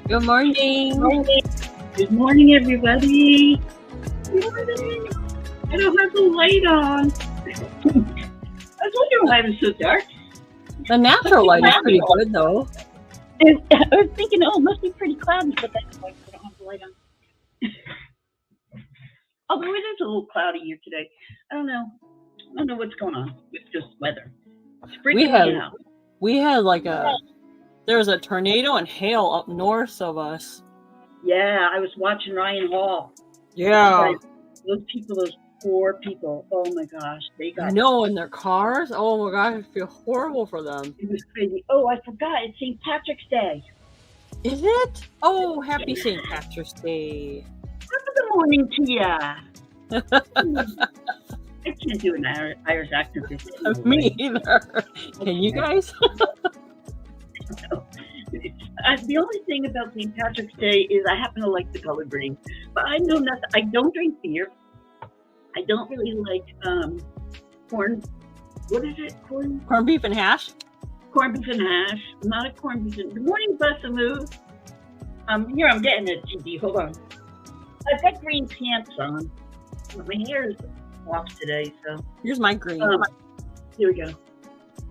Good morning. Good morning, everybody. Good morning. I don't have the light on. I was wondering why it was so dark. The natural light is pretty good, though. And I was thinking, oh, it must be pretty cloudy, but that's why I don't have the light on. Although it is a little cloudy here today. I don't know what's going on with just weather. It's freaking me out. We had like there was a tornado and hail up north of us. Yeah, I was watching Ryan Hall. Yeah. Those poor people. Oh my gosh, they got. In their cars. Oh my gosh, I feel horrible for them. It was crazy. Oh, I forgot. It's St. Patrick's Day. Is it? Oh, happy St. Patrick's Day. Good morning to ya. I can't do an Irish accent. Me either. Can you guys? No. The only thing about St. Patrick's Day is I happen to like the color green, but I know nothing. I don't drink beer. I don't really like corn. What is it? Corned beef and hash. Corned beef and hash. I'm not a corned beef. Good morning, Bussamoo. Here I'm getting it, GD. Hold on. I've got green pants on. My hair is off today, so. Here's my green. Here we go.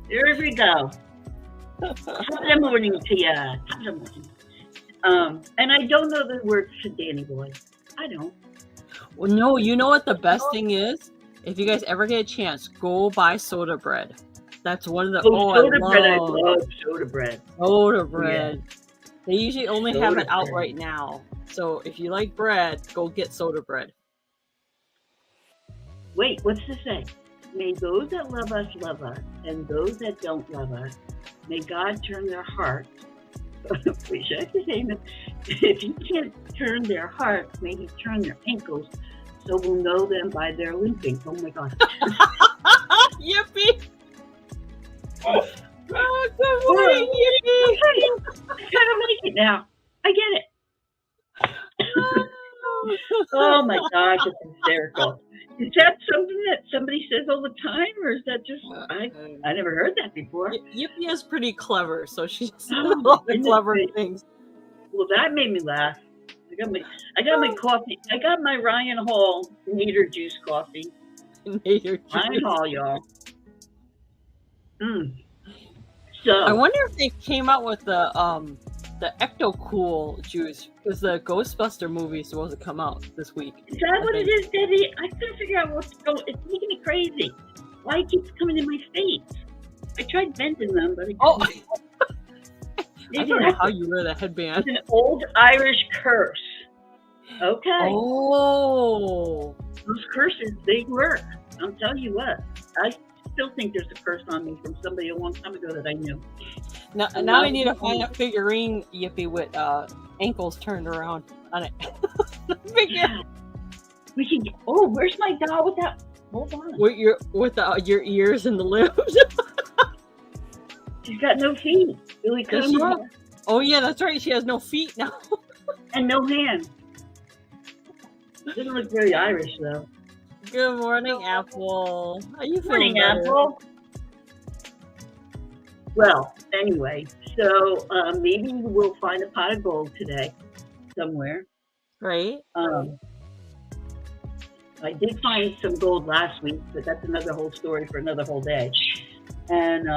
Here we go. Good morning to ya. Good morning. And I don't know the words to Danny Boy. I don't. Well, no, you know what the best thing is? If you guys ever get a chance, go buy soda bread. That's one of the. Soda bread. I love soda bread. Soda bread. Yeah. They usually only soda have it out bread. Right now. So if you like bread, go get soda bread. Wait, what's this say? May those that love us, and those that don't love us, may God turn their hearts. Wait, should I say that? If He can't turn their hearts, may He turn their ankles, so we'll know them by their limping. Oh my God. Yippee! Oh, good morning, Yippee! I kind of like it now. I get it. Oh my gosh, it's hysterical. Is that something that somebody says all the time, or is that just I never heard that before? Yippee is pretty clever, so she says a lot of clever things. Well, that made me laugh. I got my coffee. I got my Ryan Hall Nader Juice coffee. Nader Juice. Ryan Hall, y'all. So I wonder if they came out with the Ecto Cool juice, because the Ghostbuster movie is supposed to come out this week. Is that what it is, Debbie? I couldn't figure out what's going. It's making me crazy. Why it keeps coming in my face? I tried venting them, but I don't know how you wear that headband. It's an old Irish curse. Okay. Oh. Those curses, they work. I'll tell you what. I still think there's a curse on me from somebody a long time ago that I knew. Now I need to find a figurine Yippee with ankles turned around on it. Yeah. We can. Oh, where's my doll with that? Hold on. With your ears and the limbs. She's got no feet. Really cool. Oh yeah, that's right. She has no feet now. And no hands. Doesn't look very Irish though. Good morning, Apple. How you feeling? Morning, Apple. Well, anyway, so maybe we'll find a pot of gold today somewhere. Right. I did find some gold last week, but that's another whole story for another whole day. And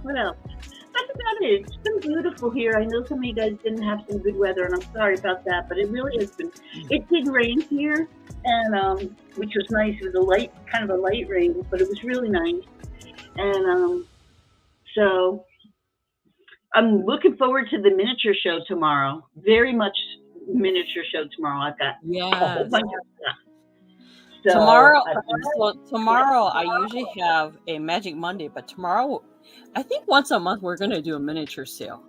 what else? That's about it. It's been beautiful here. I know some of you guys didn't have some good weather, and I'm sorry about that, but it really has been. It did rain here, and which was nice. It was kind of a light rain, but it was really nice. And so I'm looking forward to the miniature show tomorrow. Very much miniature show tomorrow. I've got a whole bunch of stuff. So, tomorrow I usually have a Magic Monday, but tomorrow I think once a month we're going to do a miniature sale.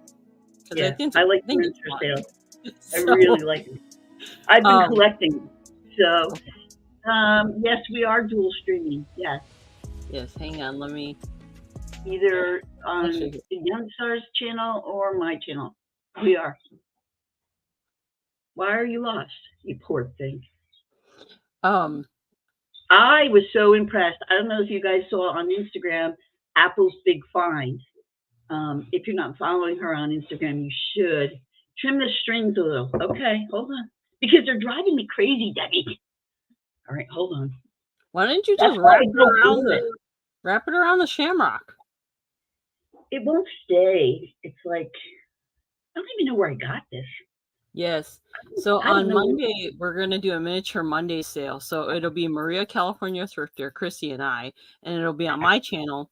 Yeah, I like miniature sales. I really like it. I've been collecting. So, yes, we are dual streaming. Yes. Yes, hang on. Let me. Either on Yunstargirl Channel or my channel. We are. Why are you lost, you poor thing? I was so impressed. I don't know if you guys saw on Instagram Apple's big find. If you're not following her on Instagram, you should. Trim the strings a little. Okay, hold on. Because they're driving me crazy, Debbie. All right, hold on. Why don't you That's just why wrap I it don't around do it. wrap it around the shamrock? It won't stay. It's like, I don't even know where I got this. Yes. So I don't on know. Monday, we're going to do a miniature Monday sale. So it'll be Maria California Thrifter, Chrissy and I, and it'll be on my channel.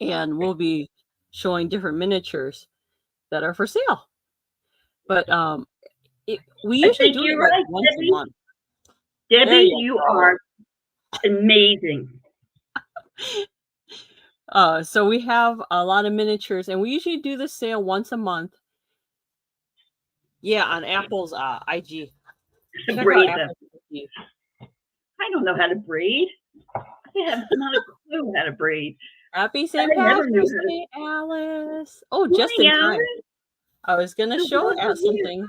And we'll be showing different miniatures that are for sale. But we I usually think do you're it like right, once Debbie. a month. Debbie, you are amazing. So we have a lot of miniatures, and we usually do the sale once a month. Yeah, on Apple's IG. Check Braid out them. Apple's IG. I don't know how to braid. I have not a clue how to braid. Happy St. I never knew Patrick's how to. Day, Alice. Oh, Morning, just in time. Alice. I was going to So show glad you're something.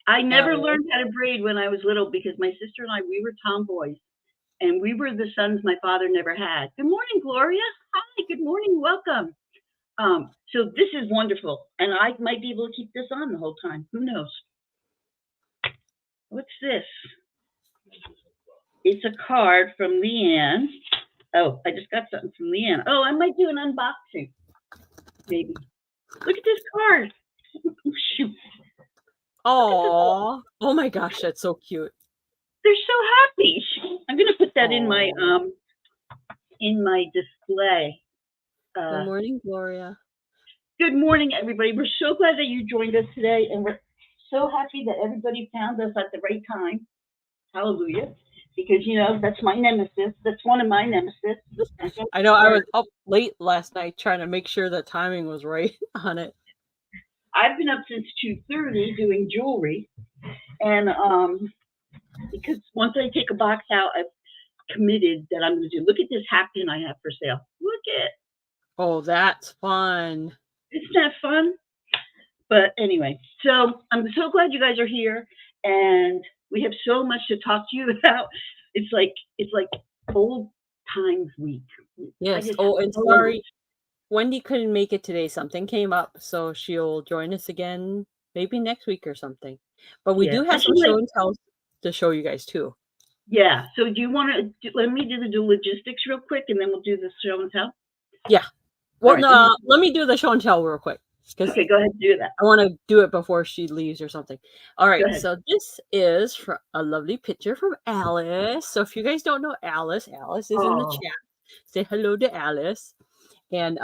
I never Alice. learned how to braid when I was little because my sister and I, we were tomboys. And we were the sons my father never had. Good morning, Gloria. Hi, good morning, welcome. So this is wonderful. And I might be able to keep this on the whole time. Who knows? What's this? It's a card from Leanne. Oh, I just got something from Leanne. Oh, I might do an unboxing, maybe. Look at this card. Oh, shoot. Oh, oh my gosh, that's so cute. They're so happy. I'm gonna put that in my display. Good morning, Gloria. Good morning, everybody. We're so glad that you joined us today, and we're so happy that everybody found us at the right time. Hallelujah. Because, you know, that's my nemesis. That's one of my nemesis. I know I was up late last night trying to make sure the timing was right on it. I've been up since 2:30 doing jewelry. And because once I take a box out, I've committed that I'm going to do. Look at this hat pin I have for sale. Look at. Oh, that's fun. Isn't that fun? But anyway, so I'm so glad you guys are here, and we have so much to talk to you about. It's like old times week. Yes. Oh, and sorry, Wendy couldn't make it today. Something came up, so she'll join us again maybe next week or something. But we do have some show and tells to show you guys too. Yeah. So do you want to let me do the logistics real quick, and then we'll do the show and tell? Yeah. Well, right, no, let me do the show and tell real quick. Okay, go ahead and do that. I want to do it before she leaves or something. All right, so this is a lovely picture from Alice. So if you guys don't know Alice, Alice is in the chat. Say hello to Alice. And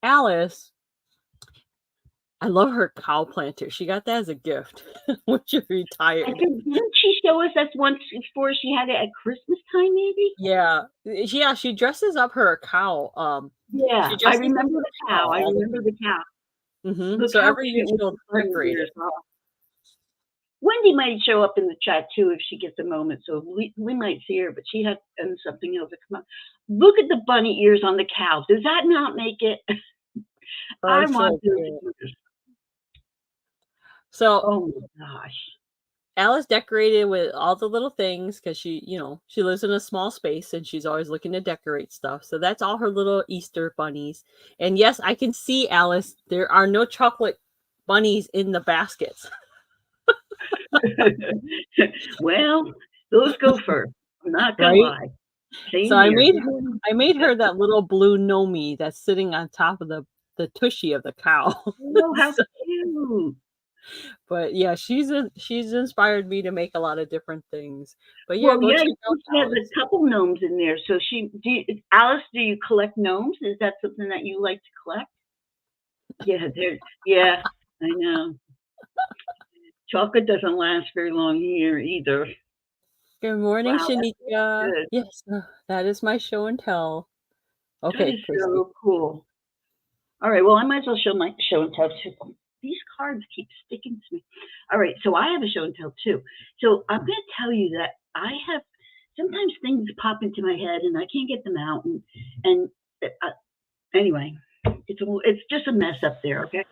Alice, I love her cow planter. She got that as a gift when she retired. Didn't she show us that once before? She had it at Christmas time, maybe? Yeah, she dresses up her cow. Yeah, I remember the cow. I remember the cow. Mm-hmm. So every year she'll decorate it. Wendy might show up in the chat too if she gets a moment, so we might see her, but she had something else to come up. Look at the bunny ears on the cow. Does that not make it? I want to. So, oh my gosh. Alice decorated with all the little things because she lives in a small space and she's always looking to decorate stuff. So that's all her little Easter bunnies. And yes, I can see, Alice, there are no chocolate bunnies in the baskets. Well, those go first. I'm not gonna lie. So I made her that little blue Nomi that's sitting on top of the tushy of the cow. Oh, how cute! But yeah, she's inspired me to make a lot of different things. But yeah, she has a couple gnomes in there. So Alice, do you collect gnomes? Is that something that you like to collect? Yeah, I know. Chocolate doesn't last very long here either. Good morning, Shanika. Yes, that is my show and tell. Okay, that is so cool. All right, well, I might as well show my show and tell too. These cards keep sticking to me. All right, so I have a show and tell too. So I'm going to tell you that I have sometimes things pop into my head and I can't get them out. And anyway, it's just a mess up there, okay?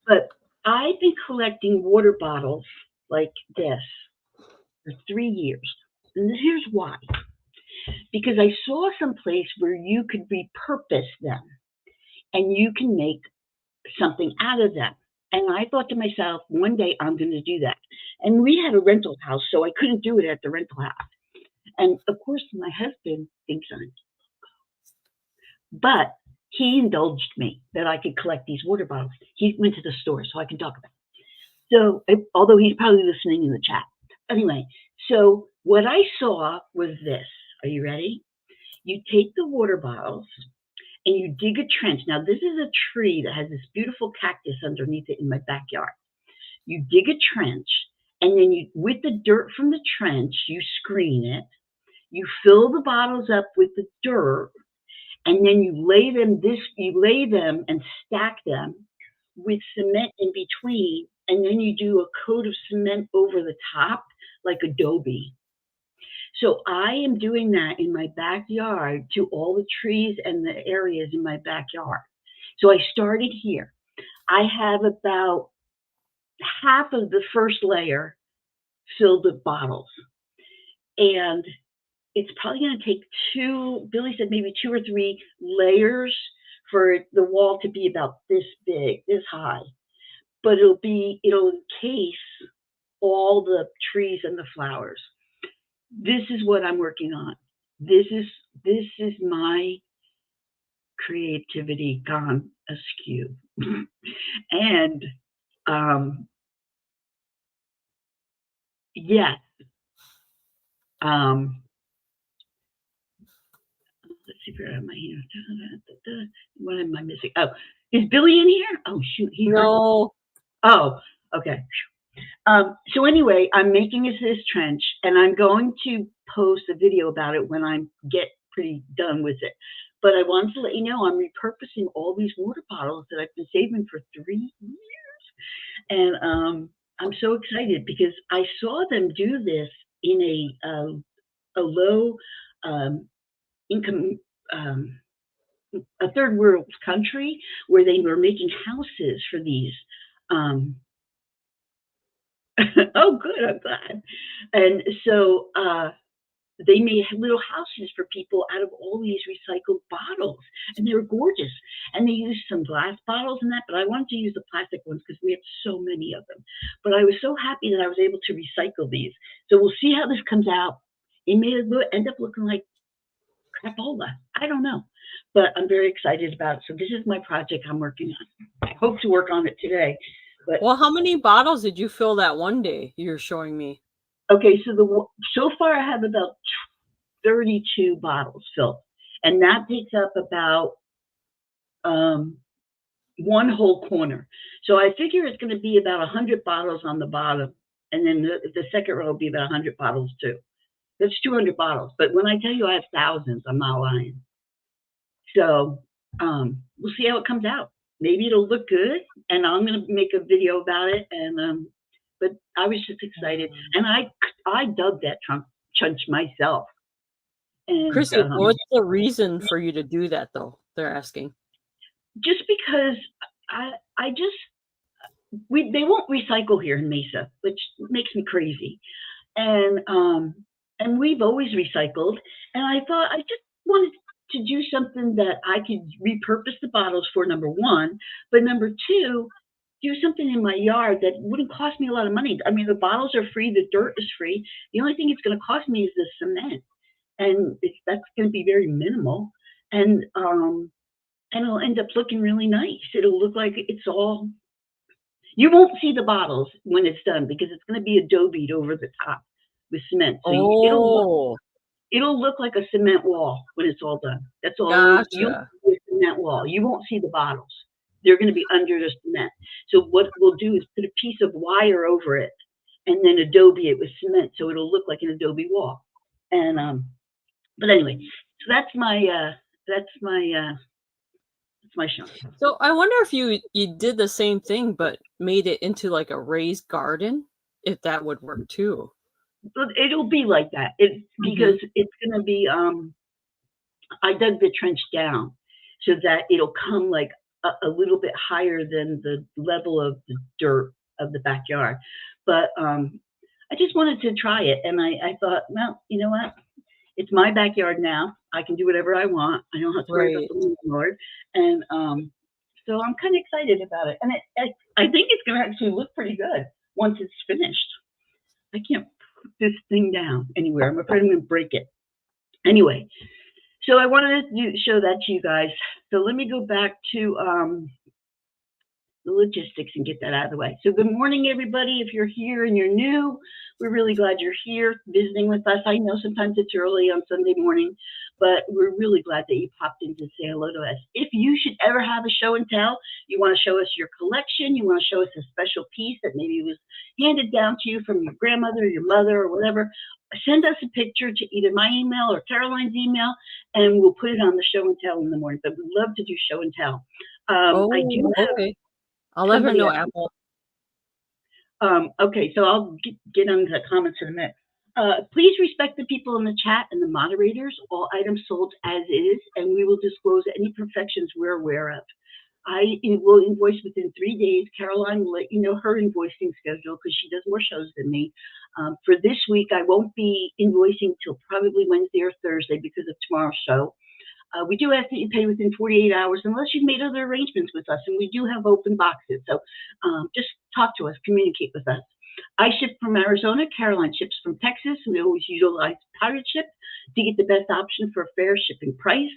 But I've been collecting water bottles like this for 3 years. And here's why. Because I saw some place where you could repurpose them and you can make something out of them. And I thought to myself, one day I'm going to do that. And we had a rental house, so I couldn't do it at the rental house. And of course, my husband thinks I'm, but he indulged me that I could collect these water bottles. He went to the store, so I can talk about it. So, although he's probably listening in the chat. Anyway, so what I saw was this. Are you ready? You take the water bottles and you dig a trench. Now, this is a tree that has this beautiful cactus underneath it in my backyard. You dig a trench, and then you, with the dirt from the trench, you screen it. You fill the bottles up with the dirt, and then you lay them and stack them with cement in between, and then you do a coat of cement over the top like adobe. So I am doing that in my backyard to all the trees and the areas in my backyard. So I started here. I have about half of the first layer filled with bottles. And it's probably going to take Billy said maybe 2 or 3 layers for the wall to be about this big, this high. But it'll encase all the trees and the flowers. This is what I'm working on. This is my creativity gone askew. And yes. Let's see, where am I here? What am I missing? Oh, is Billy in here? Oh shoot, No. Oh, okay. So anyway, I'm making this trench, and I'm going to post a video about it when I get pretty done with it. But I wanted to let you know I'm repurposing all these water bottles that I've been saving for 3 years, and I'm so excited because I saw them do this in a low income, a third world country where they were making houses for these. Oh, good, I'm glad. And so they made little houses for people out of all these recycled bottles, and they were gorgeous. And they used some glass bottles and that, but I wanted to use the plastic ones because we have so many of them. But I was so happy that I was able to recycle these. So we'll see how this comes out. It may end up looking like crapola. I don't know, but I'm very excited about it. So this is my project I'm working on. I hope to work on it today. But, well, how many bottles did you fill that one day you're showing me? Okay, so far I have about 32 bottles filled, and that takes up about one whole corner. So I figure it's going to be about 100 bottles on the bottom, and then the second row will be about 100 bottles too. That's 200 bottles. But when I tell you I have thousands, I'm not lying. So we'll see how it comes out. Maybe it'll look good, and I'm going to make a video about it. And but I was just excited, and I dug that trench myself. And Chrissy, what's the reason for you to do that, though? They're asking. Just because they won't recycle here in Mesa, which makes me crazy. And we've always recycled, and I thought I just wanted to do something that I could repurpose the bottles for, number one, but number two, do something in my yard that wouldn't cost me a lot of money. I mean, the bottles are free, the dirt is free. The only thing it's going to cost me is the cement, and that's going to be very minimal, and it'll end up looking really nice. It'll look like it's all. You won't see the bottles when it's done because it's going to be adobe'd over the top with cement. So it'll look like a cement wall when it's all done. That's all. Gotcha. You'll see a cement wall. You won't see the bottles. They're going to be under the cement. So what we'll do is put a piece of wire over it and then adobe it with cement, so it'll look like an adobe wall. And but anyway, so that's my show. So I wonder if you did the same thing but made it into like a raised garden, if that would work too. It'll be like that. Because it's going to be. I dug the trench down so that it'll come like a little bit higher than the level of the dirt of the backyard. But I just wanted to try it, and I thought, well, you know what? It's my backyard now. I can do whatever I want. I don't have to worry about the landlord. And So I'm kind of excited about it. And I think it's going to actually look pretty good once it's finished. I can't put this thing down anywhere. I'm afraid I'm going to break it. Anyway, so I wanted to show that to you guys. So let me go back to the logistics and get that out of the way. So good morning, everybody. If you're here and you're new, we're really glad you're here visiting with us. I know sometimes it's early on Sunday morning, but we're really glad that you popped in to say hello to us. If you should ever have a show and tell, you want to show us your collection, you want to show us a special piece that maybe was handed down to you from your grandmother, your mother, or whatever, send us a picture to either my email or Caroline's email, and we'll put it on the show and tell in the morning. But we love to do show and tell. I do have okay. I'll let her know, Apple. Okay, so I'll get on the comments in a minute. Please respect the people in the chat and the moderators. All items sold as is, and we will disclose any imperfections we're aware of. I will invoice within 3 days. Caroline will let you know her invoicing schedule because she does more shows than me. For this week, I won't be invoicing till probably Wednesday or Thursday because of tomorrow's show. We do ask that you pay within 48 hours unless you've made other arrangements with us, and we do have open boxes. So just talk to us, communicate with us. I ship from Arizona. Caroline ships from Texas. We always utilize pirate ship to get the best option for a fair shipping price.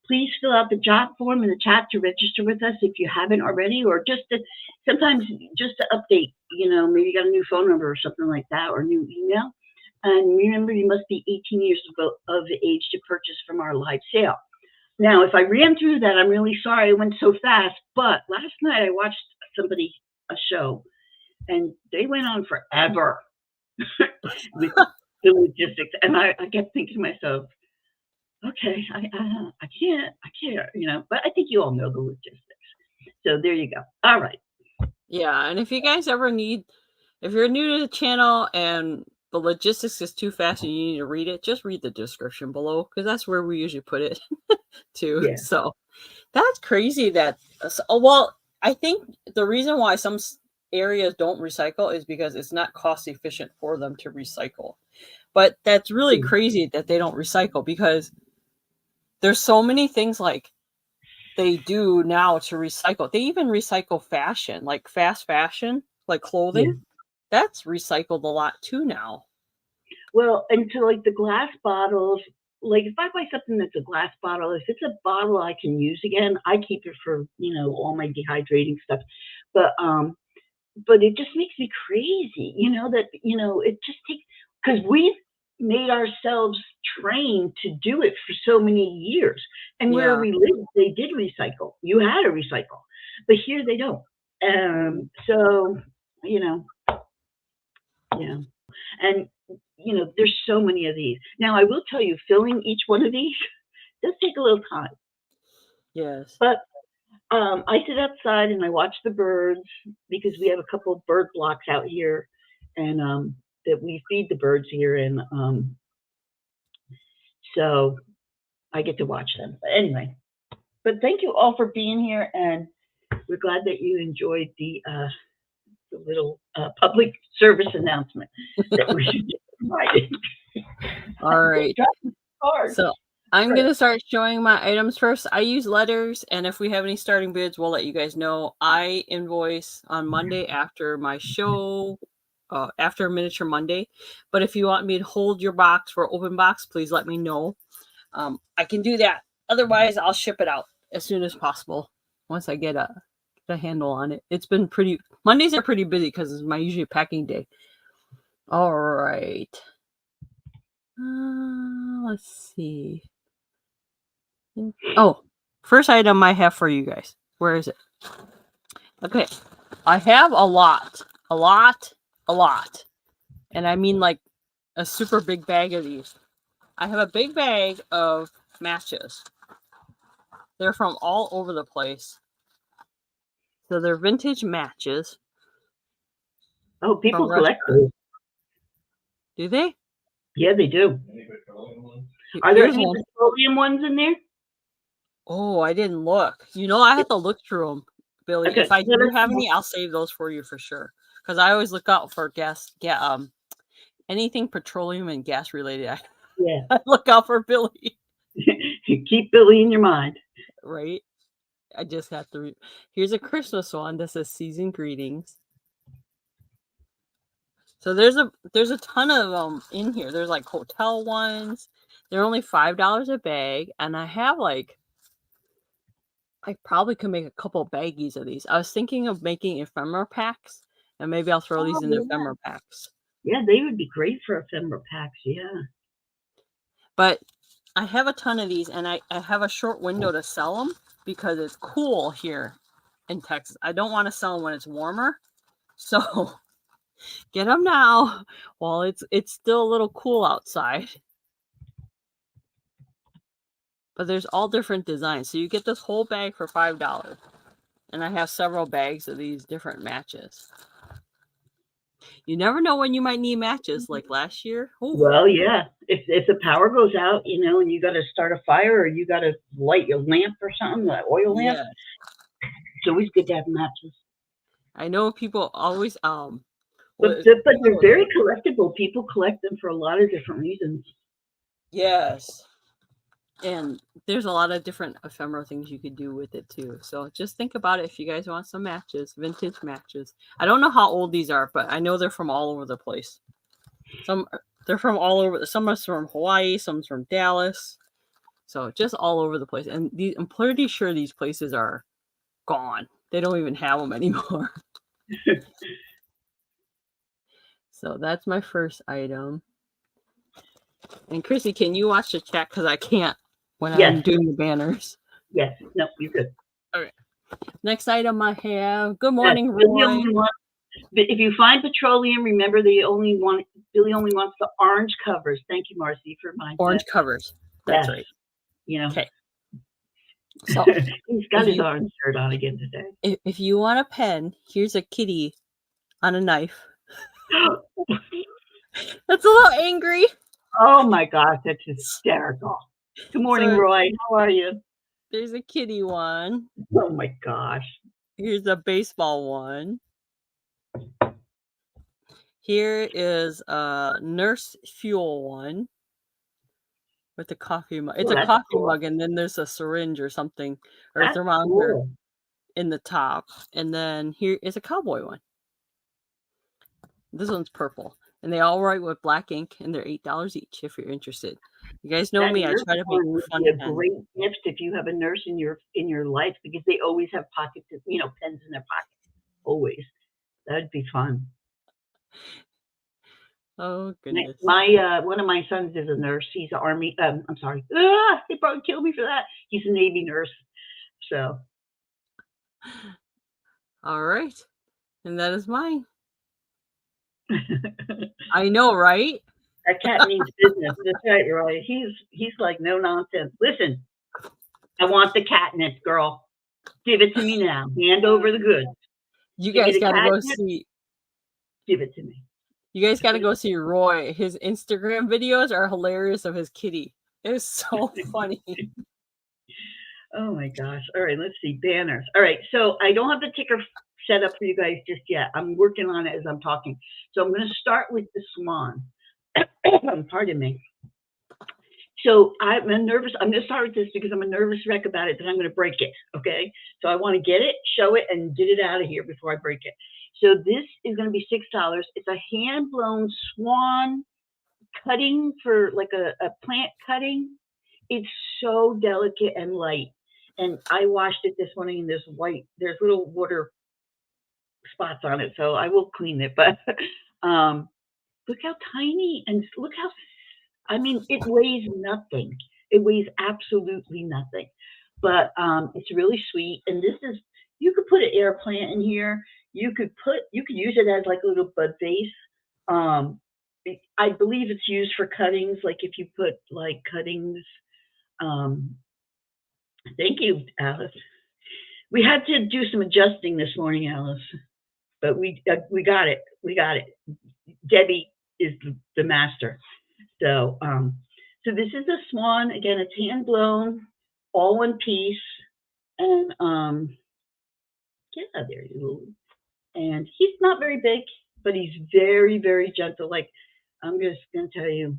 Please fill out the jot form in the chat to register with us if you haven't already, or sometimes just to update, maybe you got a new phone number or something like that, or new email. And remember, you must be 18 years of age to purchase from our live sale. Now, if I ran through that, I'm really sorry I went so fast, but last night I watched a show, and they went on forever with the logistics, and I kept thinking to myself, okay, I can't, but I think you all know the logistics. So there you go. All right. Yeah, and if you guys ever if you're new to the channel and the logistics is too fast and you need to read it, just read the description below because that's where we usually put it too. Yeah. So that's crazy well, I think the reason why some areas don't recycle is because it's not cost efficient for them to recycle. But that's really crazy that they don't recycle because there's so many things like they do now to recycle. They even recycle fashion, like fast fashion, like clothing. Yeah. That's recycled a lot too now. Well, and so like the glass bottles, like if I buy something that's a glass bottle, if it's a bottle I can use again, I keep it for, all my dehydrating stuff. But it just makes me crazy, it just takes, because we've made ourselves trained to do it for so many years. And where we live, they did recycle. You had to recycle. But here they don't. So, yeah. And, there's so many of these. Now, I will tell you, filling each one of these does take a little time. Yes. But I sit outside and I watch the birds because we have a couple of bird blocks out here, and that we feed the birds here, and so I get to watch them. But anyway, thank you all for being here, and we're glad that you enjoyed the little public service announcement that we provided. All right. So I'm going to start showing my items first. I use letters, and if we have any starting bids, we'll let you guys know. I invoice on Monday after my show, after Miniature Monday. But if you want me to hold your box for open box, please let me know. I can do that. Otherwise, I'll ship it out as soon as possible once I get a handle on it. It's been Mondays are pretty busy because it's my usually packing day. All right. Let's see. Oh, first item I have for you guys. Where is it? Okay. I have a lot. And I mean like a super big bag of these. I have a big bag of matches. They're from all over the place. So they're vintage matches. Oh, people collect those. Do they? Yeah, they do. Are there any petroleum ones in there? Oh, I didn't look. I have to look through them, Billy. Okay. If I do have any, I'll save those for you for sure. Because I always look out for anything petroleum and gas related. Yeah. I look out for Billy. Keep Billy in your mind. Right. I just have to. Here's a Christmas one that says "Season Greetings." So there's a ton of them in here. There's like hotel ones. They're only $5 a bag, and I have like. I probably could make a couple baggies of these. I was thinking of making ephemera packs, and maybe I'll throw these in ephemera packs. Yeah, they would be great for ephemera packs. Yeah. But I have a ton of these, and I have a short window to sell them because it's cool here in Texas. I don't want to sell them when it's warmer. So get them now while it's still a little cool outside. But there's all different designs. So you get this whole bag for $5. And I have several bags of these different matches. You never know when you might need matches, like last year. Ooh. Well, yeah. If the power goes out, and you got to start a fire or you got to light your lamp or something, the oil lamp, it's always good to have matches. I know people always but they're very collectible. People collect them for a lot of different reasons. Yes. And there's a lot of different ephemeral things you could do with it too. So just think about it if you guys want some matches, vintage matches. I don't know how old these are, but I know they're from all over the place. They're from all over. Some are from Hawaii, some's from Dallas. So just all over the place. And I'm pretty sure these places are gone. They don't even have them anymore. So that's my first item. And Chrissy, can you watch the chat? Because I can't when I'm doing the banners. Yes. No, you're good. All right. Next item I have. Good morning, Roy. If you find petroleum, remember Billy only wants the orange covers. Thank you, Marcy, for reminding me. Orange covers. That's right. Okay. So he's got his orange shirt on again today. If you want a pen, here's a kitty on a knife. That's a little angry. Oh my gosh, that's hysterical. Good morning, Roy. How are you? There's a kitty one. Oh my gosh. Here's a baseball one. Here is a nurse fuel one with the coffee mug. It's a coffee mug, and then there's a syringe or something, or a thermometer in the top. And then here is a cowboy one. This one's purple. And they all write with black ink, and they're $8 each if you're interested. You guys know me. I try to make fun. Would be a great gift if you have a nurse in your life, because they always have pockets, pens in their pockets. Always. That'd be fun. Oh goodness. My one of my sons is a nurse. He's an Army. I'm sorry. They probably killed me for that. He's a Navy nurse. So. All right, and that is mine. I know, right? That cat means business. That's right, Roy. He's like no nonsense. Listen, I want the catnip, girl. Give it to me now. Hand over the goods. You guys got to go see. Give it to me. You guys got to go see Roy. His Instagram videos are hilarious of his kitty. It is so funny. Oh my gosh. All right, let's see. Banners. All right, so I don't have the ticker set up for you guys just yet. I'm working on it as I'm talking. So I'm going to start with the swan. Pardon me. So I'm nervous. I'm going to start with this because I'm a nervous wreck about it, that I'm going to break it. Okay. So I want to get it, show it, and get it out of here before I break it. So this is going to be $6. It's a hand-blown swan cutting for like a plant cutting. It's so delicate and light. And I washed it this morning, and there's little water spots on it. So I will clean it. But look how tiny, and look how, it weighs nothing. It weighs absolutely nothing. But it's really sweet. And this is, you could put an air plant in here. You could use it as like a little bud vase. I believe it's used for cuttings, like if you put like cuttings. Thank you, Alice. We had to do some adjusting this morning, Alice, but we got it. We got it. Debbie is the master. So so this is a swan. Again, it's hand blown, all one piece, and yeah, there you go. And he's not very big, but he's very, very gentle. Like, I'm just gonna tell you,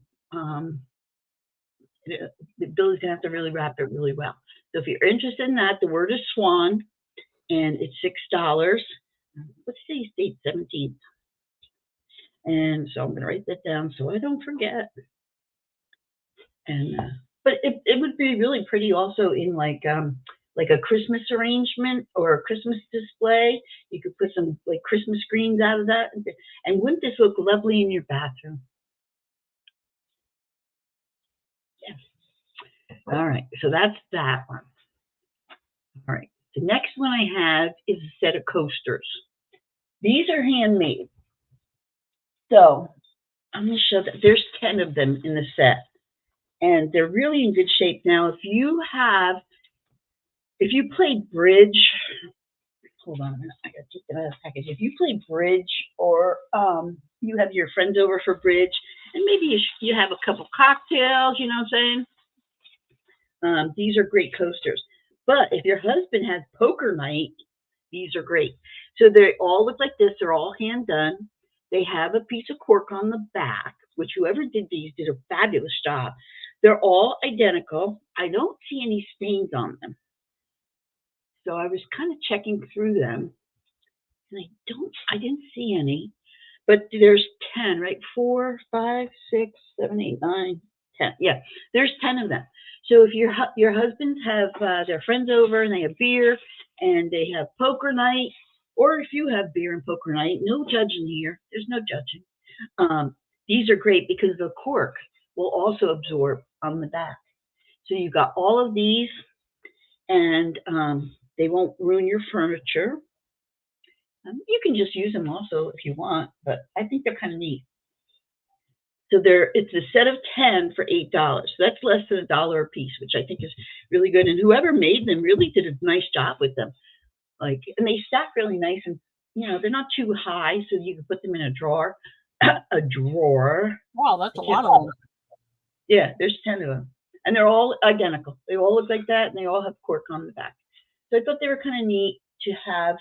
Billy's gonna have to really wrap it really well. So if you're interested in that, the word is swan, and it's $6. What's today's date? 17th. And so I'm going to write that down so I don't forget. And but it would be really pretty also in like a Christmas arrangement or a Christmas display. You could put some like Christmas greens out of that. And wouldn't this look lovely in your bathroom? Yeah. All right, so that's that one. All right, the next one I have is a set of coasters. These are handmade. So I'm going to show that there's 10 of them in the set. And they're really in good shape. Now, if you played bridge, hold on a minute, I got to take that out of the package. If you play bridge or you have your friends over for bridge, and maybe you have a couple cocktails, you know what I'm saying? These are great coasters. But if your husband has poker night, these are great. So they all look like this. They're all hand done. They have a piece of cork on the back, which whoever did these did a fabulous job. They're all identical. I don't see any stains on them. So I was kind of checking through them, and I didn't see any. But there's 10, right? 4, 5, 6, 7, 8, 9, 10. Yeah, there's 10 of them. So if your husbands have their friends over and they have beer and they have poker night, or if you have beer and poker night, no judging here. There's no judging. These are great because the cork will also absorb on the back. So you've got all of these, and they won't ruin your furniture. You can just use them also if you want, but I think they're kind of neat. So it's a set of 10 for $8. So that's less than $1 a piece, which I think is really good. And whoever made them really did a nice job with them. And they stack really nice, and they're not too high, so you can put them in a drawer. A drawer. Wow, that's a lot of them. Yeah, there's 10 of them, and they're all identical. They all look like that, and they all have cork on the back. So I thought they were kind of neat to have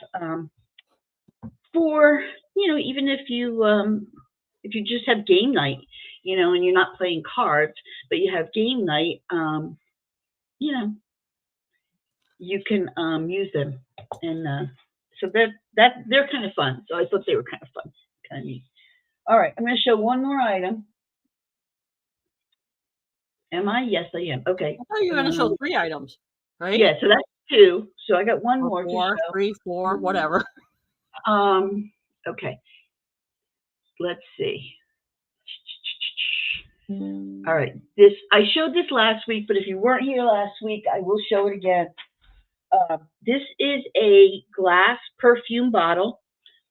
for even if you just have game night, and you're not playing cards, but you have game night, you can use them, and so that they're kind of fun. So I thought they were kind of fun, kind of neat. All right, I'm going to show one more item. Am I? Yes, I am. Okay. I thought you were going to show 3 items, right? Yeah, so that's 2. So I got one more 4, to show. 3, 4, whatever. Okay. Let's see. All right. I showed this last week, but if you weren't here last week, I will show it again. This is a glass perfume bottle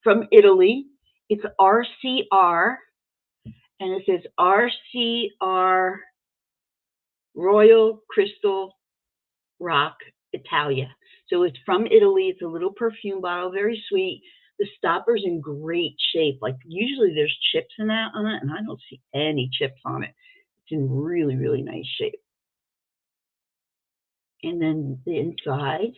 from Italy. It's RCR, and it says RCR Royal Crystal Rock Italia. So it's from Italy. It's a little perfume bottle, very sweet. The stopper's in great shape. Like usually there's chips in that on it, and I don't see any chips on it. It's in really, really nice shape. And then the inside.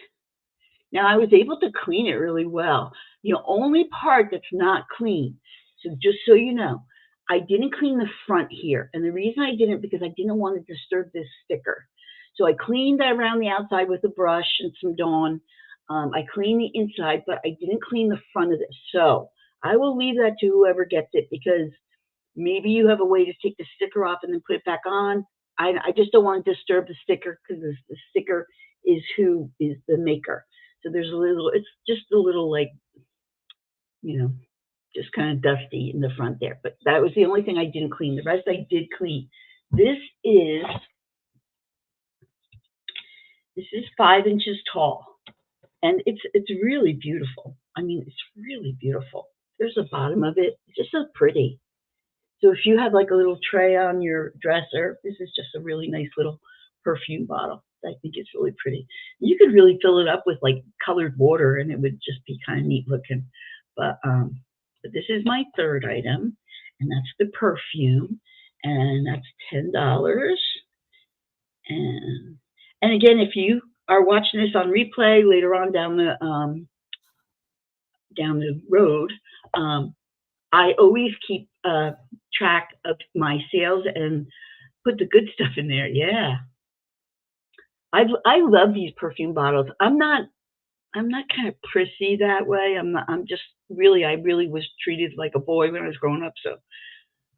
Now I was able to clean it really well. The only part that's not clean, so just so you know, I didn't clean the front here. And the reason I didn't, because I didn't want to disturb this sticker. So I cleaned around the outside with a brush and some Dawn. I cleaned the inside, but I didn't clean the front of this. So I will leave that to whoever gets it, because maybe you have a way to take the sticker off and then put it back on. I just don't want to disturb the sticker, because the sticker is who is the maker. So there's it's just a little like, just kind of dusty in the front there. But that was the only thing I didn't clean. The rest I did clean. This is 5 inches tall, and it's really beautiful. I mean, it's really beautiful. There's the bottom of it. It's just so pretty. So if you have like a little tray on your dresser, this is just a really nice little perfume bottle. I think it's really pretty. You could really fill it up with like colored water, and it would just be kind of neat looking. But this is my 3rd item, and that's the perfume, and that's $10. And again, if you are watching this on replay later on down the road, I always keep track of my sales and put the good stuff in there. Yeah. I love these perfume bottles. I'm not kind of prissy that way. I'm just really, I really was treated like a boy when I was growing up, so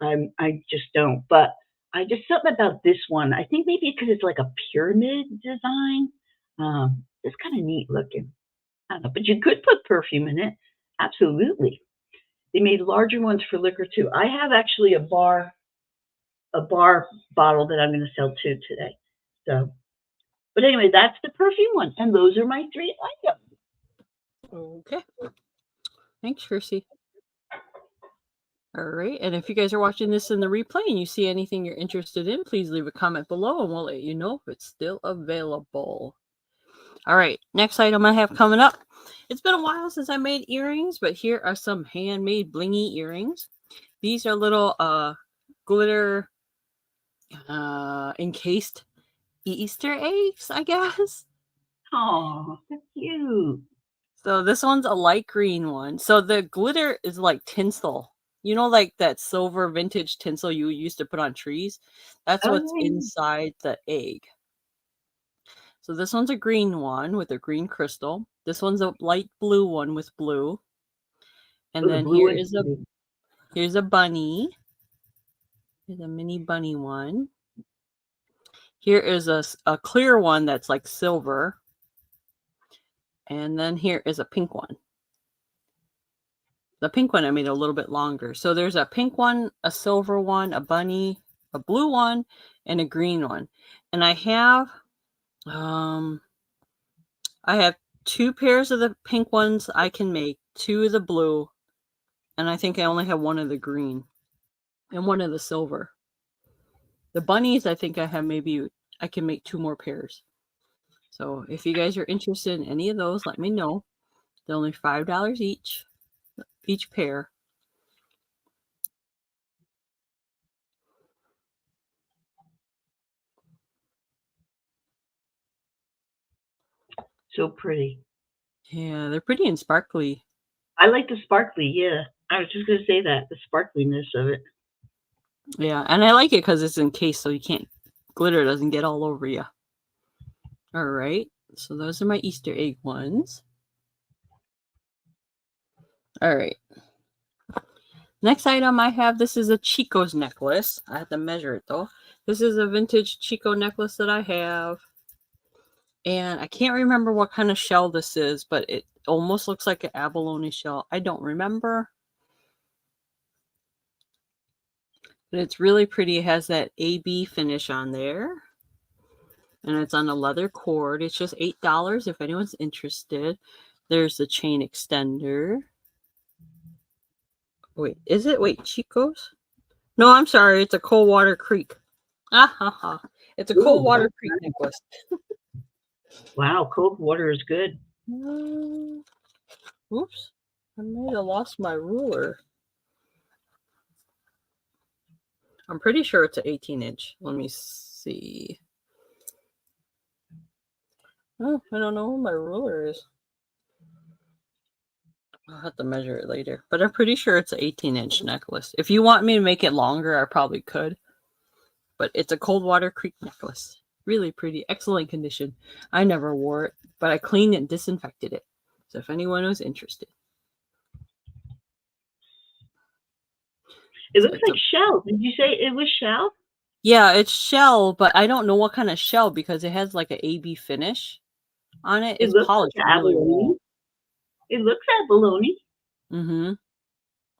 I just don't. But I just something about this one. I think maybe because it's like a pyramid design. It's kind of neat looking. I don't know, but you could put perfume in it. Absolutely. They made larger ones for liquor too. I have actually a bar bottle that I'm going to sell too today. So, but anyway, that's the perfume one, and those are my 3 items. Okay. Thanks, Chrissy. All right. And if you guys are watching this in the replay and you see anything you're interested in, please leave a comment below and we'll let you know if it's still available. All right. Next item I have coming up. It's been a while since I made earrings, but here are some handmade blingy earrings. These are little glitter encased Easter eggs, I guess. Oh, that's cute. So this one's a light green one. So the glitter is like tinsel. You know, like that silver vintage tinsel you used to put on trees? That's what's inside the egg. So this one's a green one with a green crystal. This one's a light blue one with blue. And then here's a bunny. Here's a mini bunny one. Here is a clear one that's like silver. And then here is a pink one. The pink one I made a little bit longer. So there's a pink one, a silver one, a bunny, a blue one, and a green one. And I have 2 pairs of the pink ones I can make, 2 of the blue, and I think I only have 1 of the green and 1 of the silver. The bunnies, I think I have I can make 2 more pairs. So if you guys are interested in any of those, let me know. They're only $5 each pair. So pretty. Yeah, they're pretty and sparkly. I like the sparkly, yeah. I was just going to say that, the sparkliness of it. Yeah, and I like it because it's encased so glitter doesn't get all over you. All right, so those are my Easter egg ones. All right. Next item I have, this is a Chico's necklace. I have to measure it though. This is a vintage Chico necklace that I have. And I can't remember what kind of shell this is, but it almost looks like an abalone shell. I don't remember. But it's really pretty. It has that AB finish on there. And it's on a leather cord. It's just $8 if anyone's interested. There's the chain extender. Wait, is it? Wait, Chico's? No, I'm sorry. It's a Coldwater Creek. It's a Coldwater Creek necklace. Wow, cold water is good. Oops. I might have lost my ruler. I'm pretty sure it's an 18-inch. Let me see. Oh, I don't know where my ruler is. I'll have to measure it later. But I'm pretty sure it's an 18-inch necklace. If you want me to make it longer, I probably could. But it's a Coldwater Creek necklace. Really pretty. Excellent condition. I never wore it, but I cleaned and disinfected it. So if anyone was interested. It looks like shell. Did you say it was shell? Yeah, it's shell, but I don't know what kind of shell because it has like an AB finish on it. It's polished really well. It looks abalone. Mm-hmm.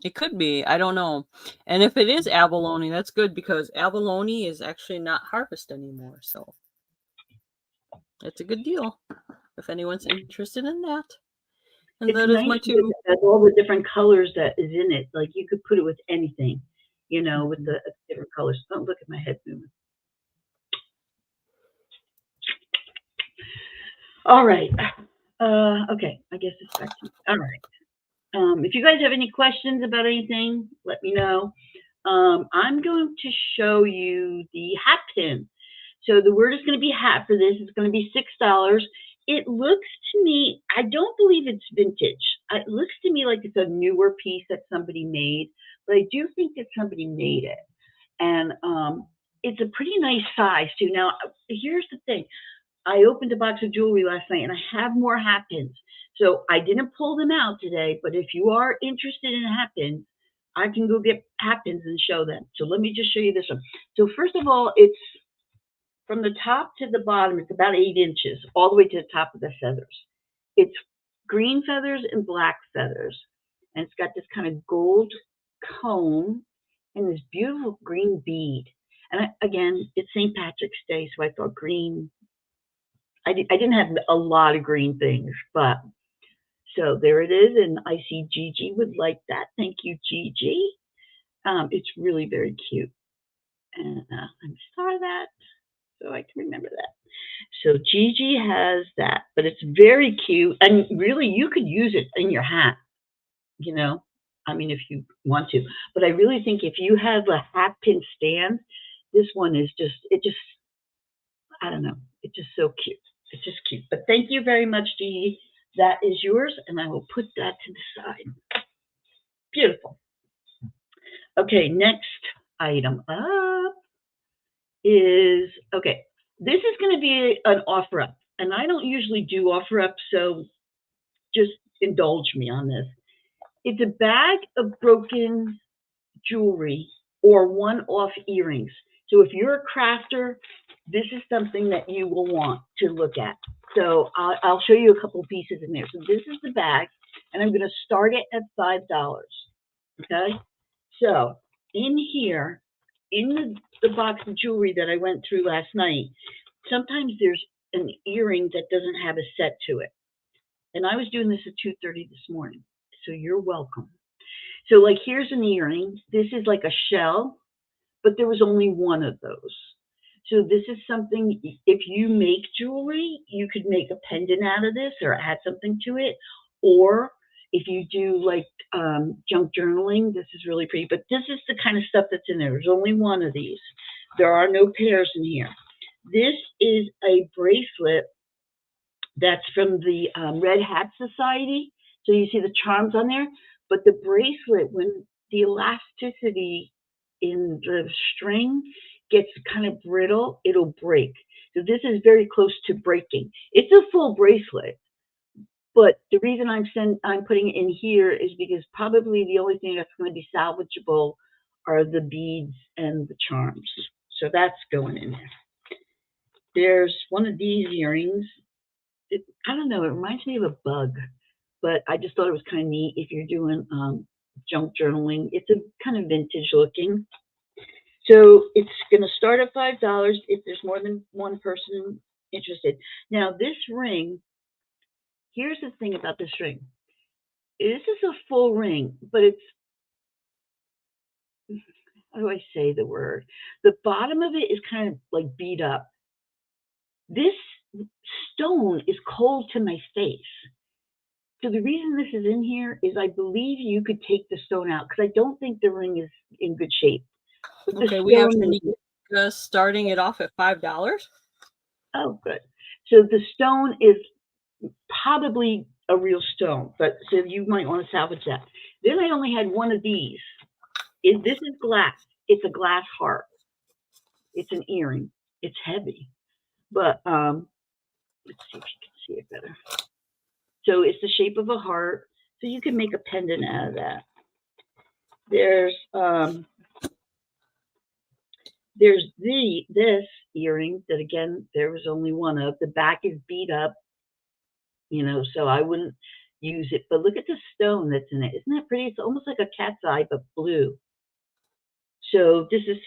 It could be. I don't know. And if it is abalone, that's good because abalone is actually not harvested anymore. So it's a good deal if anyone's interested in that. And it's that nice is my 2. It has all the different colors that is in it. Like you could put it with anything, you know, with the different colors. Don't look at my head moving. All right. Okay. I guess it's back to me. All right. If you guys have any questions about anything, let me know. I'm going to show you the hat pin. So the word is going to be hat for this. It's going to be $6. It looks to me, I don't believe it's vintage. It looks to me like it's a newer piece that somebody made, but I do think that somebody made it. And it's a pretty nice size too. Now, here's the thing. I opened a box of jewelry last night, and I have more hat pins. So I didn't pull them out today, but if you are interested in hat pins, I can go get hat pins and show them. So let me just show you this one. So first of all, it's from the top to the bottom, it's about 8 inches, all the way to the top of the feathers. It's green feathers and black feathers. And it's got this kind of gold comb and this beautiful green bead. And again, it's St. Patrick's Day, so I thought green. I didn't have a lot of green things, but so there it is. And I see Gigi would like that. Thank you, Gigi. It's really very cute. And I'm sorry that, so I can remember that. So Gigi has that, but it's very cute. And really, you could use it in your hat, you know. I mean, if you want to. But I really think if you have a hat pin stand, this one is just, I don't know. It's just so cute. It's just cute. But thank you very much, Gigi. That is yours, and I will put that to the side. Beautiful. Okay, next item up is, okay, this is going to be an offer up. And I don't usually do offer up, so just indulge me on this. It's a bag of broken jewelry or one-off earrings. So if you're a crafter, this is something that you will want to look at. So I'll show you a couple pieces in there. So this is the bag, and I'm going to start it at $5. Okay? So in here, in the box of jewelry that I went through last night, sometimes there's an earring that doesn't have a set to it. And I was doing this at 2:30 this morning. So you're welcome. So like here's an earring. This is like a shell, but there was only one of those. So this is something, if you make jewelry, you could make a pendant out of this or add something to it. Or if you do like junk journaling, this is really pretty. But this is the kind of stuff that's in there. There's only one of these. There are no pairs in here. This is a bracelet that's from the Red Hat Society. So you see the charms on there. But the bracelet, when the elasticity in the string gets kind of brittle, it'll break. So this is very close to breaking. It's a full bracelet, but the reason I'm putting it in here is because probably the only thing that's going to be salvageable are the beads and the charms. So that's going in there. There's one of these earrings. I don't know, it reminds me of a bug, but I just thought it was kind of neat if you're doing junk journaling. It's a kind of vintage looking. So it's going to start at $5 if there's more than one person interested. Now this ring, here's the thing about this ring. This is a full ring, but it's, how do I say the word? The bottom of it is kind of like beat up. This stone is cold to my face. So the reason this is in here is I believe you could take the stone out because I don't think the ring is in good shape. Okay, we actually just starting it off at $5. Oh, good. So the stone is probably a real stone, but so you might want to salvage that. Then I only had one of these. This is glass. It's a glass heart. It's an earring. It's heavy, but let's see if you can see it better. So it's the shape of a heart. So you can make a pendant out of that. There's this earring that again there was only one of. The back is beat up, you know, so I wouldn't use it. But look at the stone that's in it. Isn't that pretty? It's almost like a cat's eye, but blue. So this is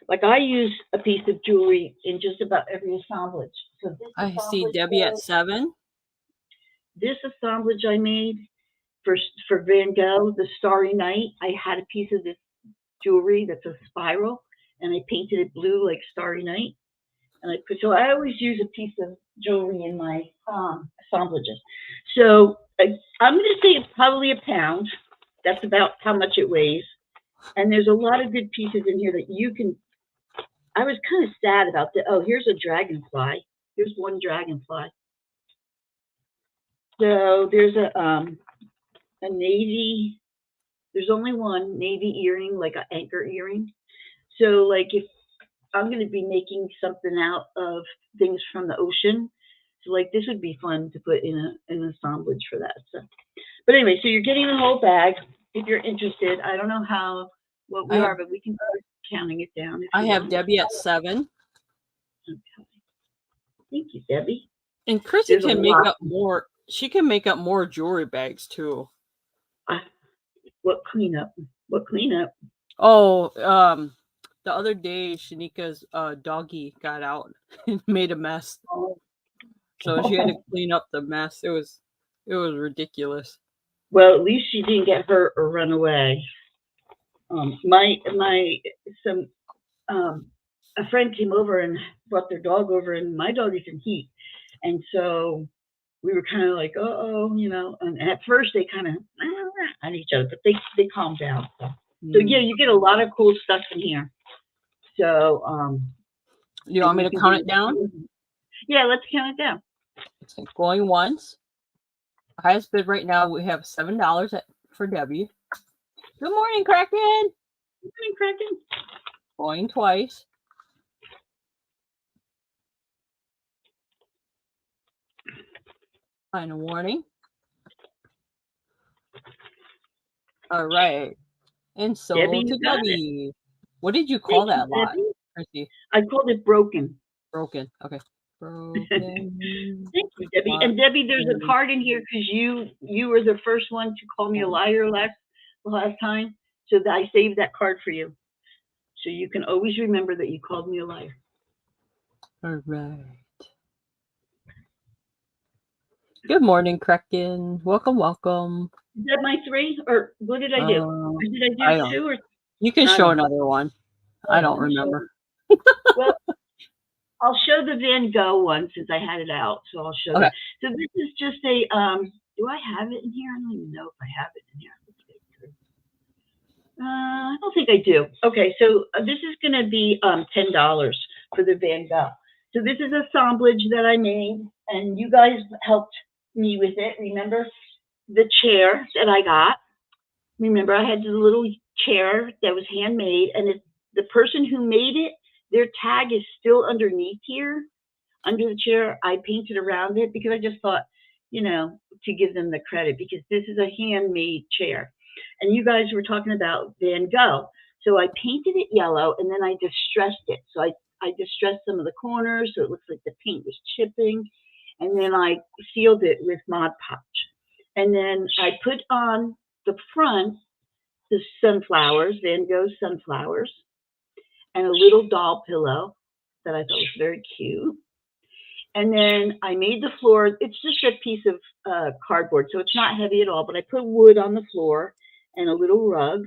like I use a piece of jewelry in just about every assemblage. So this I see Debbie at 7. This assemblage I made for Van Gogh, the Starry Night. I had a piece of this jewelry that's a spiral, and I painted it blue like Starry Night. And so I always use a piece of jewelry in my assemblages. So I'm going to say it's probably a pound. That's about how much it weighs. And there's a lot of good pieces in here that you can. I was kind of sad about the. Oh, here's a dragonfly. Here's one dragonfly. So there's a navy. There's only one navy earring, like an anchor earring. So like if I'm going to be making something out of things from the ocean, So like this would be fun to put in an assemblage for that. So, but anyway, so you're getting the whole bag. If you're interested, I don't know what we are, but we can start counting it down. I have Debbie at 7. Okay. Thank you, Debbie. And Chrissy can make up more. She can make up more jewelry bags too. What cleanup? What cleanup? Oh, the other day Shanika's doggy got out and made a mess. Oh. So she had to clean up the mess. It was ridiculous. Well, at least she didn't get hurt or run away. A friend came over and brought their dog over, and my dog is in heat, and so we were kind of like, oh, you know. And at first they kind of at each other, but they calmed down. So yeah, you get a lot of cool stuff in here. So you want me to count it down? Yeah, let's count it down. Okay, going once. Highest bid right now, we have $7 for Debbie. Good morning, Kraken. Good morning, Kraken. Going twice. Final warning. All right. And so Debbie, to Debbie. What did you call that lot, Chrissy? I called it broken. Broken. Okay. Broken. Thank you, Debbie. And Debbie, there's a card in here because you were the first one to call me a liar last time. So I saved that card for you. So you can always remember that you called me a liar. All right. Good morning, Kraken. Welcome, welcome. Is that my 3? Or what did I do? Did I do 2? Or you can show another one. I don't remember. Well, I'll show the Van Gogh one since I had it out. So I'll show that. So this is just a, do I have it in here? I don't even know if I have it in here. I don't think I do. Okay, so this is going to be $10 for the Van Gogh. So this is assemblage that I made, and you guys helped me with it. Remember the chair that I got? Remember I had the little chair that was handmade, and the person who made it, their tag is still underneath here, under the chair. I painted around it because I just thought, you know, to give them the credit, because this is a handmade chair. And you guys were talking about Van Gogh. So I painted it yellow, and then I distressed it. So I distressed some of the corners so it looks like the paint was chipping. And then I sealed it with Mod Podge. And then I put on the front the sunflowers, Van Gogh sunflowers, and a little doll pillow that I thought was very cute. And then I made the floor. It's just a piece of cardboard, so it's not heavy at all. But I put wood on the floor and a little rug.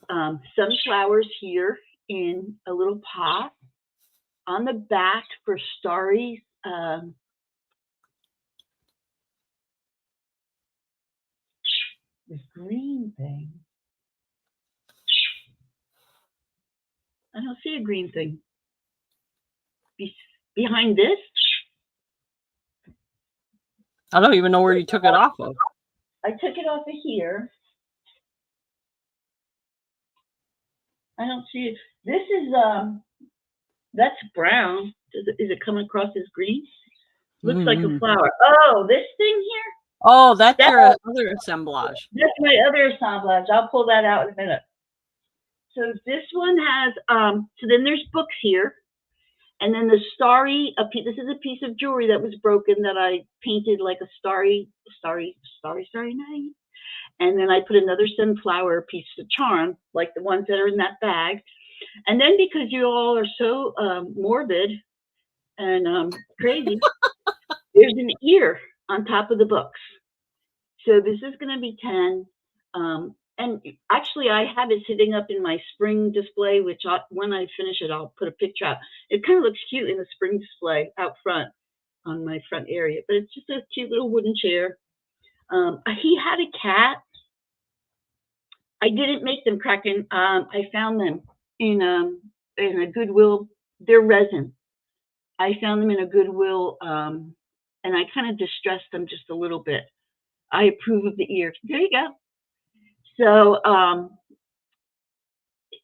Sunflowers here in a little pot. On the back for Starry's this green thing. I don't see a green thing. Behind this? I don't even know where you took it off of. I took it off of here. I don't see it. This is that's brown. Is it coming across as green? Looks like a flower. Oh, this thing here? Oh, that's your other assemblage. That's my other assemblage. I'll pull that out in a minute. So this one has so then there's books here. And then the starry, this is a piece of jewelry that was broken that I painted like a starry night. And then I put another sunflower piece of charm, like the ones that are in that bag. And then because you all are so morbid and crazy, there's an ear on top of the books. So this is going to be 10. And actually, I have it sitting up in my spring display, which when I finish it, I'll put a picture out. It kind of looks cute in the spring display out front on my front area, but it's just a cute little wooden chair. He had a cat. I didn't make them, Kraken. I found them in a Goodwill. They're resin. I found them in a Goodwill, and I kind of distressed them just a little bit. I approve of the ear. There you go. So,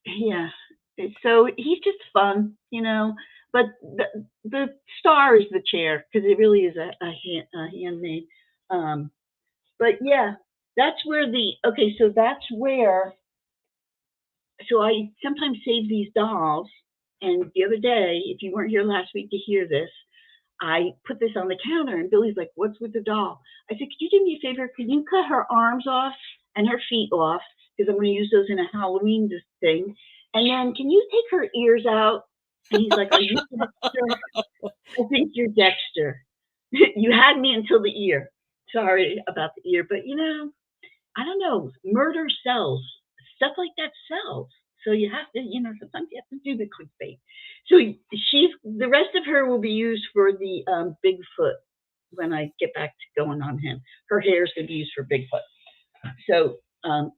yeah, so he's just fun, you know, But the star is the chair because it really is a handmade. But yeah, that's where okay. So that's where. So I sometimes save these dolls. And the other day, if you weren't here last week to hear this, I put this on the counter, and Billy's like, "What's with the doll?" I said, "Could you do me a favor? Could you cut her arms off and her feet off because I'm going to use those in a Halloween thing? And then can you take her ears out?" And he's like, "Are you Dexter?" I think you're Dexter. You had me until the ear. Sorry about the ear, but I don't know. Murder sells. Stuff like that sells. So you have to, sometimes you have to do the clickbait. So the rest of her will be used for the Bigfoot when I get back to going on him. Her hair is going to be used for Bigfoot. So,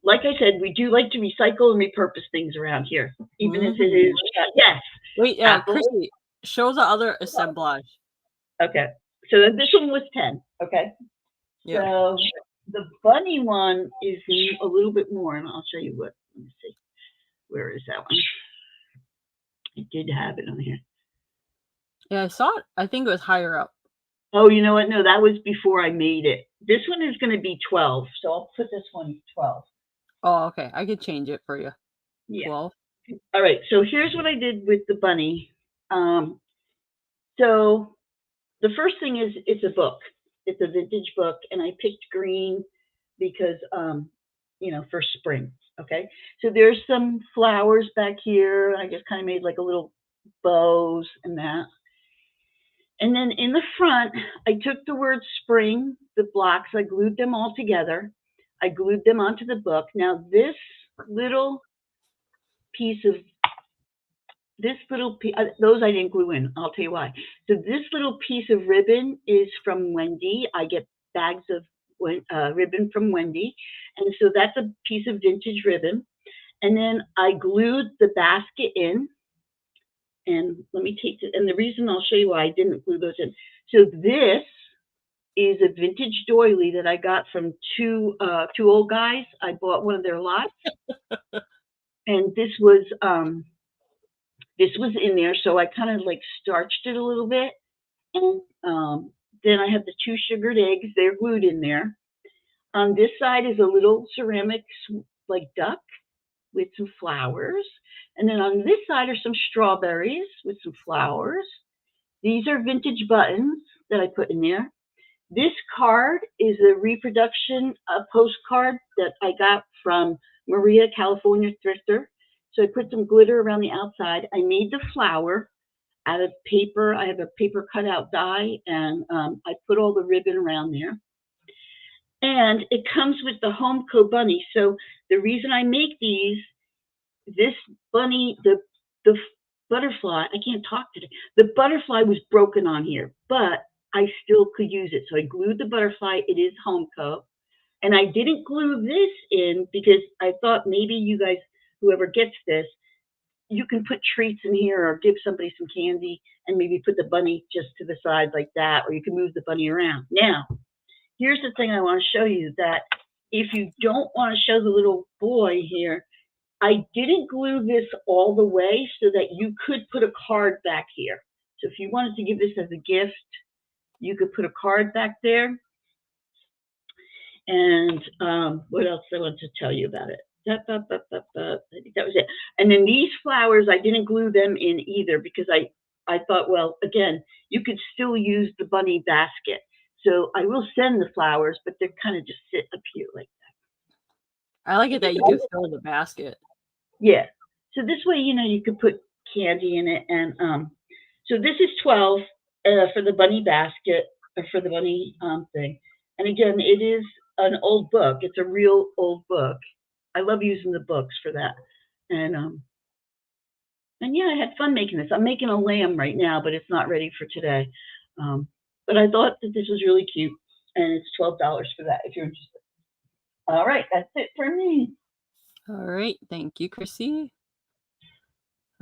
like I said, we do like to recycle and repurpose things around here, even if it is, yes. Wait, Chrissy, show the other assemblage. Okay. So this one was 10. Okay. Yeah. So the bunny one is a little bit more, and I'll show you what. Let me see. Where is that one? I did have it on here. Yeah, I saw it. I think it was higher up. Oh, you know what? No, that was before I made it. This one is going to be 12, so I'll put this one 12. Oh, okay. I could change it for you. Yeah. 12. All right. So here's what I did with the bunny. So the first thing is it's a book. It's a vintage book, and I picked green because, for spring. Okay. So there's some flowers back here. I just kind of made like a little bows and that. And then in the front, I took the word spring, the blocks, I glued them all together. I glued them onto the book. Now this little piece of, those I didn't glue in. I'll tell you why. So this little piece of ribbon is from Wendy. I get bags of ribbon from Wendy. And so that's a piece of vintage ribbon. And then I glued the basket in. And let me take it. And the reason I'll show you why I didn't glue those in. So this is a vintage doily that I got from two old guys. I bought one of their lots. And this was in there. So I kind of like starched it a little bit. And then I have the 2 sugared eggs. They're glued in there. On this side is a little ceramic like duck with some flowers. And then on this side are some strawberries with some flowers. These are vintage buttons that I put in there. This card is a reproduction postcard that I got from Maria, California thrifter. So I put some glitter around the outside. I made the flower out of paper. I have a paper cutout die, and I put all the ribbon around there. And it comes with the Homeco bunny. So the reason I make these, this bunny, the butterfly, I can't talk today. The butterfly was broken on here, but I still could use it. So I glued the butterfly. It is Homeco. And I didn't glue this in because I thought maybe you guys, whoever gets this, you can put treats in here or give somebody some candy and maybe put the bunny just to the side like that, or you can move the bunny around. Now, here's the thing I want to show you, that if you don't want to show the little boy here, I didn't glue this all the way so that you could put a card back here. So if you wanted to give this as a gift, you could put a card back there. And what else I want to tell you about it? I think that was it. And then these flowers, I didn't glue them in either because I thought, well, again, you could still use the bunny basket. So I will send the flowers, but they're kind of just sit up here like that. I like it that you can fill in the basket. Yeah. So this way, you could put candy in it. And so this is 12 for the bunny basket, or for the bunny thing. And again, it is an old book. It's a real old book. I love using the books for that. And yeah, I had fun making this. I'm making a lamb right now, but it's not ready for today. But I thought that this was really cute, and it's $12 for that if you're interested. All right, that's it for me. All right, thank you, Chrissy.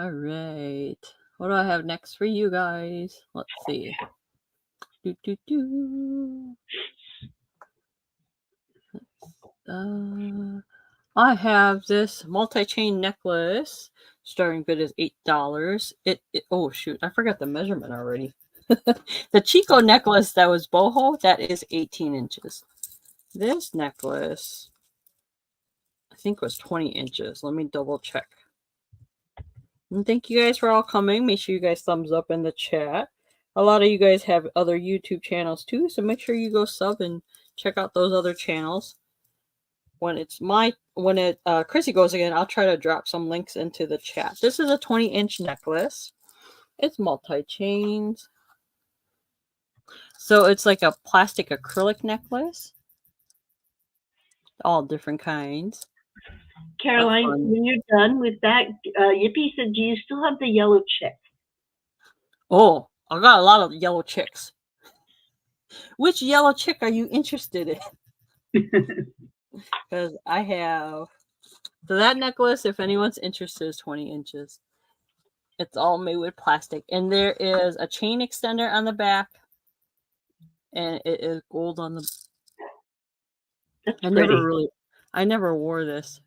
All right, what do I have next for you guys? Let's see. I have this multi-chain necklace. Starting bid is $8. Oh shoot, I forgot the measurement already. The Chico necklace that was boho, that is 18 inches. This necklace, I think, was 20 inches. Let me double check. And thank you guys for all coming. Make sure you guys thumbs up in the chat. A lot of you guys have other YouTube channels too, so make sure you go sub and check out those other channels. When Chrissy goes again, I'll try to drop some links into the chat. This is a 20-inch necklace. It's multi-chains. So it's like a plastic acrylic necklace. All different kinds. Caroline, when you're done with that, Yippee said, do you still have the yellow chick? Oh, I got a lot of yellow chicks. Which yellow chick are you interested in? Because I have... So that necklace, if anyone's interested, is 20 inches. It's all made with plastic. And there is a chain extender on the back. And it is gold on the... That's I never wore this.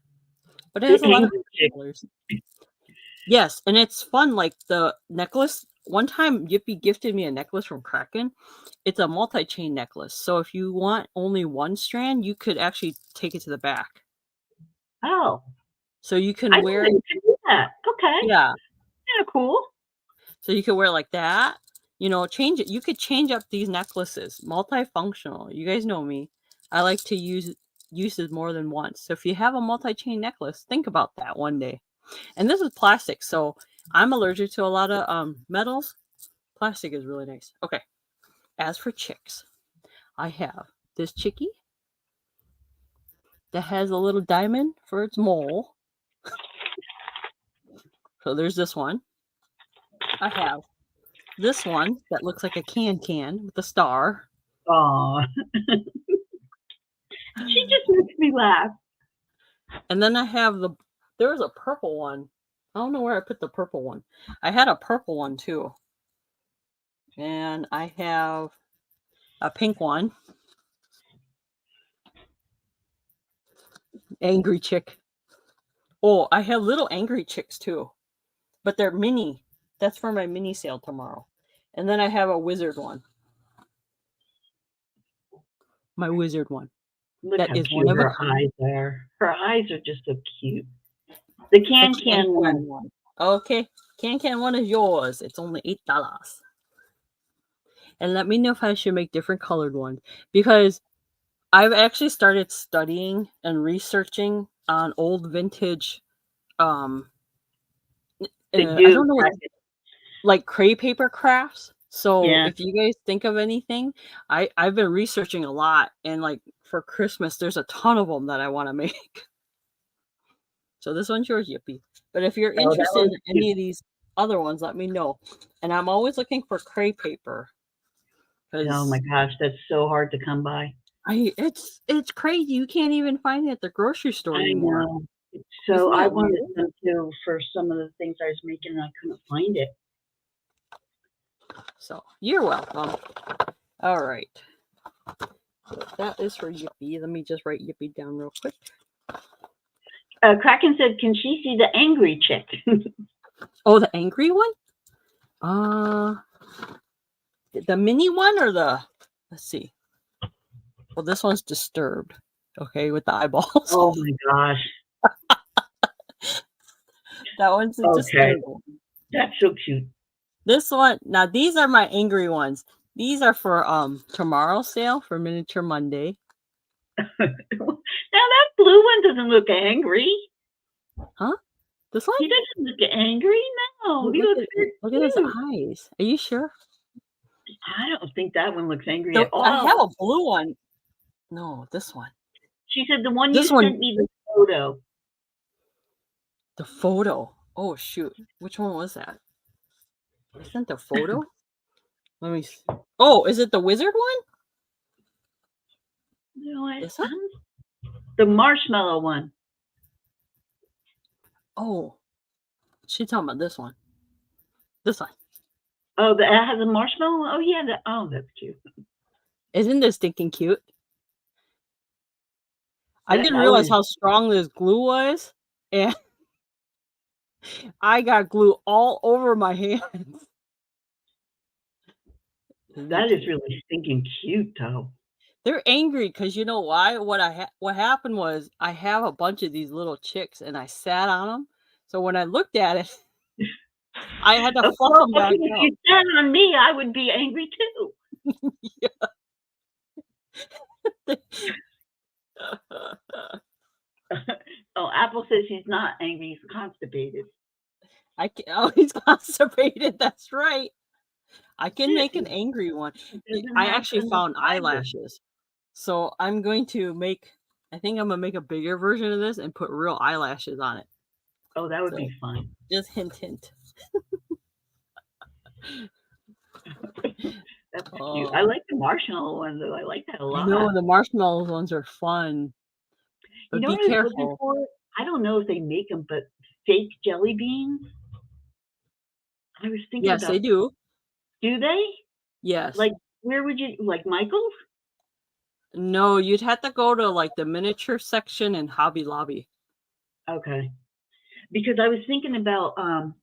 But it has a lot of colors. Yes, and it's fun. Like the necklace, one time Yippee gifted me a necklace from Kraken. It's a multi-chain necklace. So if you want only one strand, you could actually take it to the back. Oh. So you can wear... You can do that. Okay. Yeah. Kind of cool. So you could wear like that. You know, change it. You could change up these necklaces. Multifunctional. You guys know me. I like to use it more than once. So if you have a multi-chain necklace, think about that one day. And this is plastic, so I'm allergic to a lot of metals. Plastic is really nice. Okay. As for chicks, I have this chickie that has a little diamond for its mole. So there's this one. I have this one that looks like a can with a star. Aww. She just makes me laugh. And then I have there was a purple one. I don't know where I put the purple one. I had a purple one too. And I have a pink one. Angry chick. Oh, I have little angry chicks too. But they're mini. That's for my mini sale tomorrow. And then I have a wizard one. My wizard one. Look how cute her eyes are. Her eyes are just so cute. The can one. Okay. Can one is yours. It's only $8. And let me know if I should make different colored ones. Because I've actually started studying and researching on old vintage I don't know what, like cray paper crafts. So if you guys think of anything, I've been researching a lot, and like for Christmas, there's a ton of them that I want to make. So this one's yours, Yippee. But if you're interested in any of these other ones, let me know. And I'm always looking for cray paper. Oh my gosh, that's so hard to come by. It's crazy. You can't even find it at the grocery store anymore. I know. So I wanted them to for some of the things I was making, and I couldn't find it. So you're welcome. All right. So that is for Yippee. Let me just write Yippee down real quick. Kraken said, "Can she see the angry chick?" Oh, the angry one? The mini one or let's see. Well, this one's disturbed. Okay, with the eyeballs. Oh my gosh. That one's disturbed. That's so cute. This one, now these are my angry ones. These are for tomorrow's sale for Miniature Monday. Now that blue one doesn't look angry. Huh? This one? He doesn't look angry. No, look at his eyes. Are you sure? I don't think that one looks angry at all. I have a blue one. No, this one. She said the one you sent me the photo. The photo. Oh shoot! Which one was that? I sent the photo. Let me see. Oh, is it the wizard one? No, this one? The marshmallow one. Oh, she's talking about this one. This one. Oh, that has a marshmallow. Oh yeah. That's cute. Isn't this stinking cute? I didn't realize how strong this glue was, and I got glue all over my hands. That is really stinking cute, though. They're angry because you know why? What happened was I have a bunch of these little chicks and I sat on them. So when I looked at it, I had to fluff them back if up. you sat on me, I would be angry too. Oh, Apple says he's not angry. He's constipated. Oh, he's constipated. That's right. I can make an angry one. I actually found eyelashes. So I'm going to I think I'm going to make a bigger version of this and put real eyelashes on it. Oh, that would be fun. Just hint, hint. That's cute. I like the marshmallow one, though. I like that a lot. No, the marshmallow ones are fun. But you know be careful. I don't know if they make them, but fake jelly beans. I was thinking yes, they do. Do they? Yes. Like, where would you, like Michael's? No, you'd have to go to like the miniature section in Hobby Lobby. Okay. Because I was thinking about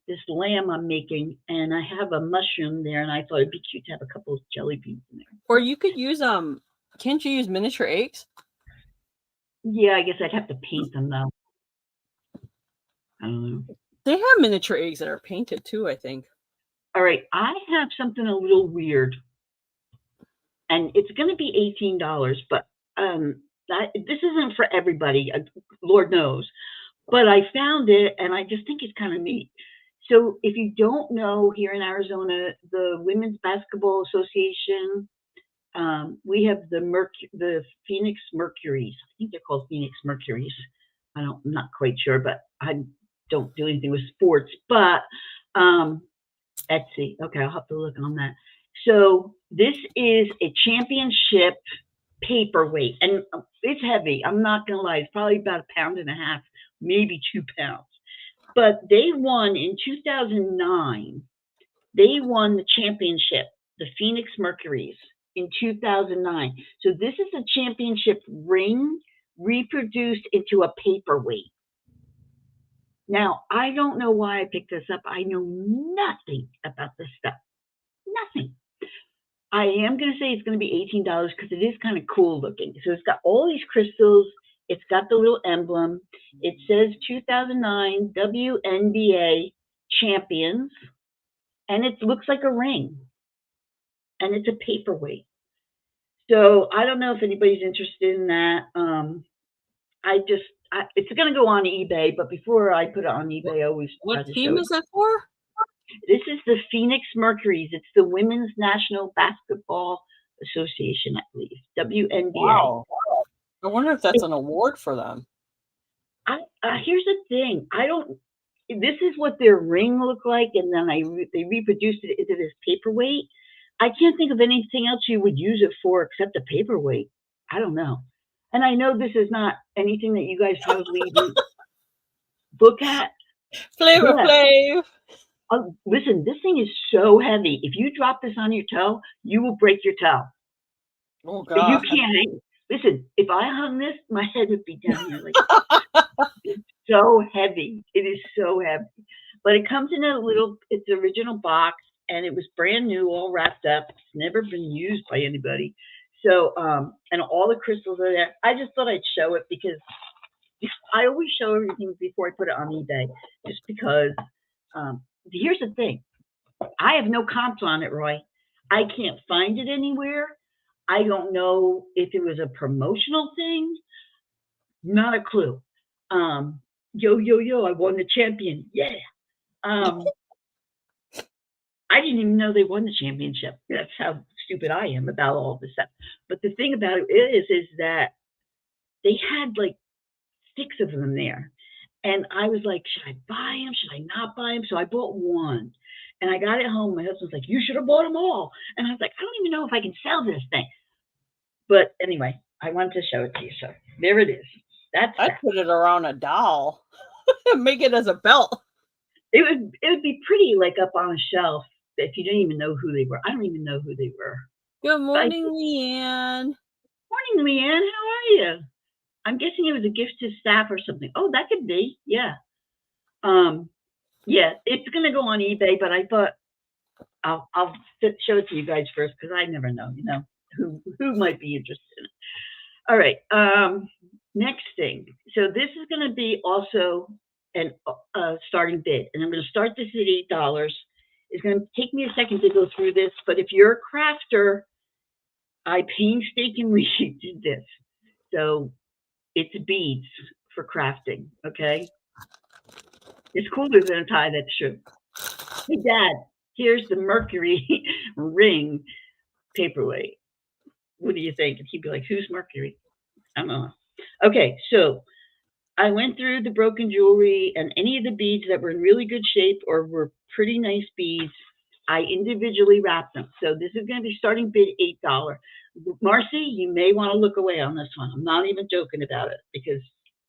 this lamb I'm making, and I have a mushroom there, and I thought it'd be cute to have a couple of jelly beans in there. Or you could use can't you use miniature eggs? Yeah, I guess I'd have to paint them though. I don't know. They have miniature eggs that are painted too, I think. All right, I have something a little weird, and it's going to be $18, but this isn't for everybody, Lord knows. But I found it, and I just think it's kind of neat. So if you don't know, here in Arizona, the Women's Basketball Association, we have the Phoenix Mercuries. I think they're called Phoenix Mercuries. I'm not quite sure, but I don't do anything with sports. But Etsy. Okay, I'll have to look on that. So this is a championship paperweight, and it's heavy. I'm not gonna lie, it's probably about 1.5 pounds, maybe 2 pounds. But they won in 2009. They won the championship, the Phoenix Mercuries, in 2009. So this is a championship ring reproduced into a paperweight. Now, I don't know why I picked this up. I know nothing about this stuff. Nothing. I am going to say it's going to be $18 because it is kind of cool looking. So it's got all these crystals. It's got the little emblem. It says 2009 WNBA champions. And it looks like a ring. And it's a paperweight. So I don't know if anybody's interested in that. It's going to go on eBay, but before I put it on eBay, I always what team is that for? This is the Phoenix Mercuries. It's the Women's National Basketball Association, I believe. WNBA. Wow. I wonder if that's an award for them. Here's the thing. This is what their ring looked like, and then they reproduced it into this paperweight. I can't think of anything else you would use it for except a paperweight. I don't know. And I know this is not anything that you guys probably look at. Flavor Flav. Listen, this thing is so heavy. If you drop this on your toe, you will break your toe. Oh, God. You can't. Listen, if I hung this, my head would be down here. Like, it's so heavy. It is so heavy. But it comes in it's the original box, and it was brand new, all wrapped up. It's never been used by anybody. So, and all the crystals are there. I just thought I'd show it because I always show everything before I put it on eBay, just because. Here's the thing. I have no comps on it, Roy. I can't find it anywhere. I don't know if it was a promotional thing. Not a clue. Yo, I won the champion. Yeah. I didn't even know they won the championship. That's how stupid I am about all this stuff. But the thing about it is that they had like 6 of them there. And I was like, should I buy them? Should I not buy them? So I bought one. And I got it home. My husband's like, you should have bought them all. And I was like, I don't even know if I can sell this thing. But anyway, I wanted to show it to you. So there it is. I'd put it around a doll. Make it as a belt. It would be pretty, like up on a shelf if you didn't even know who they were. I don't even know who they were. Good morning, Leanne. Morning, Leanne. How are you? I'm guessing it was a gift to staff or something. Oh, that could be. Yeah. Yeah, it's gonna go on eBay, but I thought I'll show it to you guys first because I never know, who might be interested in it. All right. Next thing. So this is going to be also an starting bid, and I'm going to start this at $8. It's going to take me a second to go through this, but if you're a crafter, I painstakingly did this. So it's beads for crafting. Okay. It's cooler than a tie. That's true. Hey, Dad, here's the Mercury ring paperweight. What do you think? And he'd be like, "Who's Mercury?" I don't know. Okay, so I went through the broken jewelry and any of the beads that were in really good shape or were pretty nice beads. I individually wrapped them. So this is going to be starting bid $8. Marcy, you may want to look away on this one. I'm not even joking about it because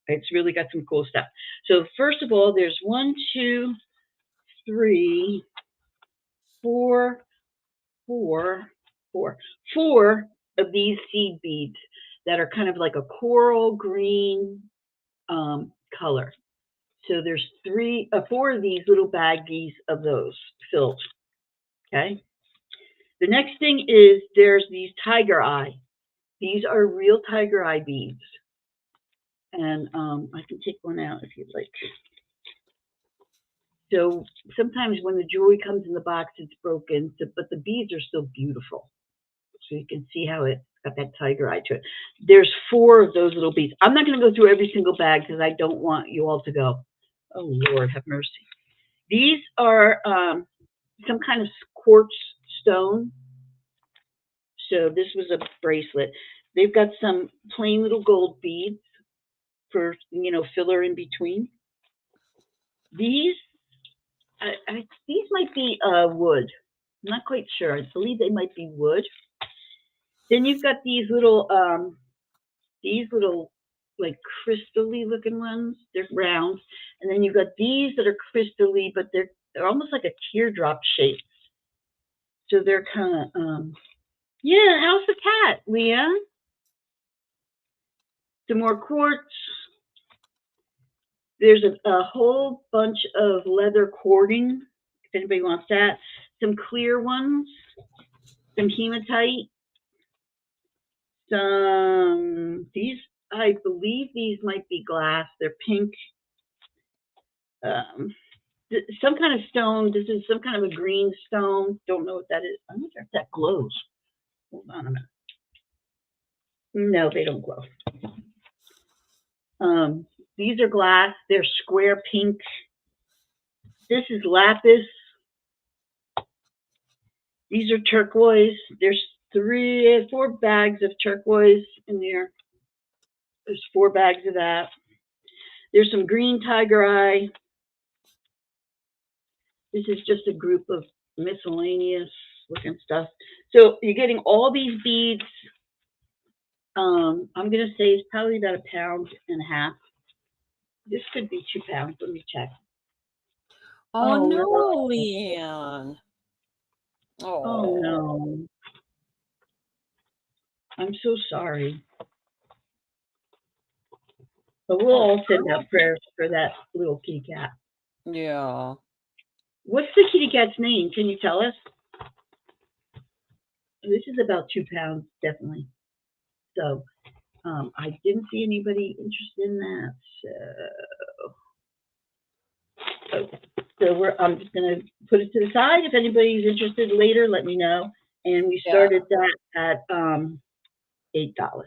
it's really got some cool stuff. So first of all, there's 1, 2, 3, 4, 4 of these seed beads that are kind of like a coral green color. So there's 4 of these little baggies of those filled. Okay. The next thing is there's these tiger eye. These are real tiger eye beads. And I can take one out if you'd like. So sometimes when the jewelry comes in the box, it's broken, but the beads are still beautiful. So you can see how it got that tiger eye to it. There's 4 of those little beads. I'm not going to go through every single bag because I don't want you all to go, "Oh, Lord, have mercy." These are some kind of quartz stone. So this was a bracelet. They've got some plain little gold beads for, filler in between. These, these might be wood. I'm not quite sure. I believe they might be wood. Then you've got these little like crystally looking ones. They're round, and then you've got these that are crystally, but they're almost like a teardrop shape. So they're kind of yeah. How's the cat, Leah? Some more quartz. There's a whole bunch of leather cording, if anybody wants that. Some clear ones, some hematite, these, I believe these might be glass. They're pink. Some kind of stone. This is some kind of a green stone. Don't know what that is. I wonder if that glows. Hold on a minute. No, they don't glow. These are glass. They're square pink. This is lapis. These are turquoise. There's 4 bags of turquoise in there. There's 4 bags of that. There's some green tiger eye. This is just a group of miscellaneous looking stuff. So you're getting all these beads. I'm going to say it's probably about 1.5 pounds. This could be 2 pounds. Let me check. Oh no, Leanne. Oh no. I'm so sorry. But we'll all send out prayers for that little kitty cat. Yeah. What's the kitty cat's name? Can you tell us? This is about 2 pounds, definitely. So I didn't see anybody interested in that. So I'm just going to put it to the side. If anybody's interested later, let me know. And we started that at $8.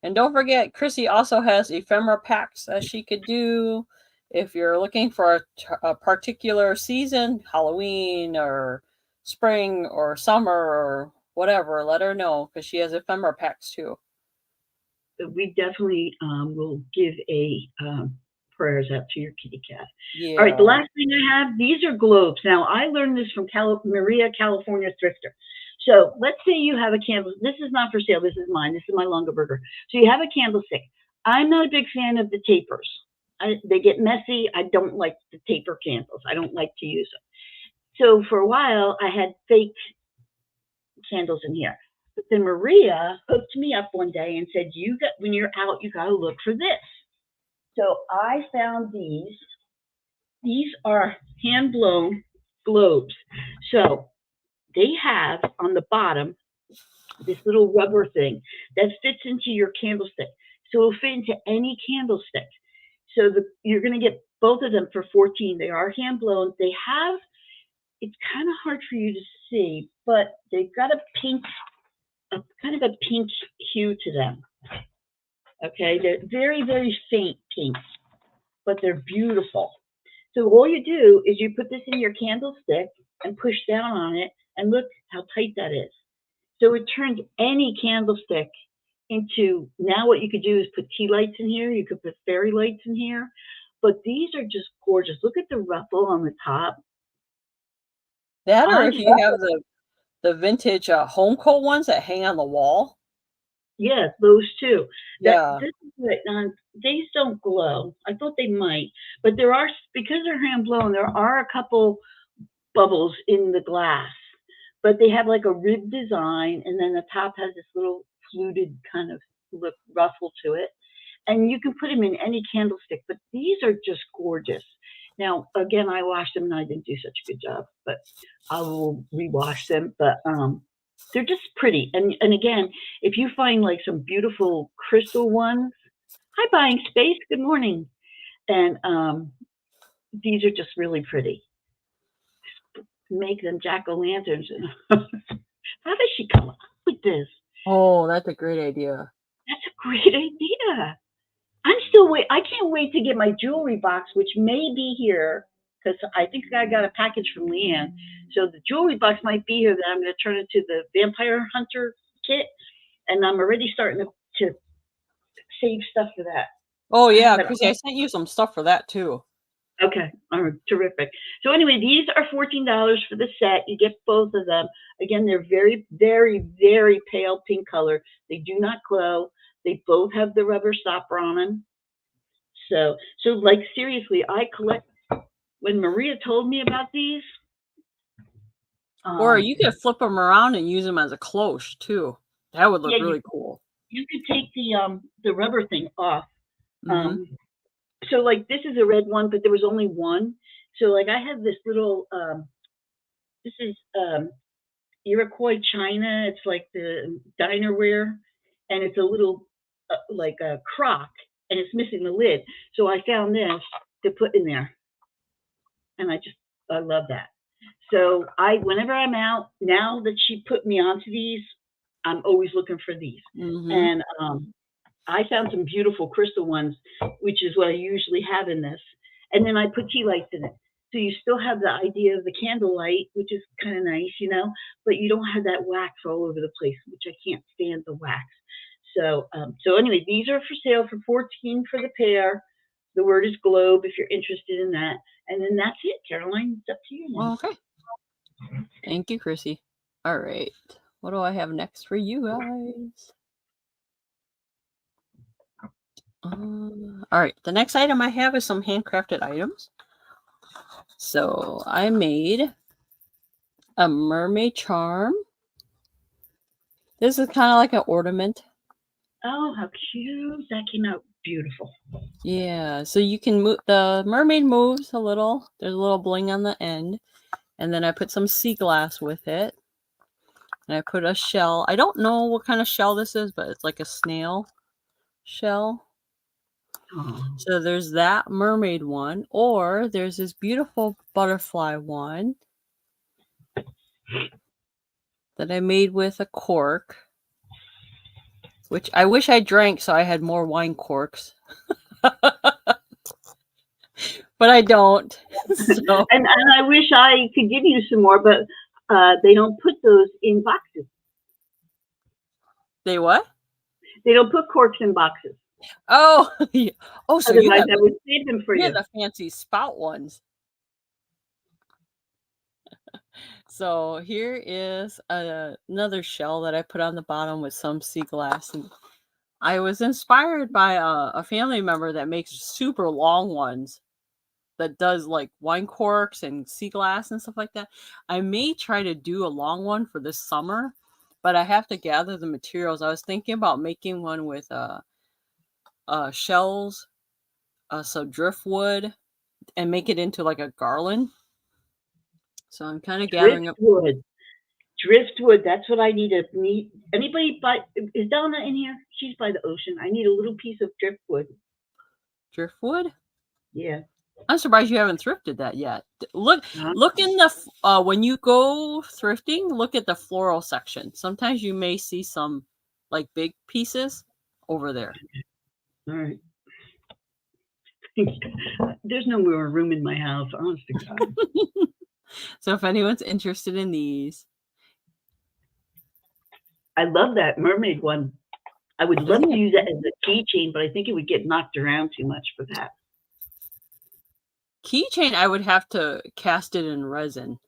And don't forget, Chrissy also has ephemera packs that she could do if you're looking for a particular season, Halloween or spring or summer or whatever. Let her know because she has ephemera packs too. We definitely will give a prayers out to your kitty cat. Yeah. All right, the last thing I have, these are globes. Now, I learned this from Maria, California Thrifter. So let's say you have a candle. This is not for sale. This is mine. This is my Longaberger. So you have a candlestick. I'm not a big fan of the tapers. They get messy. I don't like the taper candles. I don't like to use them. So for a while, I had fake candles in here. But then Maria hooked me up one day and said, when you're out, you got to look for this. So I found these These are hand blown globes. So they have on the bottom this little rubber thing that fits into your candlestick. So it'll fit into any candlestick. So you're going to get both of them for 14. They are hand blown. They have, it's kind of hard for you to see, but they've got a kind of a pink hue to them. Okay, they're very, very faint pink, but they're beautiful. So all you do is you put this in your candlestick and push down on it, and look how tight that is. So it turns any candlestick into, now what you could do is put tea lights in here, you could put fairy lights in here, but these are just gorgeous. Look at the ruffle on the top. That, or if you have the vintage home coat ones that hang on the wall. Yes, those too. Yeah. This is what, these don't glow. I thought they might, but there are, because they're hand blown, there are a couple bubbles in the glass, but they have like a rib design, and then the top has this little fluted kind of look ruffle to it. And you can put them in any candlestick, but these are just gorgeous. Now, again, I washed them and I didn't do such a good job, but I will rewash them. But they're just pretty. And again, if you find like some beautiful crystal ones, hi, Buying Space, good morning. And these are just really pretty. Make them jack-o'-lanterns. How does she come up with this? Oh, that's a great idea. That's a great idea. I'm still I can't wait to get my jewelry box, which may be here, because I think I got a package from Leanne. So the jewelry box might be here that I'm going to turn into the Vampire Hunter kit, and I'm already starting to save stuff for that. Oh yeah, Chrissy, I sent you some stuff for that too. Okay, terrific. So anyway, these are $14 for the set. You get both of them. Again, they're very, very, very pale pink color. They do not glow. They both have the rubber stopper on them. So like seriously, I collect. When Maria told me about these, or you could flip them around and use them as a cloche too. That would look really cool. You could take the rubber thing off. So like this is a red one, but there was only one. So like I have this little. This is Iroquois China. It's like the dinerware, and it's a little like a crock, and it's missing the lid. So I found this to put in there, and I love that. So whenever I'm out, now that she put me onto these, I'm always looking for these. And I found some beautiful crystal ones, which is what I usually have in this. And then I put tea lights in it. So you still have the idea of the candlelight, which is kind of nice, but you don't have that wax all over the place, which I can't stand the wax. So anyway, these are for sale for $14 for the pair. The word is globe if you're interested in that. And then that's it, Caroline. It's up to you now. Okay. Thank you, Chrissy. All right. What do I have next for you guys? All right. The next item I have is some handcrafted items. So I made a mermaid charm. This is kind of like an ornament. Oh, how cute. That came out beautiful. Yeah. So you can move, the mermaid moves a little. There's a little bling on the end. And then I put some sea glass with it. And I put a shell. I don't know what kind of shell this is, but it's like a snail shell. So there's that mermaid one, or there's this beautiful butterfly one that I made with a cork, which I wish I drank so I had more wine corks. But I don't. So. And I wish I could give you some more, but they don't put those in boxes. They what? They don't put corks in boxes. Oh, yeah. Oh, so otherwise I would save them for you. Yeah, the fancy spout ones. So here is another shell that I put on the bottom with some sea glass, and I was inspired by a family member that makes super long ones that does like wine corks and sea glass and stuff like that. I may try to do a long one for this summer, but I have to gather the materials. I was thinking about making one with shells, some driftwood, and make it into like a garland. So I'm kind of gathering up. Driftwood. That's what I need to meet. Anybody is Donna in here? She's by the ocean. I need a little piece of driftwood. Driftwood? Yeah. I'm surprised you haven't thrifted that yet. Look in the when you go thrifting, look at the floral section. Sometimes you may see some like big pieces over there. All right. There's no more room in my house, honest to God. So if anyone's interested in these. I love that mermaid one. I would love to use that as a keychain, but I think it would get knocked around too much for that. Keychain, I would have to cast it in resin.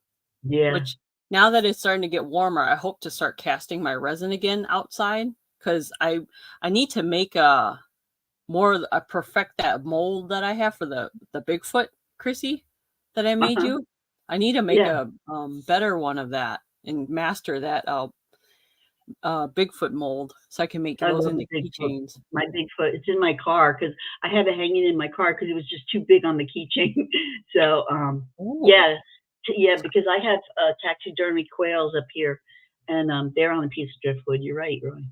Yeah. Which now that it's starting to get warmer, I hope to start casting my resin again outside because I need to make perfect that mold that I have for the Bigfoot, Chrissy, that I made you. I need to make a better one of that and master that Bigfoot mold so I can make those into keychains. My Bigfoot, it's in my car because I had it hanging in my car because it was just too big on the keychain. So yeah, because I have taxidermy quails up here, and they're on a piece of driftwood. You're right, Roy.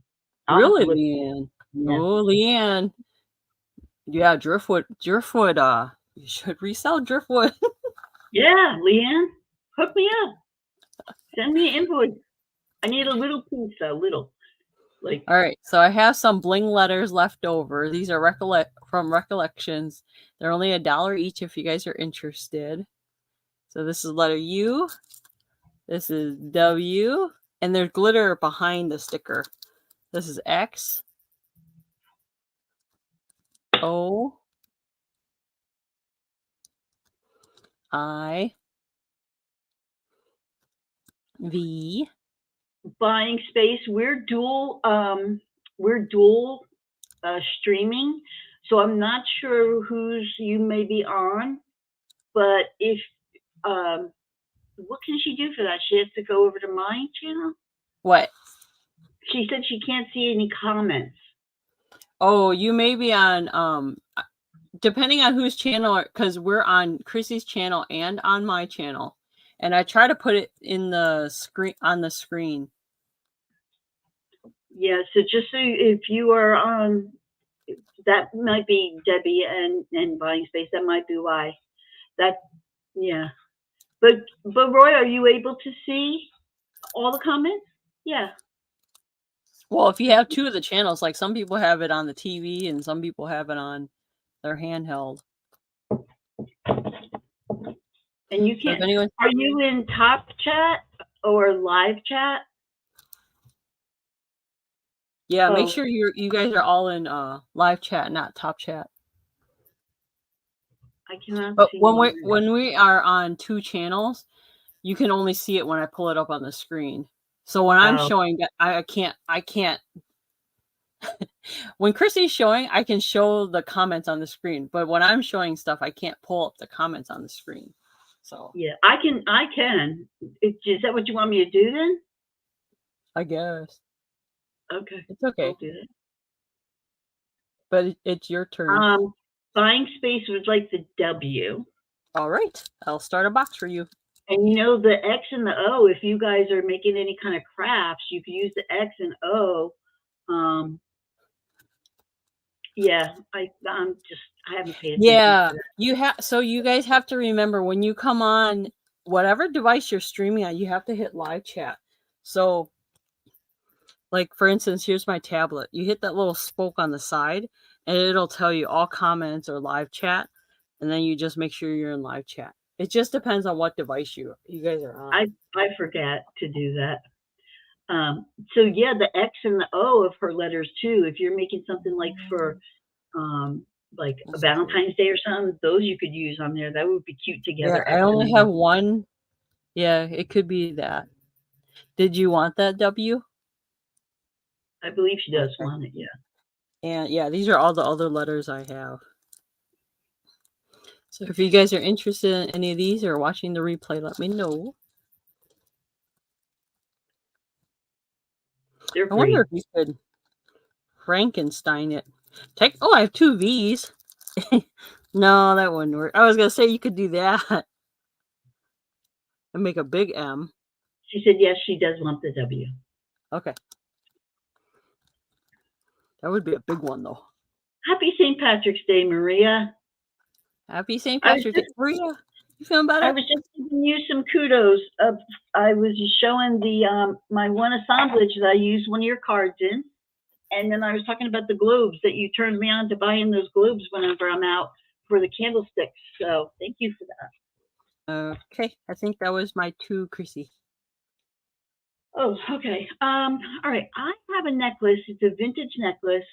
Really, Leanne? Yeah. Oh, Leanne. Yeah, driftwood. You should resell driftwood. Yeah, Leanne, hook me up. Send me an invoice. I need a little piece, little. Like. All right, so I have some bling letters left over. These are from Recollections. They're only $1 each if you guys are interested. So this is letter U. This is W. And there's glitter behind the sticker. This is X. O. I. V. Buying space. We're dual streaming, so I'm not sure whose you may be on, but if what can she do for that? She has to go over to my channel. What? She said she can't see any comments. Oh, you may be on depending on whose channel, because we're on Chrissy's channel and on my channel. And I try to put it in the screen on the screen. Yeah, so just so if you are on, that might be Debbie and buying space. That might be why. Yeah. But Roy, are you able to see all the comments? Yeah. Well, if you have two of the channels, like some people have it on the TV and some people have it on their handheld. And you can't. So are you in top chat or live chat? Yeah, make sure you guys are all in live chat, not top chat. I cannot but see. When we are on two channels, you can only see it when I pull it up on the screen. So when I'm showing that, I can't. When Chrissy's showing, I can show the comments on the screen. But when I'm showing stuff, I can't pull up the comments on the screen. So yeah, I can. Is that what you want me to do then? I guess. Okay. It's okay. I'll do that. But it's your turn. Buying space was like the W. All right. I'll start a box for you. And you know the X and the O, if you guys are making any kind of crafts, you can use the X and O. Yeah, I haven't paid attention. Yeah, so you guys have to remember when you come on whatever device you're streaming on, you have to hit live chat. So like for instance, here's my tablet. You hit that little spoke on the side and it'll tell you all comments or live chat, and then you just make sure you're in live chat. It just depends on what device you guys are on. I forget to do that. So yeah, the X and the O of her letters too. If you're making something like for like a Valentine's Day or something, those you could use on there. That would be cute together. Yeah, I only have one. Yeah, it could be that. Did you want that W? I believe she does want it, yeah. And yeah, these are all the other letters I have. So if you guys are interested in any of these or watching the replay, let me know. I wonder if you could Frankenstein it. I have two V's. No, that wouldn't work. I was gonna say you could do that and make a big M. She said yes, she does want the W. Okay. That would be a big one though. Happy St. Patrick's Day, Maria. Happy St. Patrick's Day. Maria, you feeling better? I was just giving you some kudos. I was showing the my one assemblage that I used one of your cards in, and then I was talking about the globes that you turned me on to buying those globes whenever I'm out for the candlesticks. So thank you for that. Okay, I think that was my 2, Chrissy. Oh, okay. All right. I have a necklace. It's a vintage necklace.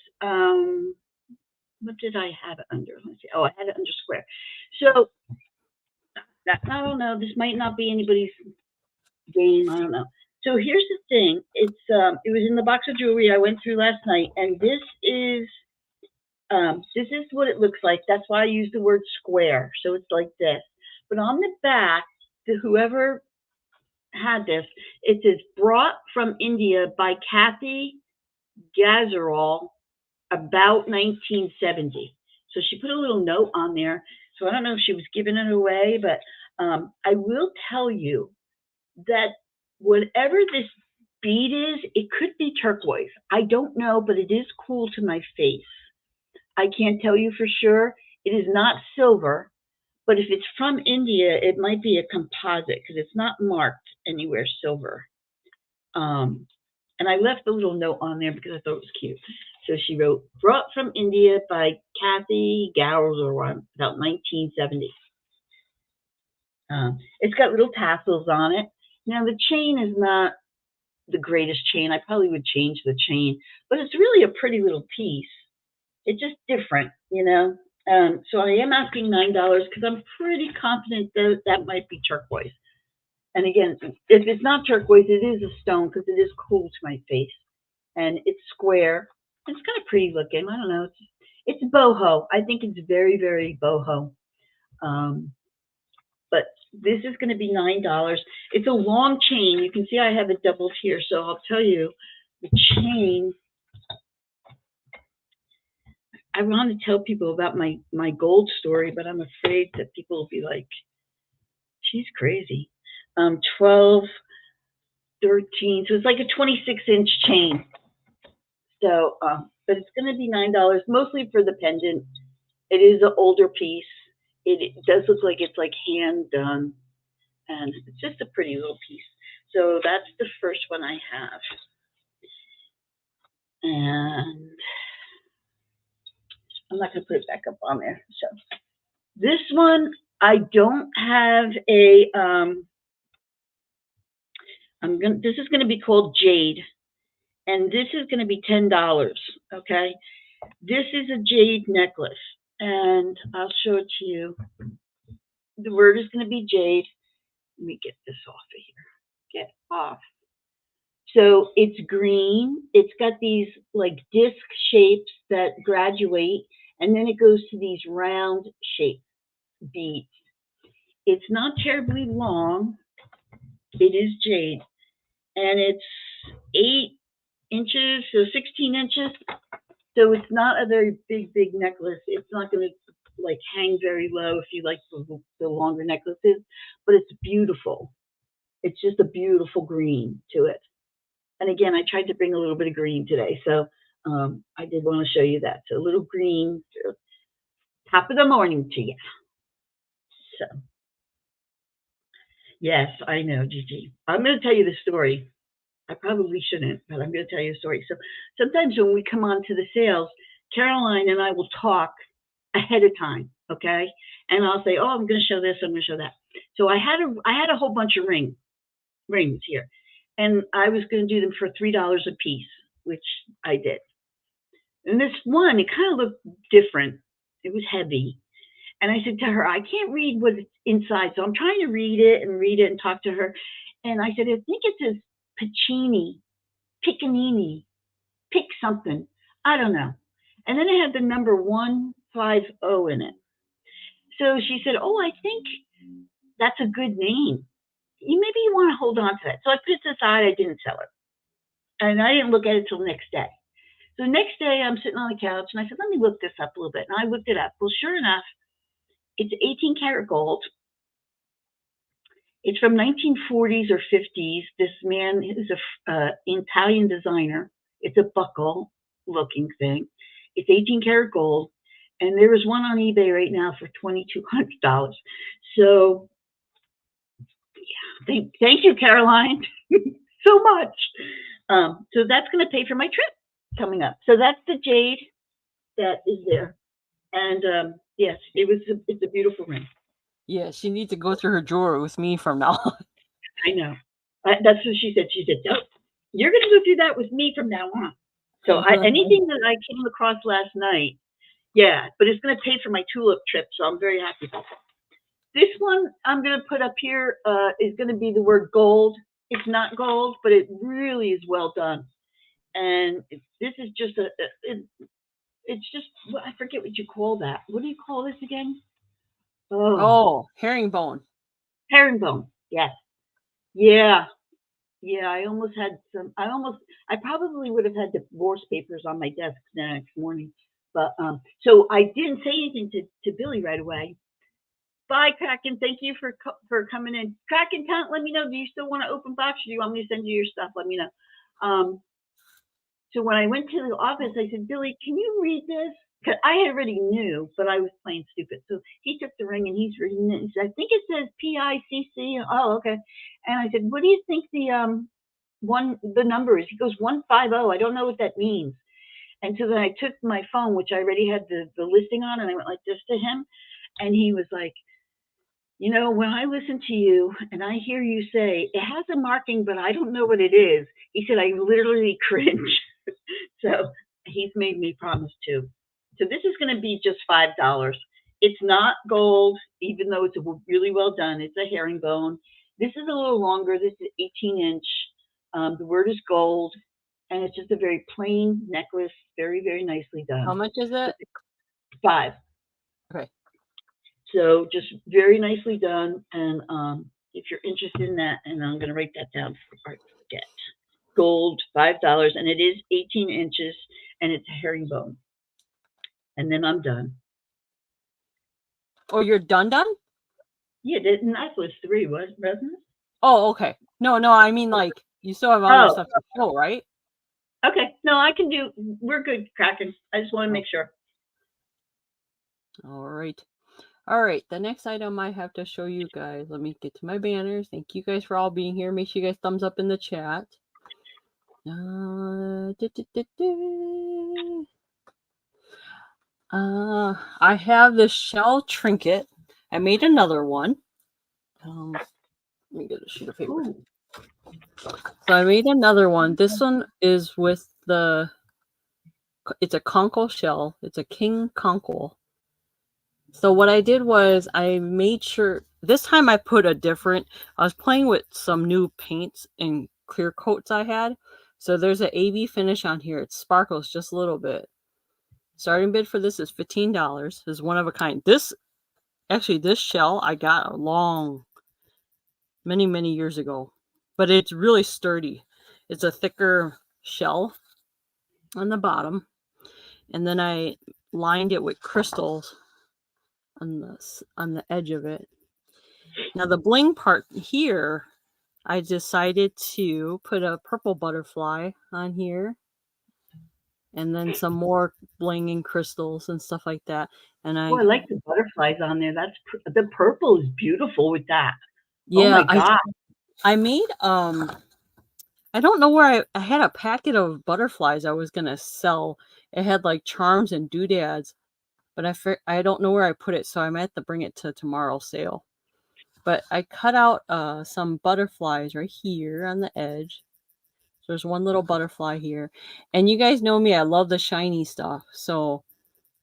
What did I have it under? Let's see. Oh, I had it under square. So I don't know. This might not be anybody's game. I don't know. So here's the thing. It was in the box of jewelry I went through last night, and this is what it looks like. That's why I use the word square. So it's like this. But on the back, to whoever had this, it says brought from India by Kathy Gazarol about 1970. So she put a little note on there. So I don't know if she was giving it away, but I will tell you that whatever this bead is, it could be turquoise. I don't know, but it is cool to my face. I can't tell you for sure. It is not silver, but if it's from India, it might be a composite because it's not marked anywhere silver. And I left a little note on there because I thought it was cute. So she wrote, brought from India by Kathy Gowers, about 1970. It's got little tassels on it. Now, the chain is not the greatest chain. I probably would change the chain, but it's really a pretty little piece. It's just different, you know. So I am asking $9 because I'm pretty confident that that might be turquoise. And again, if it's not turquoise, it is a stone because it is cool to my face. And it's square. It's kind of pretty looking. I don't know. It's boho. I think it's very, very boho. But this is going to be $9. It's a long chain. You can see I have it doubled here. So I'll tell you, the chain. I want to tell people about my gold story, but I'm afraid that people will be like, she's crazy. 12, 13. So it's like a 26-inch chain. So, but it's going to be $9, mostly for the pendant. It is an older piece. It does look like it's like hand done, and it's just a pretty little piece. So that's the first one I have. And I'm not going to put it back up on there. So this one, I don't have a, this is going to be called Jade. And this is going to be $10, okay? This is a jade necklace, and I'll show it to you. The word is going to be jade. Let me get this off of here. Get off. So it's green. It's got these like disc shapes that graduate, and then it goes to these round shape beads. It's not terribly long. It is jade, and it's 8 inches, so 16 inches. So it's not a very big necklace. It's not going to like hang very low if you like the longer necklaces, but it's beautiful. It's just a beautiful green to it. And again, I tried to bring a little bit of green today, so I did want to show you that. So a little green, top of the morning to you. So yes, I know, Gigi. I'm going to tell you the story. I probably shouldn't, but I'm going to tell you a story. So sometimes when we come on to the sales, Caroline and I will talk ahead of time, okay? And I'll say, oh, I'm going to show this, I'm going to show that. So I had a whole bunch of rings here, and I was going to do them for $3 a piece, which I did. And this one, it kind of looked different. It was heavy. And I said to her, I can't read what's inside, so I'm trying to read it and talk to her. And I said, I think it says Piccanini, pick something. I don't know. And then it had the number 150 in it. So she said, oh, I think that's a good name. Maybe you want to hold on to that. So I put it aside. I didn't sell it. And I didn't look at it till the next day. So the next day I'm sitting on the couch and I said, let me look this up a little bit. And I looked it up. Well, sure enough, It's 18 karat gold. It's from 1940s or 50s. This man is a Italian designer. It's a buckle looking thing. It's 18 karat gold, and there is one on eBay right now for $2,200. So, yeah, thank you, Caroline, so much. So that's going to pay for my trip coming up. So that's the jade that is there, and yes, it's a beautiful ring. Yeah, she needs to go through her drawer with me from now on. I know. That's what she said. She said, oh, you're going to go through that with me from now on. So anything that I came across last night, yeah, but it's going to pay for my tulip trip, so I'm very happy about that. This one I'm going to put up here is going to be the word gold. It's not gold, but it really is well done. And this is just it's just, I forget what you call that. What do you call this again? Oh, herringbone. Herringbone, yes. Yeah. Yeah, I probably would have had divorce papers on my desk the next morning. But so I didn't say anything to Billy right away. Bye, Kraken. Thank you for coming in. Kraken, let me know. Do you still want to open box, or do you want me to send you your stuff? Let me know. So when I went to the office, I said, Billy, can you read this? Because I already knew, but I was playing stupid. So he took the ring and he's reading it. He said, I think it says PICC. Oh, okay. And I said, what do you think the number is? He goes 150. I don't know what that means. And so then I took my phone, which I already had the listing on, and I went like this to him. And he was like, you know, when I listen to you and I hear you say, it has a marking, but I don't know what it is. He said, I literally cringe. So he's made me promise too. So this is going to be just $5. It's not gold, even though it's really well done. It's a herringbone. This is a little longer. This is 18-inch. The word is gold, and it's just a very plain necklace, very, very nicely done. How much is it? $5. Okay. So just very nicely done. And if you're interested in that, and I'm going to write that down before I forget. Gold, $5, and it is 18 inches, and it's a herringbone. And then I'm done. Oh, you're done? Yeah, that was 3, wasn't it? Oh, okay. No, I mean, like, you still have other stuff to show, right? Okay. No, I can do. We're good, Kraken. I just want to make sure. All right. All right. The next item I have to show you guys. Let me get to my banners. Thank you guys for all being here. Make sure you guys thumbs up in the chat. I have this shell trinket. I made another one. Let me get a sheet of paper. Ooh. So I made another one. This one is with it's a conkle shell. It's a king conkle. So what I did was I made sure, this time I put I was playing with some new paints and clear coats I had. So there's an AB finish on here. It sparkles just a little bit. Starting bid for this is $15. This is one of a kind. This shell I got many, many years ago. But it's really sturdy. It's a thicker shell on the bottom. And then I lined it with crystals on the edge of it. Now the bling part here, I decided to put a purple butterfly on here, and then some more bling and crystals and stuff like that. And I like the butterflies on there. The purple is beautiful with that. Yeah, oh my god! I made I don't know where I had a packet of butterflies I was gonna sell. It had like charms and doodads, but I don't know where I put it, so I might have to bring it to tomorrow's sale. But I cut out some butterflies right here on the edge. So there's one little butterfly here. And you guys know me, I love the shiny stuff. So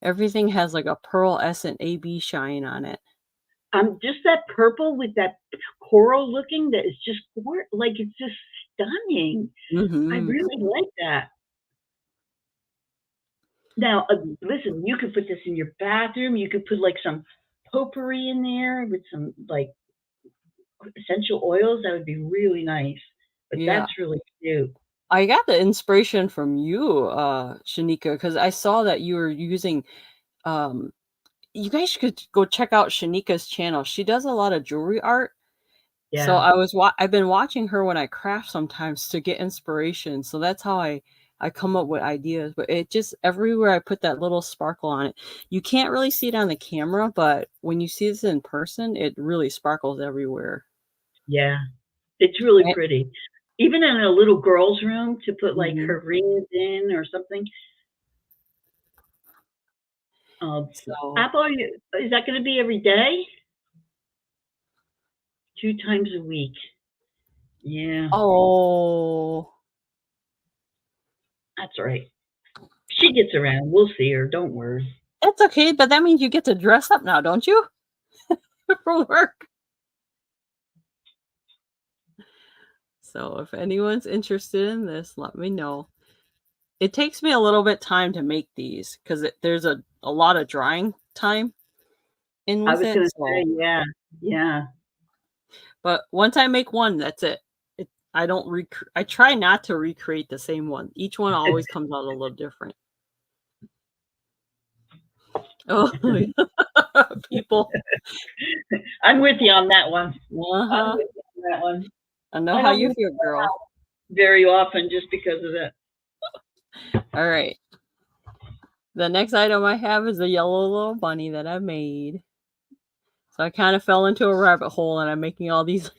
everything has like a pearl essence AB shine on it. Just that purple with that coral looking, that is just like, it's just stunning. Mm-hmm. I really like that. Now, listen, you could put this in your bathroom. You could put like some potpourri in there with some like essential oils. That would be really nice. But yeah, that's really cute. I got the inspiration from you, Shanika, because I saw that you were using you guys could go check out Shanika's channel. She does a lot of jewelry art. Yeah. So I've been watching her when I craft sometimes to get inspiration. So that's how I come up with ideas. But it just everywhere I put that little sparkle on it. You can't really see it on the camera, but when you see this in person, it really sparkles everywhere. Yeah. It's really And, pretty. Even in a little girl's room to put like mhm. her rings in or something. So Apple, is that going to be every day? 2 times a week. Yeah, oh, that's right. She gets around. We'll see her. Don't worry. it's okay, but that means you get to dress up now, don't you? For work. So if anyone's interested in this, let me know. It takes me a little bit time to make these because there's a lot of drying time in I with was it. going to So, say, yeah. but once I make one, that's it. I don't I try not to recreate the same one. Each one always comes out a little different. Oh, people. I'm with you on that one. I'm Uh-huh. with you on that one. I know I how don't you leave feel, my girl. house very often just because of that. All right. The next item I have is a yellow little bunny that I made. So I kind of fell into a rabbit hole and I'm making all these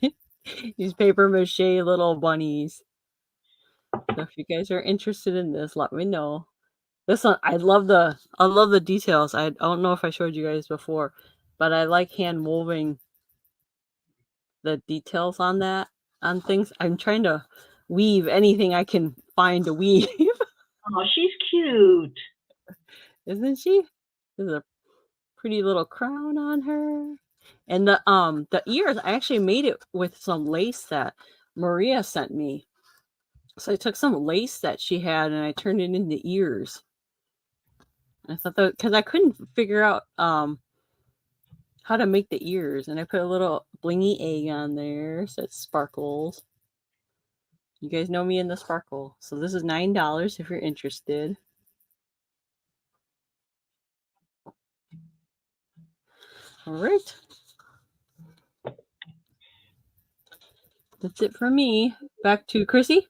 these paper mache little bunnies. So if you guys are interested in this, let me know. This one, I love the details. I don't know if I showed you guys before, but I like hand woven the details on things. I'm trying to weave anything I can find to weave. Oh, she's cute. Isn't she? There's a pretty little crown on her. And the ears, I actually made it with some lace that Maria sent me. So I took some lace that she had and I turned it into ears. I thought that because I couldn't figure out how to make the ears, and I put a little blingy egg on there so it sparkles. You guys know me in the sparkle. So this is $9 if you're interested. All right. That's it for me. Back to Chrissy.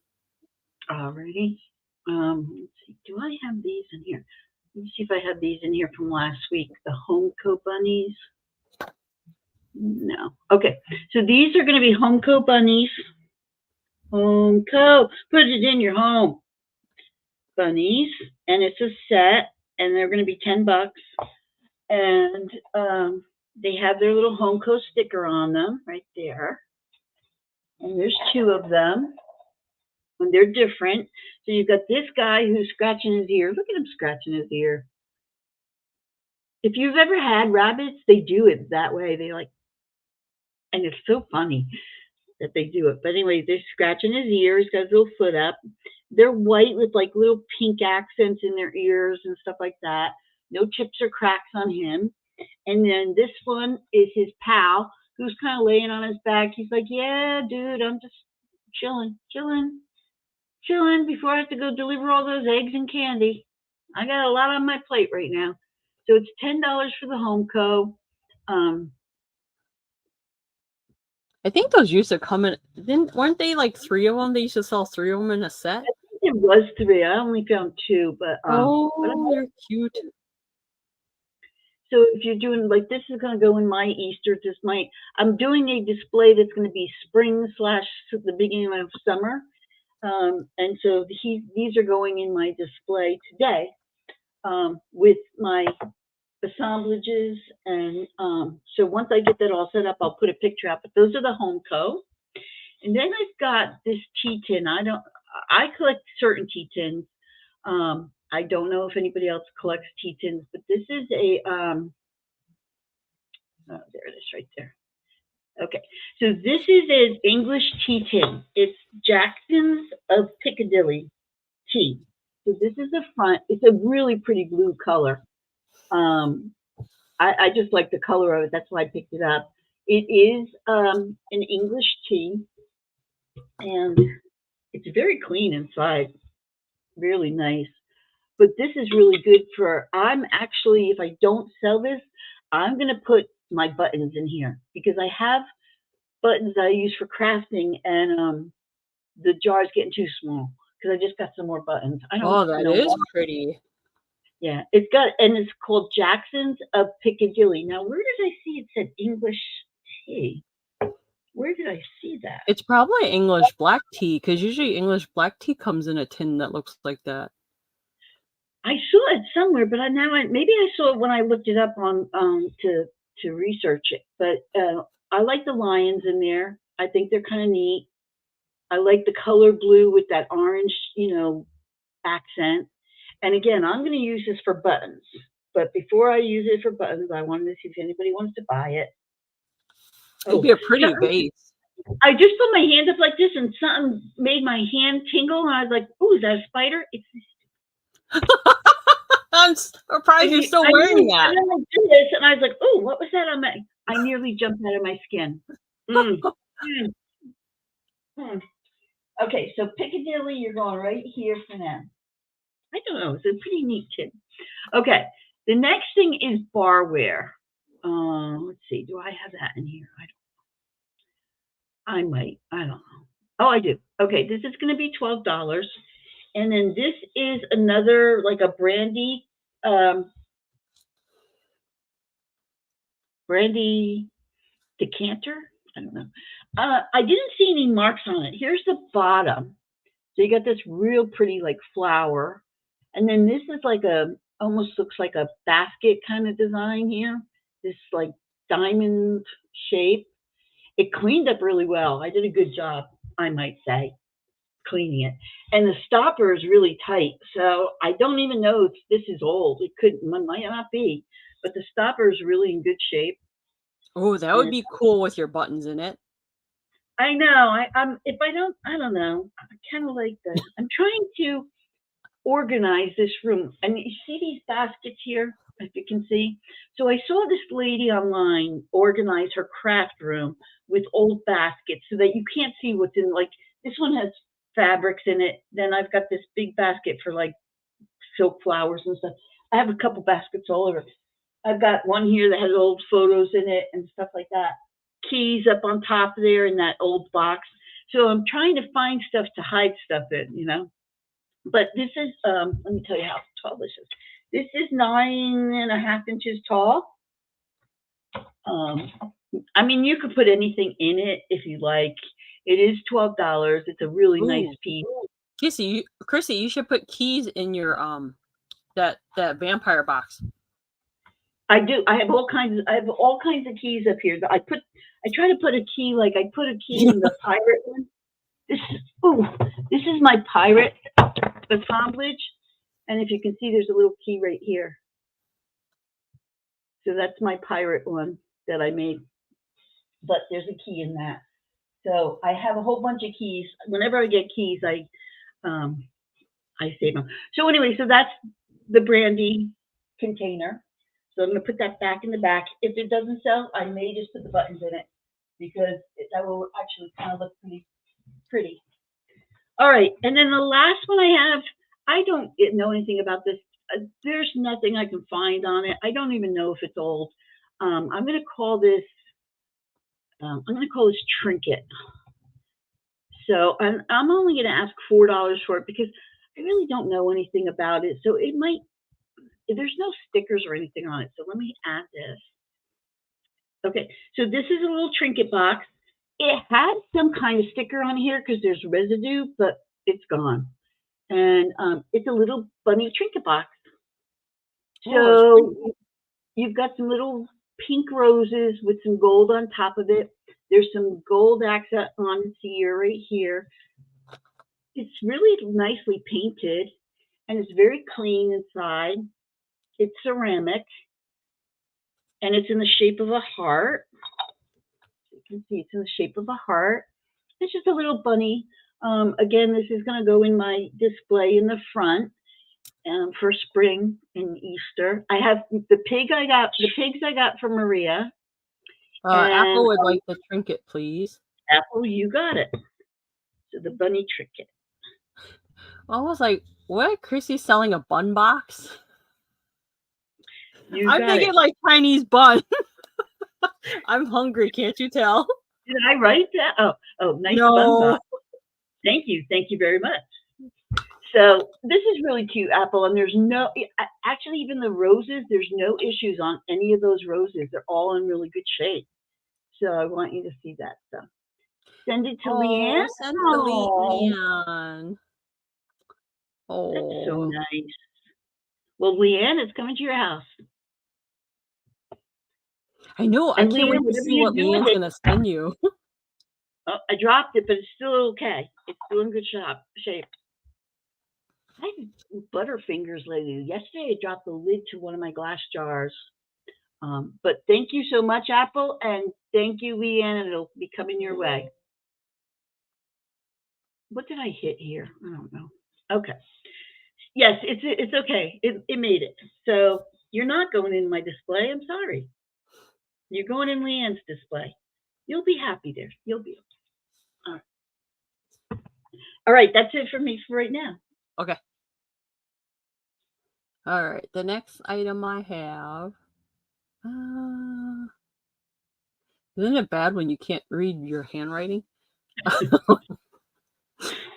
Alrighty. Let's see. Do I have these in here? Let me see if I have these in here from last week. The Homeco bunnies. No. Okay. So these are going to be Homeco bunnies. Homeco. Put it in your home. Bunnies. And it's a set. And they're going to be $10. And they have their little Homeco sticker on them right there. And there's 2 of them. And they're different. So you've got this guy who's scratching his ear. Look at him scratching his ear. If you've ever had rabbits, they do it that way. They like, and it's so funny that they do it. But anyway, they're scratching his ear. He's got his little foot up. They're white with like little pink accents in their ears and stuff like that. No chips or cracks on him. And then this one is his pal who's kind of laying on his back. He's like, yeah, dude, I'm just chilling before I have to go deliver all those eggs and candy. I got a lot on my plate right now. So it's $10 for the Homeco. I think those used to come in. Weren't they like 3 of them? They used to sell 3 of them in a set. I think it was 3. I only found 2, but They're cute. So if you're doing like this is going to go in my Easter. I'm doing a display that's going to be spring / the beginning of summer. And so these are going in my display today with my assemblages. And so once I get that all set up, I'll put a picture out. But those are the Homeco. And then I've got this tea tin. I collect certain tea tins. I don't know if anybody else collects tea tins, but this is a, there it is right there. Okay, so this is an English tea tin. It's Jackson's of Piccadilly tea. So this is the front. It's a really pretty blue color. I just like the color of it. That's why I picked it up. It is an English tea, and it's very clean inside. Really nice. But this is really good for, I'm actually, if I don't sell this, I'm going to put my buttons in here because I have buttons that I use for crafting, and the jar's getting too small because I just got some more buttons. I don't Oh, that know is why. pretty. Yeah, it's called Jackson's of Piccadilly. Now, where did I see it said English tea? Where did I see that? It's probably English black tea, because usually English black tea comes in a tin that looks like that. I saw it somewhere, but maybe I saw it when I looked it up on to research it. But I like the lions in there. I think they're kind of neat. I like the color blue with that orange, accent. And again, I'm going to use this for buttons. But before I use it for buttons, I wanted to see if anybody wants to buy it. It'd be a pretty vase. I just put my hand up like this, and something made my hand tingle, and I was like, "Ooh, is that a spider?" It's I'm surprised you're still wearing that. And then I did this, and I was like, "Ooh, what was that on my?" I nearly jumped out of my skin. Okay, so Piccadilly, you're going right here for now. I don't know. It's a pretty neat tip. Okay, the next thing is barware. Let's see. Do I have that in here? I might. I don't know. Oh, I do. Okay, this is going to be $12. And then this is another, like a brandy decanter. I don't know. I didn't see any marks on it. Here's the bottom. So you got this real pretty like flower. And then this is like almost looks like a basket kind of design here. This like diamond shape. It cleaned up really well. I did a good job, I might say, cleaning it. And the stopper is really tight. So I don't even know if this is old. It might not be. But the stopper is really in good shape. Oh, that would be cool with your buttons in it. I know. I don't know. I kind of like that. I'm trying to organize this room. And you see these baskets here, if you can see? So I saw this lady online organize her craft room with old baskets so that you can't see what's in, like, this one has fabrics in it. Then I've got this big basket for, like, silk flowers and stuff. I have a couple baskets all over. I've got one here that has old photos in it and stuff like that. Keys up on top there in that old box. So I'm trying to find stuff to hide stuff in. But this is, let me tell you how tall this is. This is 9.5 inches tall. I mean, you could put anything in it if you like. It is $12. It's a really nice piece. Chrissy, you should put keys in your that vampire box. I do. I have all kinds of keys up here. I try to put a key, like I put a key in the pirate one. This is my pirate assemblage, and if you can see, there's a little key right here. So that's my pirate one that I made, but there's a key in that. So I have a whole bunch of keys. Whenever I get keys, I save them. So anyway, so that's the brandy container. So I'm going to put that back in the back. If it doesn't sell, I may just put the buttons in it because that will actually kind of look pretty. All right, and then the last one I have, I don't know anything about this. There's nothing I can find on it. I don't even know if it's old. I'm going to call this trinket. So I'm only going to ask $4 for it because I really don't know anything about it. So it might. There's no stickers or anything on it. So let me add this. Okay, so this is a little trinket box. It had some kind of sticker on here because there's residue, but it's gone. And it's a little bunny trinket box. So you've got some little pink roses with some gold on top of it. There's some gold accent on its ear right here. It's really nicely painted, and it's very clean inside. It's ceramic, and it's in the shape of a heart. You can see it's in the shape of a heart. It's just a little bunny. Again, this is going to go in my display in the front for spring and Easter. I have the pigs I got from Maria. Apple would like the trinket, please. Apple, you got it. So the bunny trinket. I was like, what? Chrissy's selling a bun box? I'm thinking like Chinese bun. I'm hungry, can't you tell? Did I write that? Oh, nice bun box. Thank you very much. So this is really cute, Apple, and there's no, actually even the roses, there's no issues on any of those roses. They're all in really good shape. So I want you to see that stuff. Send it to Leanne. Send it to Leanne. That's so nice. Well, Leanne, it's coming to your house. I know. I can't wait to see what Leanne's going to send you. Oh, I dropped it, but it's still okay. It's still in good shape. I have butterfingers lately. Yesterday, I dropped the lid to one of my glass jars. But thank you so much, Apple, and thank you, Leanne, and it'll be coming your way. What did I hit here? I don't know. Okay. Yes, it's okay. It made it. So you're not going in my display. I'm sorry. You're going in Leanne's display. You'll be happy there. You'll be okay. All right. That's it for me for right now. Okay. All right. The next item I have. Isn't it bad when you can't read your handwriting?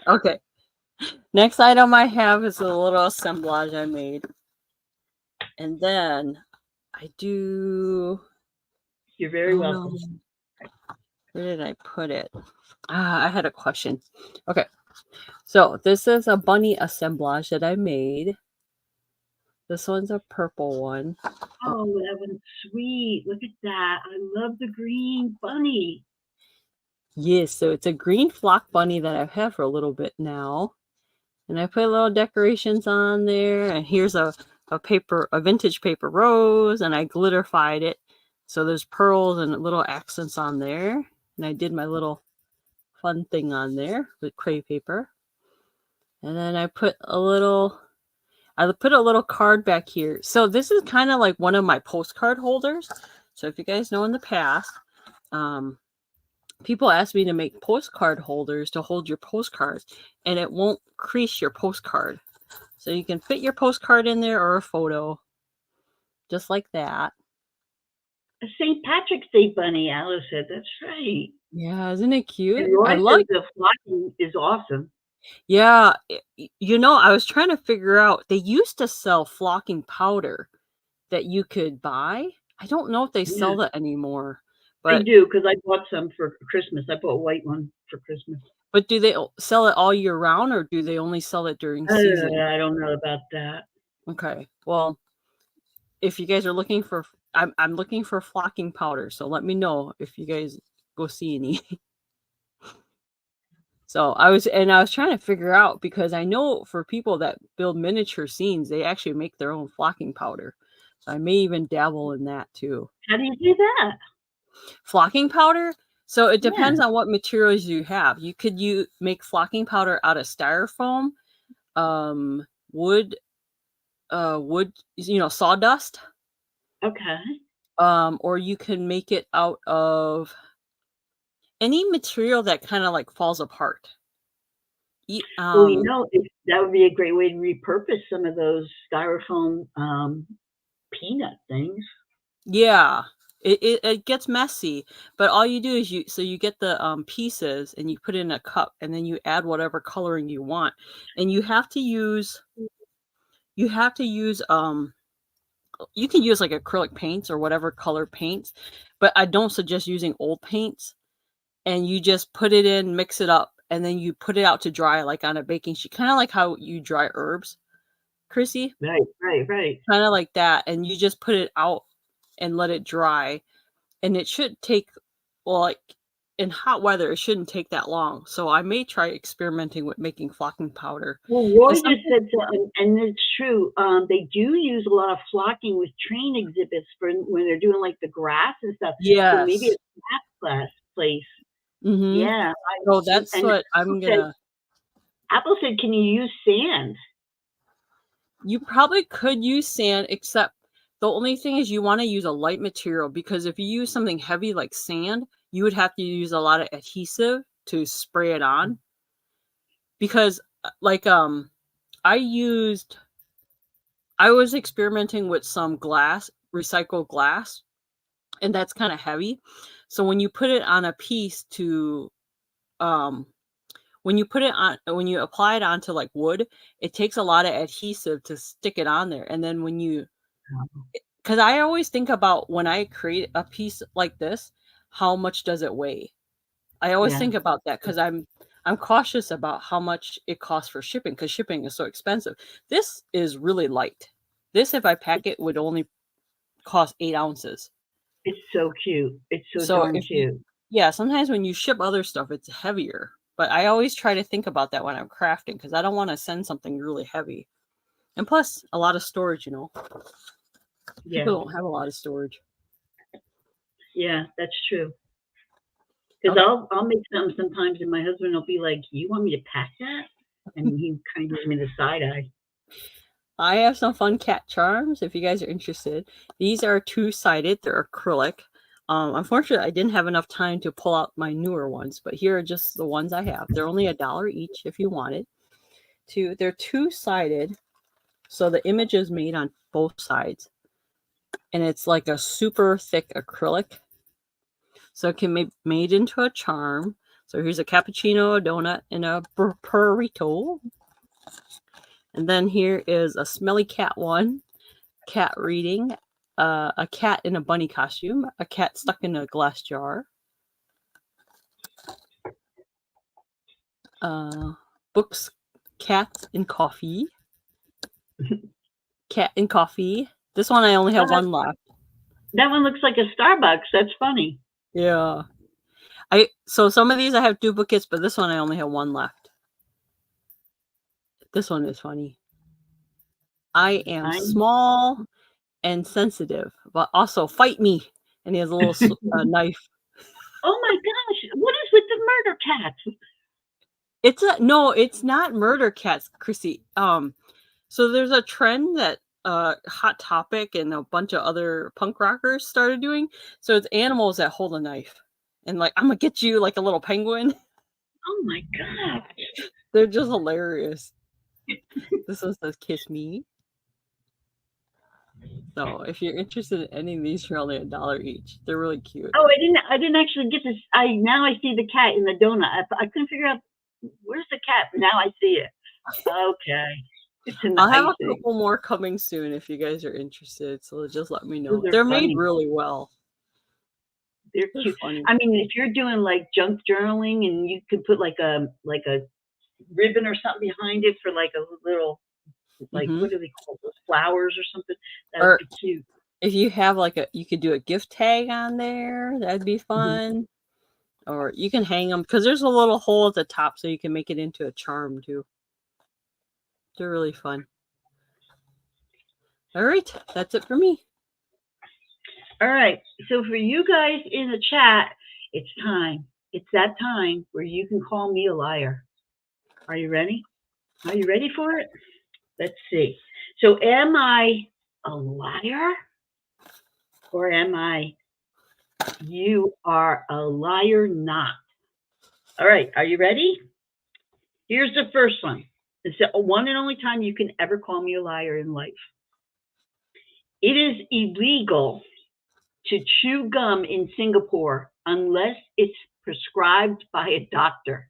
Okay. Next item I have is a little assemblage I made. And then I do... You're very welcome. Where did I put it? I had a question. Okay. So this is a bunny assemblage that I made. This one's a purple one. Oh, that one's sweet. Look at that. I love the green bunny. Yes, so it's a green flock bunny that I've had for a little bit now. And I put little decorations on there. And here's a vintage paper rose. And I glitterified it. So there's pearls and little accents on there. And I did my little fun thing on there with crepe paper. And then I put a little card back here. So this is kind of like one of my postcard holders. So if you guys know in the past, people ask me to make postcard holders to hold your postcards, and it won't crease your postcard. So you can fit your postcard in there or a photo, just like that. A St. Patrick's Day bunny, Alice said. That's right. Yeah, isn't it cute? And I like the flocking is awesome. Yeah, I was trying to figure out, they used to sell flocking powder that you could buy. I don't know if they sell that anymore. But they do, because I bought some for Christmas. I bought a white one for Christmas. But do they sell it all year round, or do they only sell it during season? I don't know about that. Okay. Well, if you guys are looking for, I'm looking for flocking powder, so let me know if you guys go see any. So I was trying to figure out, because I know for people that build miniature scenes, they actually make their own flocking powder. So I may even dabble in that too. How do you do that? Flocking powder? So it depends on what materials you have. You could make flocking powder out of styrofoam, wood, sawdust. Okay. Or you can make it out of any material that kind of like falls apart. Well, that would be a great way to repurpose some of those styrofoam peanut things. Yeah, it gets messy, but all you do is you get the pieces and you put it in a cup, and then you add whatever coloring you want, and you have to use you can use like acrylic paints or whatever color paints, but I don't suggest using old paints. And you just put it in, mix it up, and then you put it out to dry, like on a baking sheet, kind of like how you dry herbs, Chrissy. Right. Kind of like that, and you just put it out and let it dry, and it should take, well, like in hot weather, it shouldn't take that long. So I may try experimenting with making flocking powder. Well, Roy just said something, and it's true. They do use a lot of flocking with train exhibits for when they're doing like the grass and stuff. Yes. So maybe it's that place. Mm-hmm. Yeah. So that's what I'm gonna. Apple said, "Can you use sand?" You probably could use sand, except the only thing is you want to use a light material, because if you use something heavy like sand, you would have to use a lot of adhesive to spray it on. Because like I was experimenting with some glass recycled glass, and that's kind of heavy. So when you put it on a piece to when you apply it onto like wood, it takes a lot of adhesive to stick it on there. And then because I always think about when I create a piece like this, how much does it weigh? I always think about that because I'm cautious about how much it costs for shipping, because shipping is so expensive. This is really light. This, if I pack it, would only cost 8 ounces. It's so cute. It's so darn cute. Sometimes when you ship other stuff, it's heavier. But I always try to think about that when I'm crafting, because I don't want to send something really heavy. And plus, a lot of storage, People don't have a lot of storage. Yeah, that's true. Because I'll make something sometimes, and my husband will be like, "You want me to pack that?" And he kind of gives me the side eye. I have some fun cat charms if you guys are interested. These are 2-sided. They're acrylic. Unfortunately, I didn't have enough time to pull out my newer ones, but here are just the ones I have. They're only $1 each if you want it. They're 2-sided, so the image is made on both sides. And it's like a super thick acrylic. So it can be made into a charm. So here's a cappuccino, a donut, and a burrito. And then here is a smelly cat one, cat reading, a cat in a bunny costume, a cat stuck in a glass jar, books, cat and coffee, cat and coffee. This one I only have one left. That one looks like a Starbucks. That's funny. Yeah. So some of these I have duplicates, but this one I only have one left. This one is funny. I am small and sensitive, but also fight me. And he has a little knife. Oh my gosh! What is with the murder cats? No, it's not murder cats, Chrissy. So there's a trend that Hot Topic and a bunch of other punk rockers started doing. So it's animals that hold a knife, and like, I'm gonna get you, like a little penguin. Oh my god! They're just hilarious. This one says "Kiss Me." So if you're interested in any of these, you're only $1 each. They're really cute. Oh, I didn't actually get this. Now I see the cat in the donut. I couldn't figure out where's the cat. Now I see it. Okay. I'll have a couple more coming soon if you guys are interested. So just let me know. They're made really well. They're cute. Funny. I mean, if you're doing like junk journaling, and you could put like a ribbon or something behind it for like a little, like what do they call those, flowers or something? That would be cute. If you have you could do a gift tag on there. That'd be fun. Or you can hang them, because there's a little hole at the top, so you can make it into a charm too. They're really fun. All right, that's it for me. All right, so for you guys in the chat, it's time. It's that time where you can call me a liar. Are you ready? Are you ready for it? Let's see. So am I a liar? Or am I, you are a liar not? All right, are you ready? Here's the first one. It's the one and only time you can ever call me a liar in life. It is illegal to chew gum in Singapore unless it's prescribed by a doctor.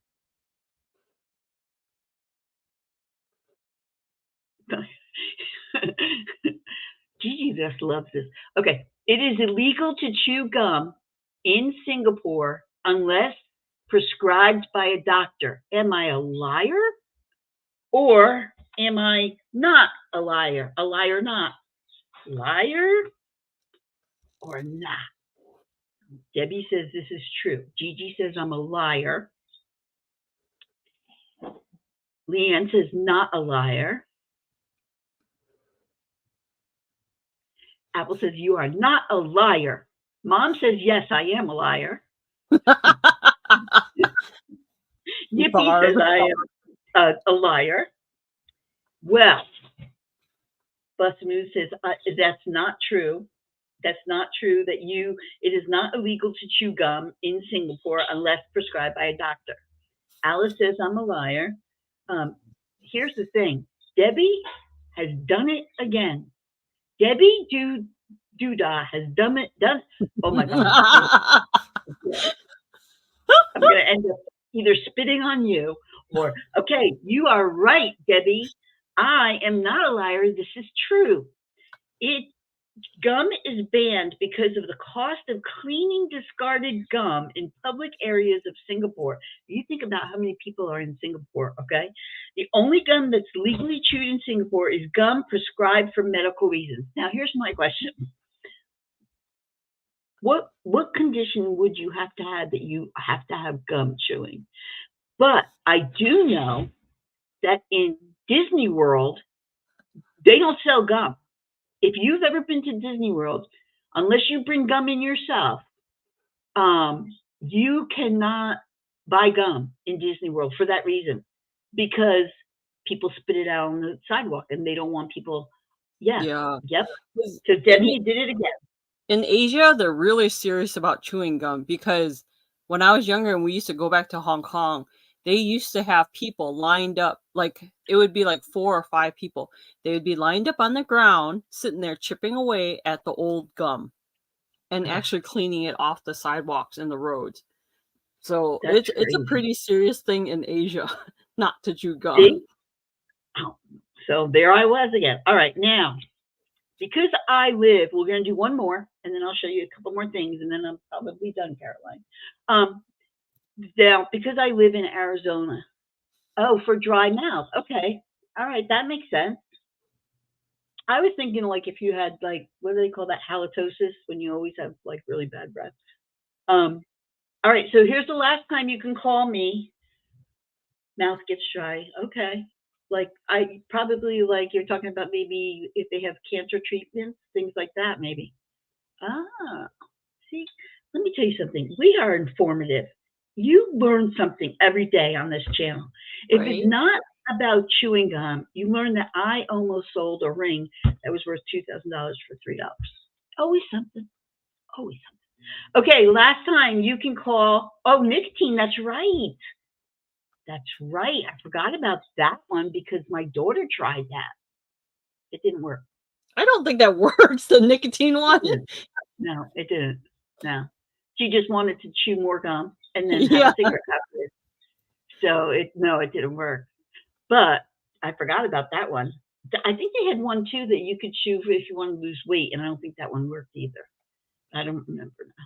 Gigi just loves this. Okay. It is illegal to chew gum in Singapore unless prescribed by a doctor. Am I a liar? Or am I not a liar? A liar not? Liar or not? Debbie says this is true. Gigi says I'm a liar. Leanne says not a liar. Apple says you are not a liar. Mom says yes, I am a liar. Yippee says I am a liar. Well, Bustamoo says that's not true. That's not true. It is not illegal to chew gum in Singapore unless prescribed by a doctor. Alice says I'm a liar. Here's the thing. Debbie has done it again. Debbie, do doodah has done it. Oh my God. I'm going to end up either spitting on you or, okay, you are right, Debbie. I am not a liar. This is true. Gum is banned because of the cost of cleaning discarded gum in public areas of Singapore. You think about how many people are in Singapore, okay? The only gum that's legally chewed in Singapore is gum prescribed for medical reasons. Now, here's my question. What condition would you have to have that you have to have gum chewing? But I do know that in Disney World, they don't sell gum. If you've ever been to Disney World, unless you bring gum in yourself, you cannot buy gum in Disney World for that reason, because people spit it out on the sidewalk and they don't want people. Yeah. Yep. So Debbie did it again. In Asia, they're really serious about chewing gum, because when I was younger and we used to go back to Hong Kong, they used to have people lined up, like it would be like 4 or 5 people. They would be lined up on the ground, sitting there chipping away at the old gum and actually cleaning it off the sidewalks and the roads. So it's a pretty serious thing in Asia not to chew gum. See? Oh, so there I was again. All right, now, because I live, we're going to do one more, and then I'll show you a couple more things, and then I'm probably done, Caroline. Now, because I live in Arizona. Oh, for dry mouth. Okay. All right, that makes sense. I was thinking, like, if you had, like, what do they call that, halitosis, when you always have, like, really bad breath. All right, so here's the last time you can call me. Mouth gets dry. Okay. Like, I probably, like, you're talking about maybe if they have cancer treatments, things like that, maybe. See, let me tell you something. We are informative. You learn something every day on this channel. If it's not about chewing gum, you learn that I almost sold a ring that was worth $2,000 for $3. Always something. Always something. Okay, last time you can call. Oh, nicotine. That's right. That's right. I forgot about that one because my daughter tried that. It didn't work. I don't think that works, the nicotine one. No, it didn't. No. She just wanted to chew more gum and then have a cigarette after it. So it didn't work. But I forgot about that one. I think they had one too that you could chew if you want to lose weight, and I don't think that one worked either. I don't remember now.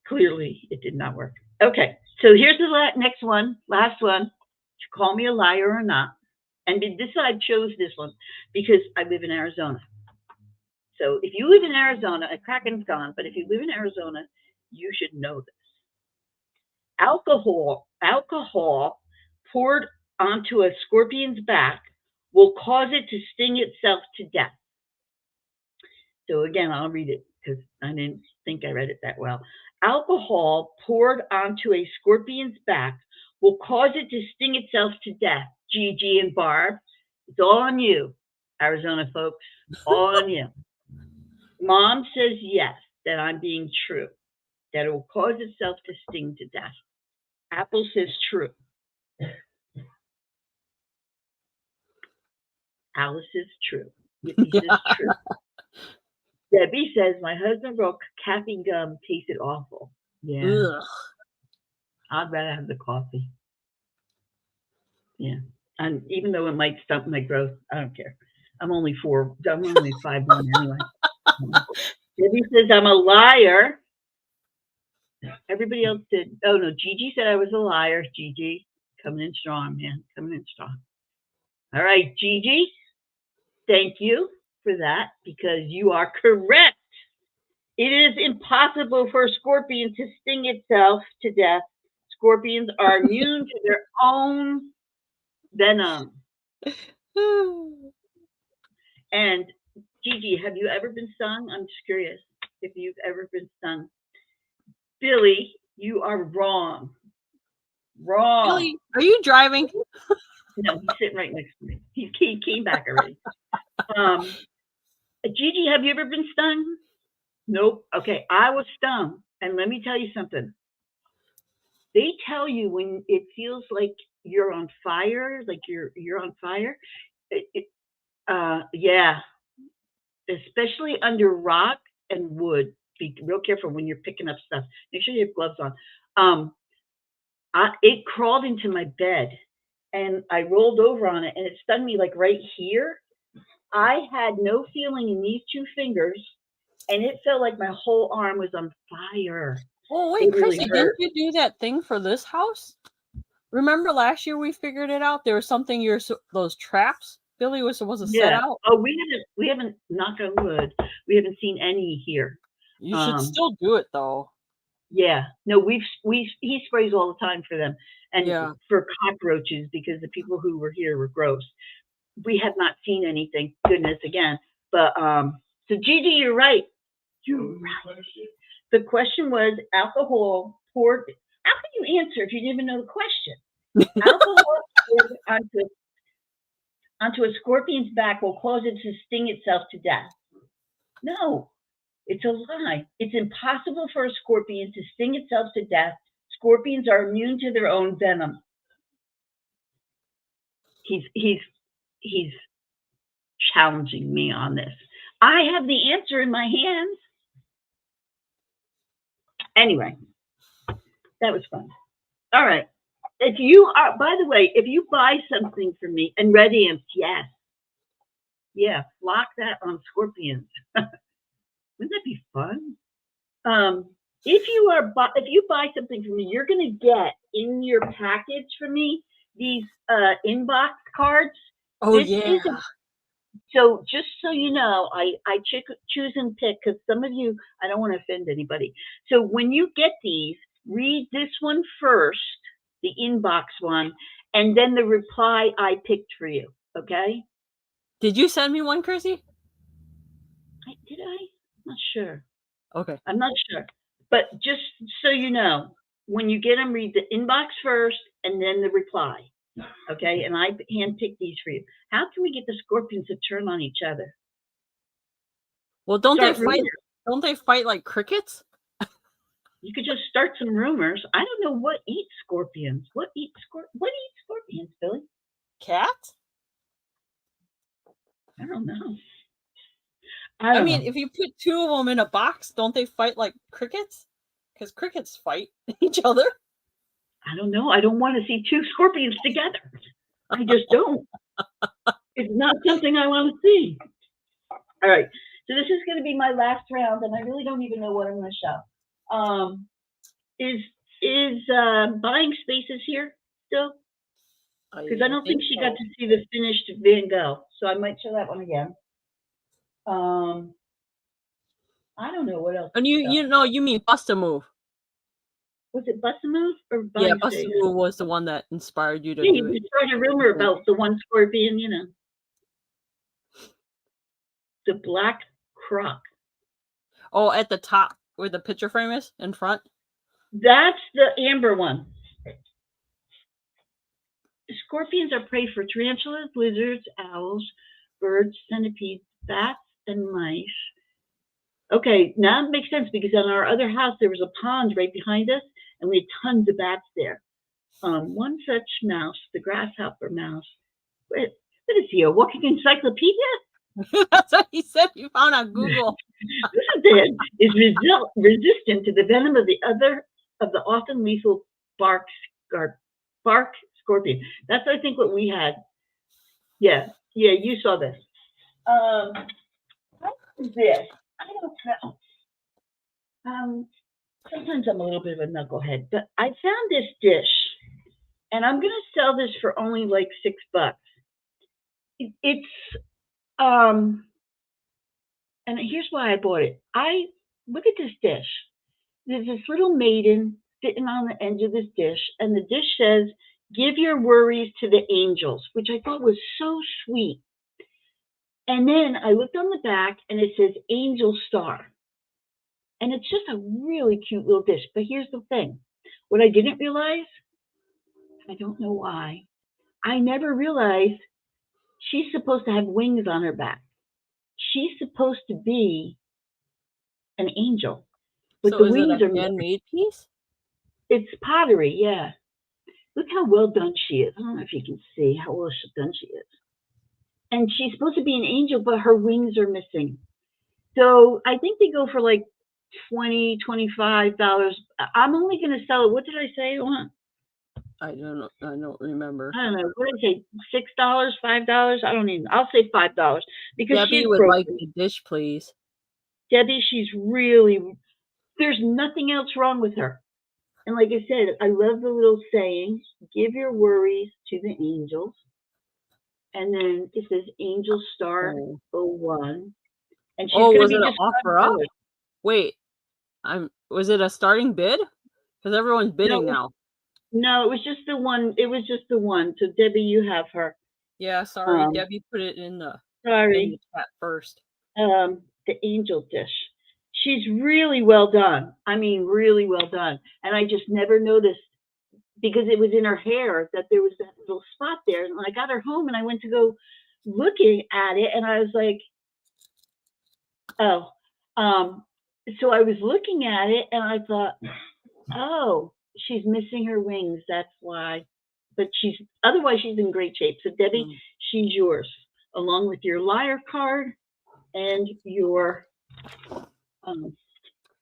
Clearly, it did not work. Okay, so here's the next one, last one. To call me a liar or not. And this I chose this one because I live in Arizona. So if you live in Arizona, Kraken's gone, but if you live in Arizona, you should know this. Alcohol poured onto a scorpion's back will cause it to sting itself to death. So again, I'll read it because I didn't think I read it that well. Alcohol poured onto a scorpion's back will cause it to sting itself to death. Gigi and Barb, it's all on you, Arizona folks, all on you. Mom says yes, that I'm being true, that it will cause itself to sting to death. Apple says true. Alice is true. Yippee says true. Debbie says my husband brought caffeine gum, tasted awful. Yeah. Ugh. I'd rather have the coffee. Yeah. And even though it might stunt my growth, I don't care. I'm only 5'1" anyway. Debbie says I'm a liar. Everybody else did. Oh no, Gigi said I was a liar. Gigi, coming in strong, man. Coming in strong. All right, Gigi. Thank you for that because you are correct. It is impossible for a scorpion to sting itself to death. Scorpions are immune to their own venom. And Gigi, have you ever been stung? I'm just curious if you've ever been stung. Billy, you are wrong. Wrong. Billy, are you driving? No, he's sitting right next to me. He came back already. Gigi, have you ever been stung? Nope. Okay, I was stung, and let me tell you something. They tell you when it feels like you're on fire, like you're on fire. Yeah, especially under rock and wood. Be real careful when you're picking up stuff. Make sure you have gloves on. It crawled into my bed, and I rolled over on it, and it stung me like right here. I had no feeling in these 2 fingers, and it felt like my whole arm was on fire. Oh wait, Chrissy, didn't you do that thing for this house? Remember last year we figured it out? There was something those traps Billy was supposed to set out. Oh, we haven't. Knock on wood. We haven't seen any here. You should still do it though. Yeah, no, he sprays all the time for them, and for cockroaches, because the people who were here were gross. We have not seen anything. Goodness, again, but so Gigi, you're right. You're right. The question was alcohol poured. How can you answer if you didn't even know the question? Alcohol poured onto a scorpion's back will cause it to sting itself to death. No. It's a lie. It's impossible for a scorpion to sting itself to death. Scorpions are immune to their own venom. He's challenging me on this. I have the answer in my hands. Anyway, that was fun. All right. If you are, by the way, if you buy something from me, and red ants, yes. Yeah, flock that on scorpions. Wouldn't that be fun? If you buy something from me, you're going to get in your package from me these inbox cards. Oh, yeah. So just so you know, I choose and pick, because some of you, I don't want to offend anybody. So when you get these, read this one first, the inbox one, and then the reply I picked for you. Okay? Did you send me one, Chrissy? Did I? I'm not sure. Okay. I'm not sure. But just so you know, when you get them, read the inbox first and then the reply. Okay? And I handpicked these for you. How can we get the scorpions to turn on each other? Well, don't they fight like crickets? You could just start some rumors. I don't know what eats scorpions. What eats scorpions, Billy? Cats? I don't know. I mean, if you put 2 of them in a box, don't they fight like crickets? Because crickets fight each other. I don't know. I don't want to see 2 scorpions together. I just don't. It's not something I want to see. All right. So this is going to be my last round, and I really don't even know what I'm going to show. Is Buying Spaces here still? Because I don't think she got to see the finished Van Gogh, so I might show that one again. I don't know what else. And you mean Bust a Move? Was it Bust a Move or Buying Yeah, Bust a Move was the one that inspired you to do it. You started a rumor about the one scorpion, the black croc. Oh, at the top where the picture frame is in front? That's the amber one. Scorpions are prey for tarantulas, lizards, owls, birds, centipedes, bats, and mice. Okay, now it makes sense, because on our other house there was a pond right behind us, and we had tons of bats there. One such mouse, the grasshopper mouse. What is he, a walking encyclopedia? That's what he said you found on Google. Is resistant to the venom of the often lethal bark scorpion. That's, I think, what we had. Yeah, you saw this. What is this? I don't know. Sometimes I'm a little bit of a knucklehead, but I found this dish, and I'm going to sell this for only like $6. It's and here's why I bought it. Look at this dish. There's this little maiden sitting on the edge of this dish, and the dish says, "Give your worries to the angels," which I thought was so sweet. And then I looked on the back, and it says Angel Star. And it's just a really cute little dish. But here's the thing. What I didn't realize, I don't know why, I never realized she's supposed to have wings on her back. She's supposed to be an angel. But so the is wings it a are handmade piece? It's pottery, yeah. Look how well done she is. I don't know if you can see how well done she is. And she's supposed to be an angel, but her wings are missing. So I think they go for like $20, $25. I'm only going to sell it. What did I say? I don't remember. I don't know. What did I say? $6, $5? I don't even. I'll say $5 because Debbie she's would like broken. the dish, please. Debbie, she's really. There's nothing else wrong with her. And like I said, I love the little saying, "Give your worries to the angels." And then it says Angel Star Oh, 01. And she's oh, going to was be it an just offer up? good. Wait, was it a starting bid? Because everyone's bidding now. No, it was just the one. It was just the one. So Debbie, you have her. Yeah, sorry, Debbie put it in the chat first. The angel dish. She's really well done. I mean, really well done. And I just never noticed because it was in her hair that there was that little spot there. And I got her home and I went to go looking at it and I was like, oh. So I was looking at it and I thought, oh, she's missing her wings. That's why. But otherwise she's in great shape. So Debbie, she's yours, along with your liar card and your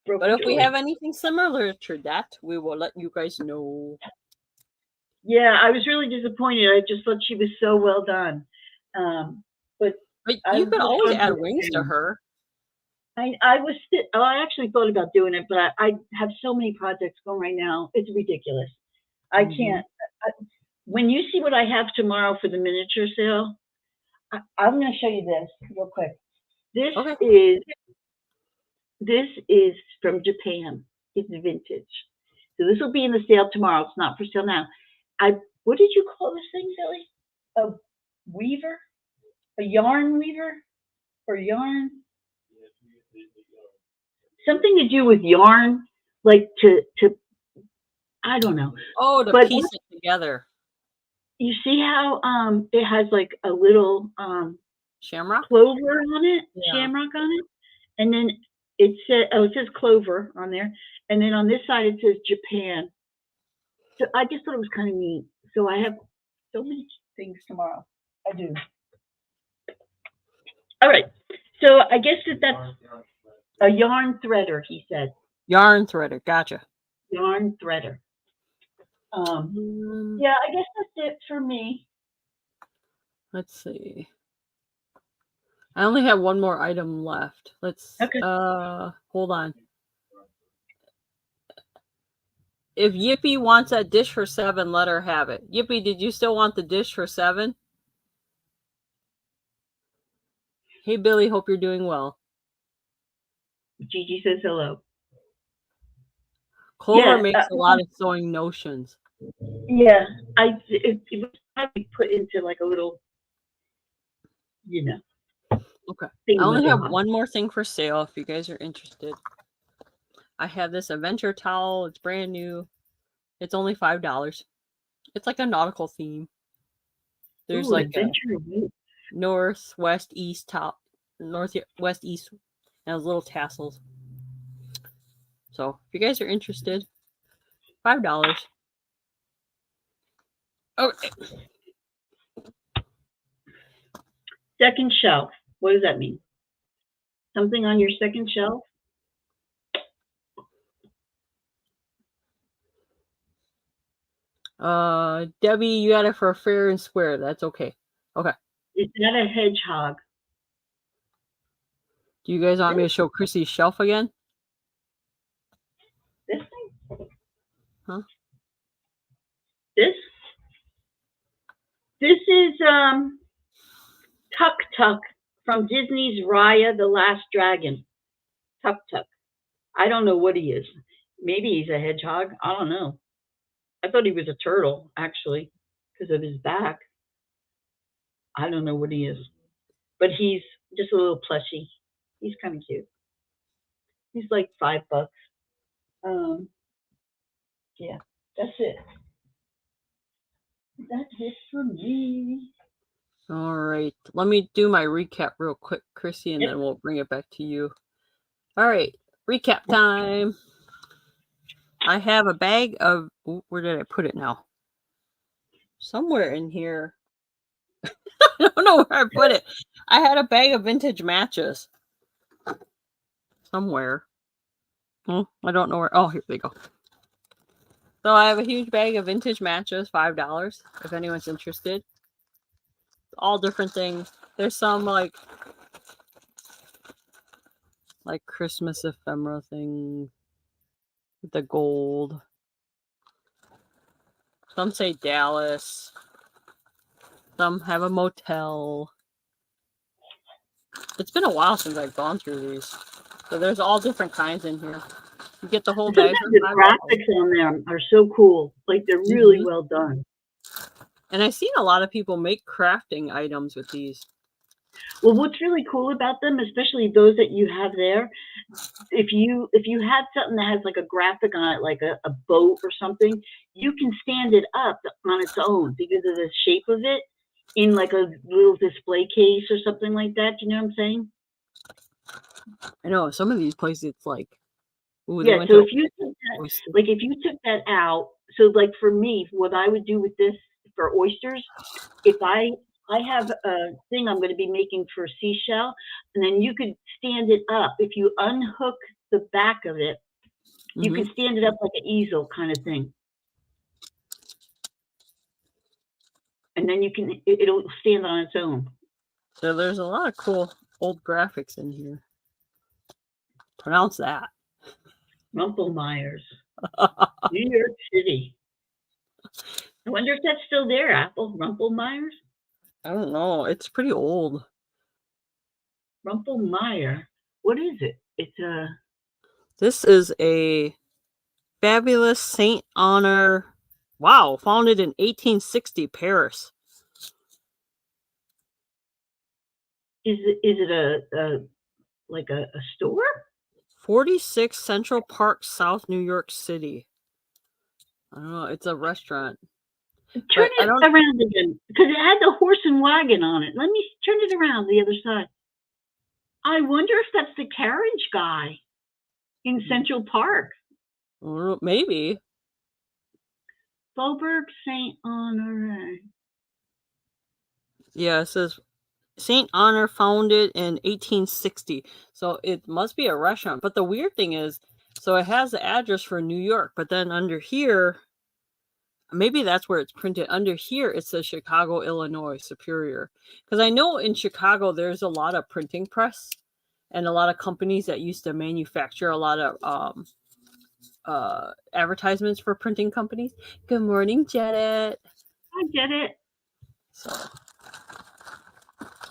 but if we have anything similar to that, we will let you guys know. Yeah, I was really disappointed. I just thought she was so well done. But you could always add wings to her. I actually thought about doing it, but I have so many projects going right now. It's ridiculous. I can't. When you see what I have tomorrow for the miniature sale, I'm going to show you this real quick. This is from Japan. It's vintage. So this will be in the sale tomorrow. It's not for sale now. What did you call this thing, Silly? A weaver? A yarn weaver? Or yarn? Something to do with yarn, like to I don't know. Oh, to piece it together. You see how it has like a little shamrock clover on it, shamrock on it, and then it says clover on there, and then on this side it says Japan. So I just thought it was kind of neat. So I have so many things tomorrow. I do. All right. So I guess that's a yarn threader, he said. Yarn threader. Gotcha. Yarn threader. Yeah, I guess that's it for me. Let's see. I only have one more item left. Hold on. If Yippee wants that dish for $7, let her have it. Yippee, did you still want the dish for $7? Hey, Billy, hope you're doing well. Gigi says hello. Clover makes a lot of sewing notions. Yeah, it was probably put into like a little, Okay. I only have one more thing for sale if you guys are interested. I have this adventure towel. It's brand new. It's only $5. It's like a nautical theme. There's like a northwest east top, northwest east, and has little tassels. So if you guys are interested, $5. Okay. Second shelf. What does that mean? Something on your second shelf? Debbie, you got it for fair and square. That's okay. Okay. Is that a hedgehog? Do you guys want me to show Chrissy's shelf again? This thing? Huh? This? This is Tuk Tuk from Disney's Raya the Last Dragon. Tuk Tuk. I don't know what he is. Maybe he's a hedgehog. I don't know. I thought he was a turtle, actually, because of his back. I don't know what he is. But he's just a little plushie. He's kind of cute. He's like $5. Yeah, that's it. That's it for me. All right. Let me do my recap real quick, Chrissy, and then we'll bring it back to you. All right. Recap time. I have a bag of... Where did I put it now? Somewhere in here. I don't know where I put it. I had a bag of vintage matches. somewhere. Oh, I don't know where. Oh, here they go. So I have a huge bag of vintage matches, $5, if anyone's interested. All different things. There's some like Christmas ephemera thing with the gold. Some say Dallas. Some have a motel. It's been a while since I've gone through these. So there's all different kinds in here. You get the whole bag. Sometimes the graphics on them are so cool. Like they're really well done. And I've seen a lot of people make crafting items with these. Well, what's really cool about them, especially those that you have there, if you have something that has like a graphic on it, like a boat or something, you can stand it up on its own because of the shape of it in like a little display case or something like that. You know what I'm saying? I know some of these places it's like, ooh, yeah. So if you took that, like if you took that out, so like for me, what I would do with this for oysters, if I have a thing I'm going to be making for seashell, and then you could stand it up. If you unhook the back of it, you can stand it up like an easel kind of thing. And then you can, it'll stand on its own. So there's a lot of cool old graphics in here. Pronounce that. Rumpelmeyer's. New York City. I wonder if that's still there, Apple. Rumpelmeyer's? I don't know. It's pretty old. Rumpelmeyer. What is it? It's a... This is a fabulous Saint Honor. Wow, founded in 1860, Paris. Is it a store? 46 Central Park South, New York City. I don't know. It's a restaurant. Turn it around again, because it had the horse and wagon on it. Let me turn it around the other side. I wonder if that's the carriage guy in Central Park. Maybe. Faubourg Saint Honore. Yeah, it says Saint Honor founded in 1860. So it must be a restaurant. But the weird thing is, so it has the address for New York, but then under here, maybe that's where it's printed. Under here, it says Chicago, Illinois, Superior. Because I know in Chicago, there's a lot of printing press and a lot of companies that used to manufacture a lot of advertisements for printing companies. Good morning, Janet. I get it. So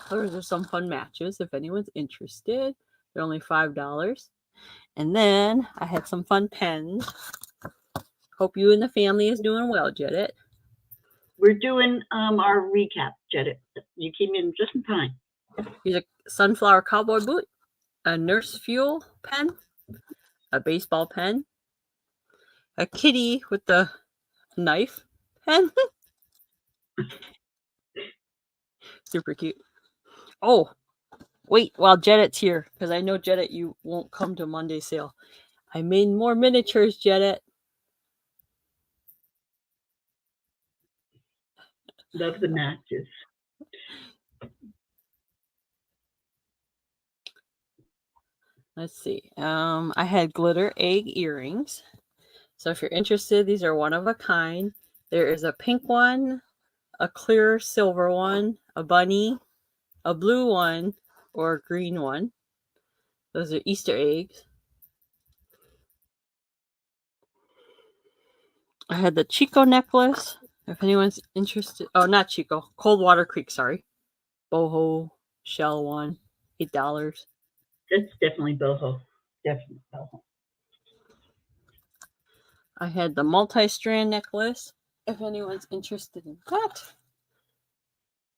those are some fun matches if anyone's interested. They're only $5. And then I had some fun pens. Hope you and the family is doing well, Janet. We're doing our recap, Janet. You came in just in time. Here's a sunflower cowboy boot, a nurse fuel pen, a baseball pen, a kitty with the knife pen. Super cute. Oh, wait, while Janet's here, because I know, Janet, you won't come to Monday sale. I made more miniatures, Janet. Love the matches. Let's see. I had glitter egg earrings. So if you're interested, these are one of a kind. There is a pink one, a clear silver one, a bunny, a blue one, or a green one. Those are Easter eggs. I had the Chico necklace. If anyone's interested. Oh, not Chico. Coldwater Creek, sorry. Boho shell one. $8. That's definitely boho. Definitely boho. I had the multi-strand necklace. If anyone's interested in that.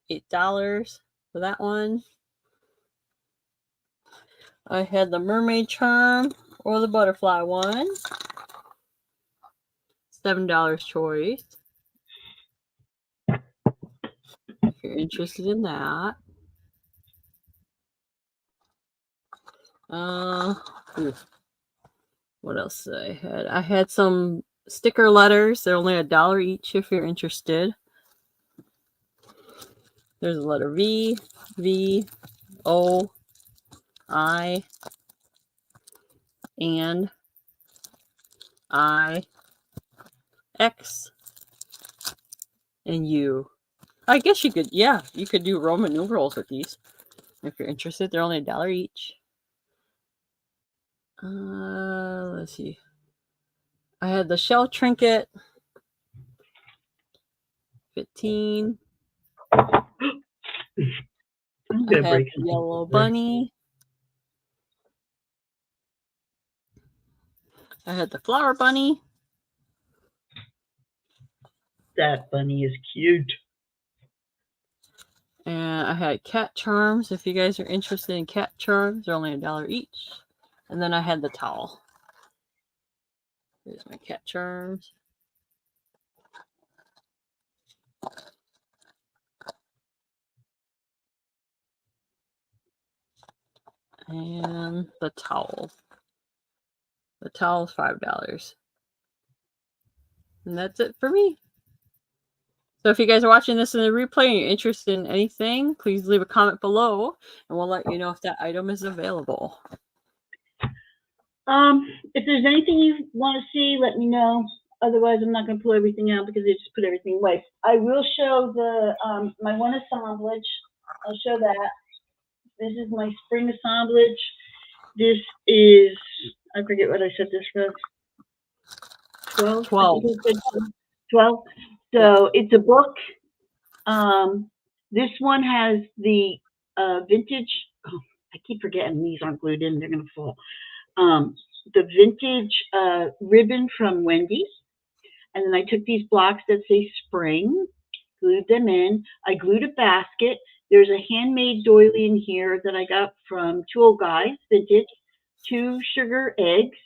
$8 for that one. I had the mermaid charm or the butterfly one. $7 choice. If you're interested in that. What else did I had? I had some sticker letters. They're only $1 each if you're interested. There's a letter V, V, O, I. and I, X, and U. I guess you could, yeah, you could do Roman numerals with these if you're interested. They're only $1 each. Let's see. I had the shell trinket, 15. I had the yellow bunny. I had the flower bunny. That bunny is cute. And I had cat charms. If you guys are interested in cat charms, they're only $1 each. And then I had the towel. Here's my cat charms. And the towel. The towel's $5. And that's it for me. So if you guys are watching this in the replay and you're interested in anything, please leave a comment below and we'll let you know if that item is available. If there's anything you want to see, let me know. Otherwise, I'm not going to pull everything out because they just put everything away. I will show the my one assemblage. I'll show that. This is my spring assemblage. This is, I forget what I said this was. 12? 12. 12. So it's a book. This one has the vintage. Oh, I keep forgetting these aren't glued in. They're going to fall. The vintage ribbon from Wendies. And then I took these blocks that say spring, glued them in. I glued a basket. There's a handmade doily in here that I got from Two Old Guys, vintage, 2 sugar eggs.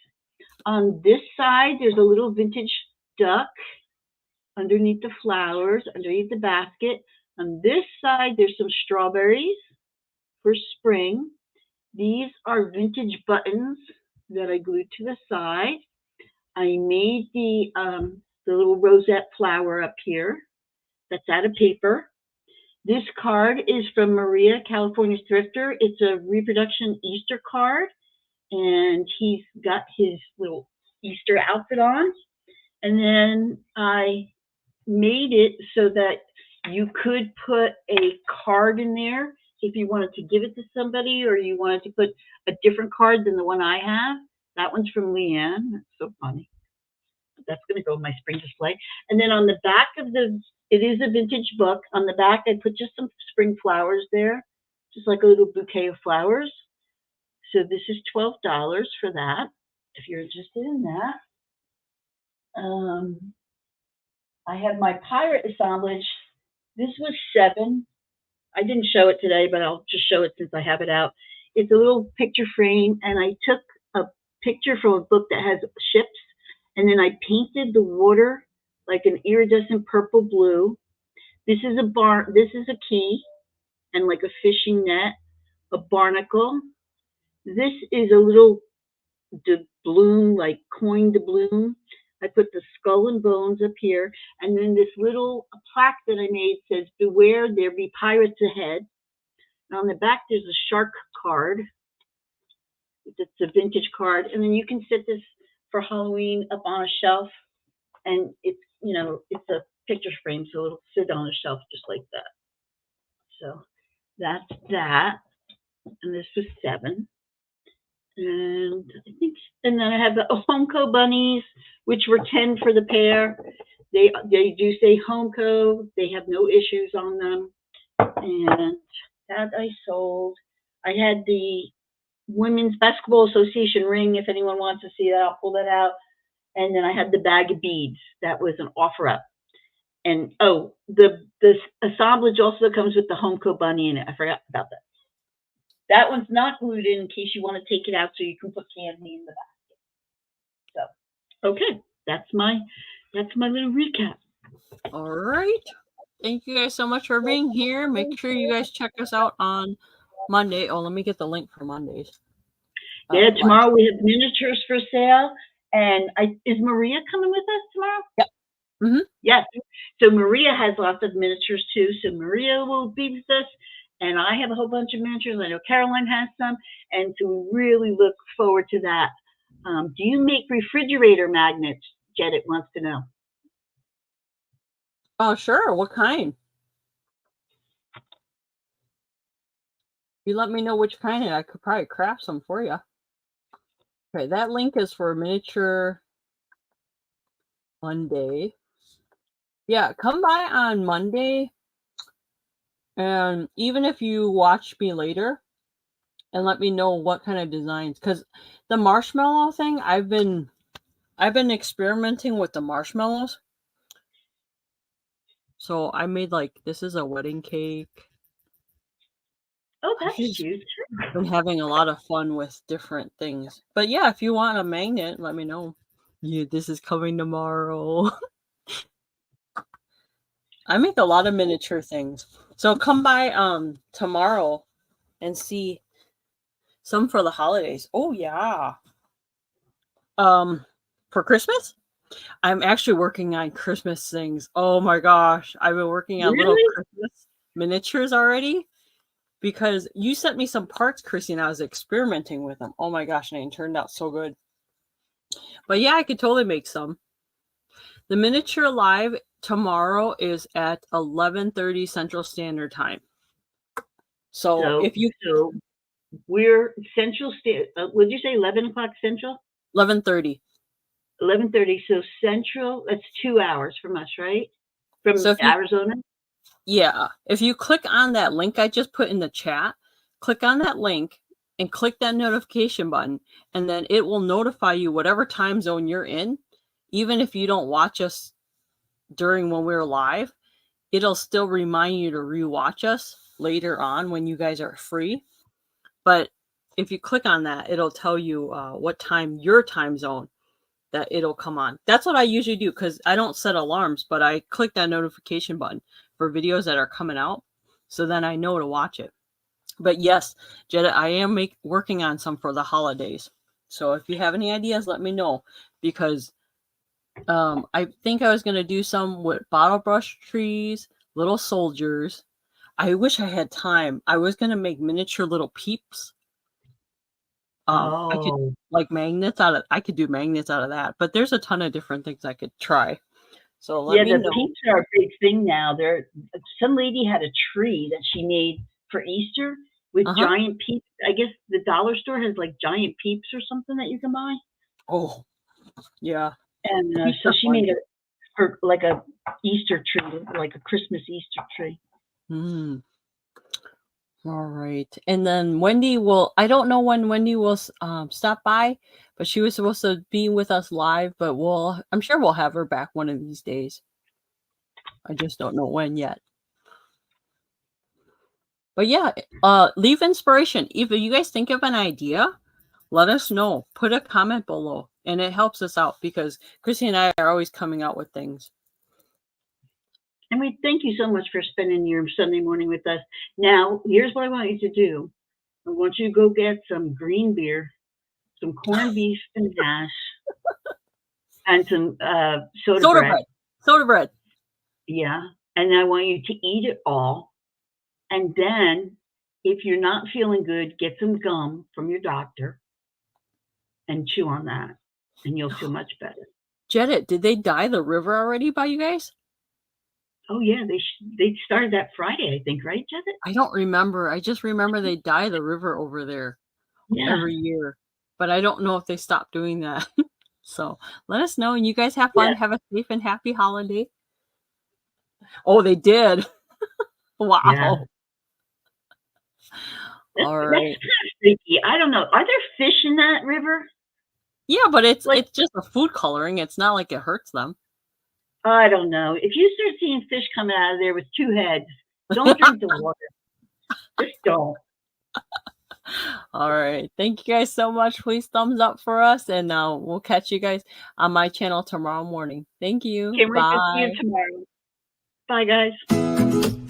On this side, there's a little vintage duck underneath the flowers, underneath the basket. On this side, there's some strawberries for spring. These are vintage buttons that I glued to the side. I made the little rosette flower up here. That's out of paper. This card is from Maria, California Thrifter. It's a reproduction Easter card, and he's got his little Easter outfit on. And then I made it so that you could put a card in there if you wanted to give it to somebody or you wanted to put a different card than the one I have. That one's from Leanne. That's so funny. That's going to go in my spring display. And then on the back of it is a vintage book. On the back, I put just some spring flowers there, just like a little bouquet of flowers. So this is $12 for that, if you're interested in that. I have my pirate assemblage. This was $7. I didn't show it today, but I'll just show it since I have it out. It's a little picture frame, and I took a picture from a book that has ships, and then I painted the water like an iridescent purple blue. This is a key and like a fishing net, a barnacle. This is a little doubloon, like coin doubloon. I put the skull and bones up here, and then this little plaque that I made says, "Beware, there be pirates ahead." And on the back, there's a shark card. It's a vintage card, and then you can set this for Halloween up on a shelf, and it's it's a picture frame, so it'll sit on a shelf just like that. So that's that, and this was $7. And then I have the Homeco bunnies, which were $10 for the pair. They do say Homeco. They have no issues on them. And that I sold. I had the Women's Basketball Association ring. If anyone wants to see that, I'll pull that out. And then I had the bag of beads. That was an offer up. And the assemblage also comes with the Homeco bunny in it. I forgot about that. That one's not glued in case you want to take it out so you can put candy in the basket. So, okay, that's my little recap. All right. Thank you guys so much for being here. Make sure you guys check us out on Monday. Oh, let me get the link for Mondays. Yeah, tomorrow we have miniatures for sale. And is Maria coming with us tomorrow? Yep. Mm-hmm. Yes. So Maria has lots of miniatures too. So Maria will be with us. And I have a whole bunch of miniatures. I know Caroline has some. And so we really look forward to that. Do you make refrigerator magnets? Janet wants to know. Oh, sure. What kind? You let me know which kind, and I could probably craft some for you. Okay, that link is for Miniature Monday. Yeah, come by on Monday, and even if you watch me later, and let me know what kind of designs, because the marshmallow thing, I've been experimenting with the marshmallows. So I made this is a wedding cake. Oh, that's cute. Been having a lot of fun with different things. But yeah, if you want a magnet, let me know. Yeah, this is coming tomorrow. I make a lot of miniature things. So come by tomorrow and see some for the holidays. Oh yeah. For Christmas? I'm actually working on Christmas things. Oh my gosh. I've been working on little Christmas miniatures already. Because you sent me some parts, Chrissy, and I was experimenting with them. Oh my gosh, and it turned out so good. But yeah, I could totally make some. The Miniature Live tomorrow is at 11:30 Central Standard Time. So if you... So we're Central Standard... would you say 11 o'clock Central? 11:30. 11:30. So Central, that's 2 hours from us, right? From Arizona? Yeah. If you click on that link I just put in the chat, click on that link and click that notification button, and then it will notify you whatever time zone you're in. Even if you don't watch us during when we're live, it'll still remind you to rewatch us later on when you guys are free. But if you click on that, it'll tell you what time, your time zone, that it'll come on. That's what I usually do, because I don't set alarms, but I click that notification button for videos that are coming out, so then I know to watch it. But yes, Jetta, I am working on some for the holidays. So if you have any ideas, let me know, because I think I was going to do some with bottle brush trees, little soldiers. I wish I had time. I was going to make miniature little peeps. I could magnets out of... I could do magnets out of that, but there's a ton of different things I could try. So let me know. The peeps are a big thing now. Some lady had a tree that she made for Easter with giant peeps. I guess the dollar store has giant peeps or something that you can buy. Oh, yeah. And so she made it for a Easter tree, like a Christmas Easter tree. All right. And then Wendy will... I don't know when Wendy will stop by, but she was supposed to be with us live, but I'm sure we'll have her back one of these days. I just don't know when yet. But yeah, leave inspiration. If you guys think of an idea, let us know. Put a comment below, and it helps us out, because Chrissy and I are always coming out with things. And we thank you so much for spending your Sunday morning with us. Now, here's what I want you to do. I want you to go get some green beer, some corned beef and hash, and some soda bread. Soda bread. Yeah. And I want you to eat it all. And then, if you're not feeling good, get some gum from your doctor and chew on that, and you'll feel much better. Jetta, did they dye the river already by you guys? Oh yeah, they started that Friday, I think, right, Jetta? I don't remember. I just remember they dye the river over there every year, but I don't know if they stopped doing that. So let us know, and you guys have fun. Have a safe and happy holiday. Oh, they did. Wow. Yeah. All right. That's kind of freaky. I don't know. Are there fish in that river? Yeah, but it's just a food coloring. It's not like it hurts them. I don't know. If you start seeing fish coming out of there with two heads, don't drink the water. Just don't. All right. Thank you guys so much. Please thumbs up for us, and we'll catch you guys on my channel tomorrow morning. Thank you. Can't wait to see you tomorrow. Bye, guys.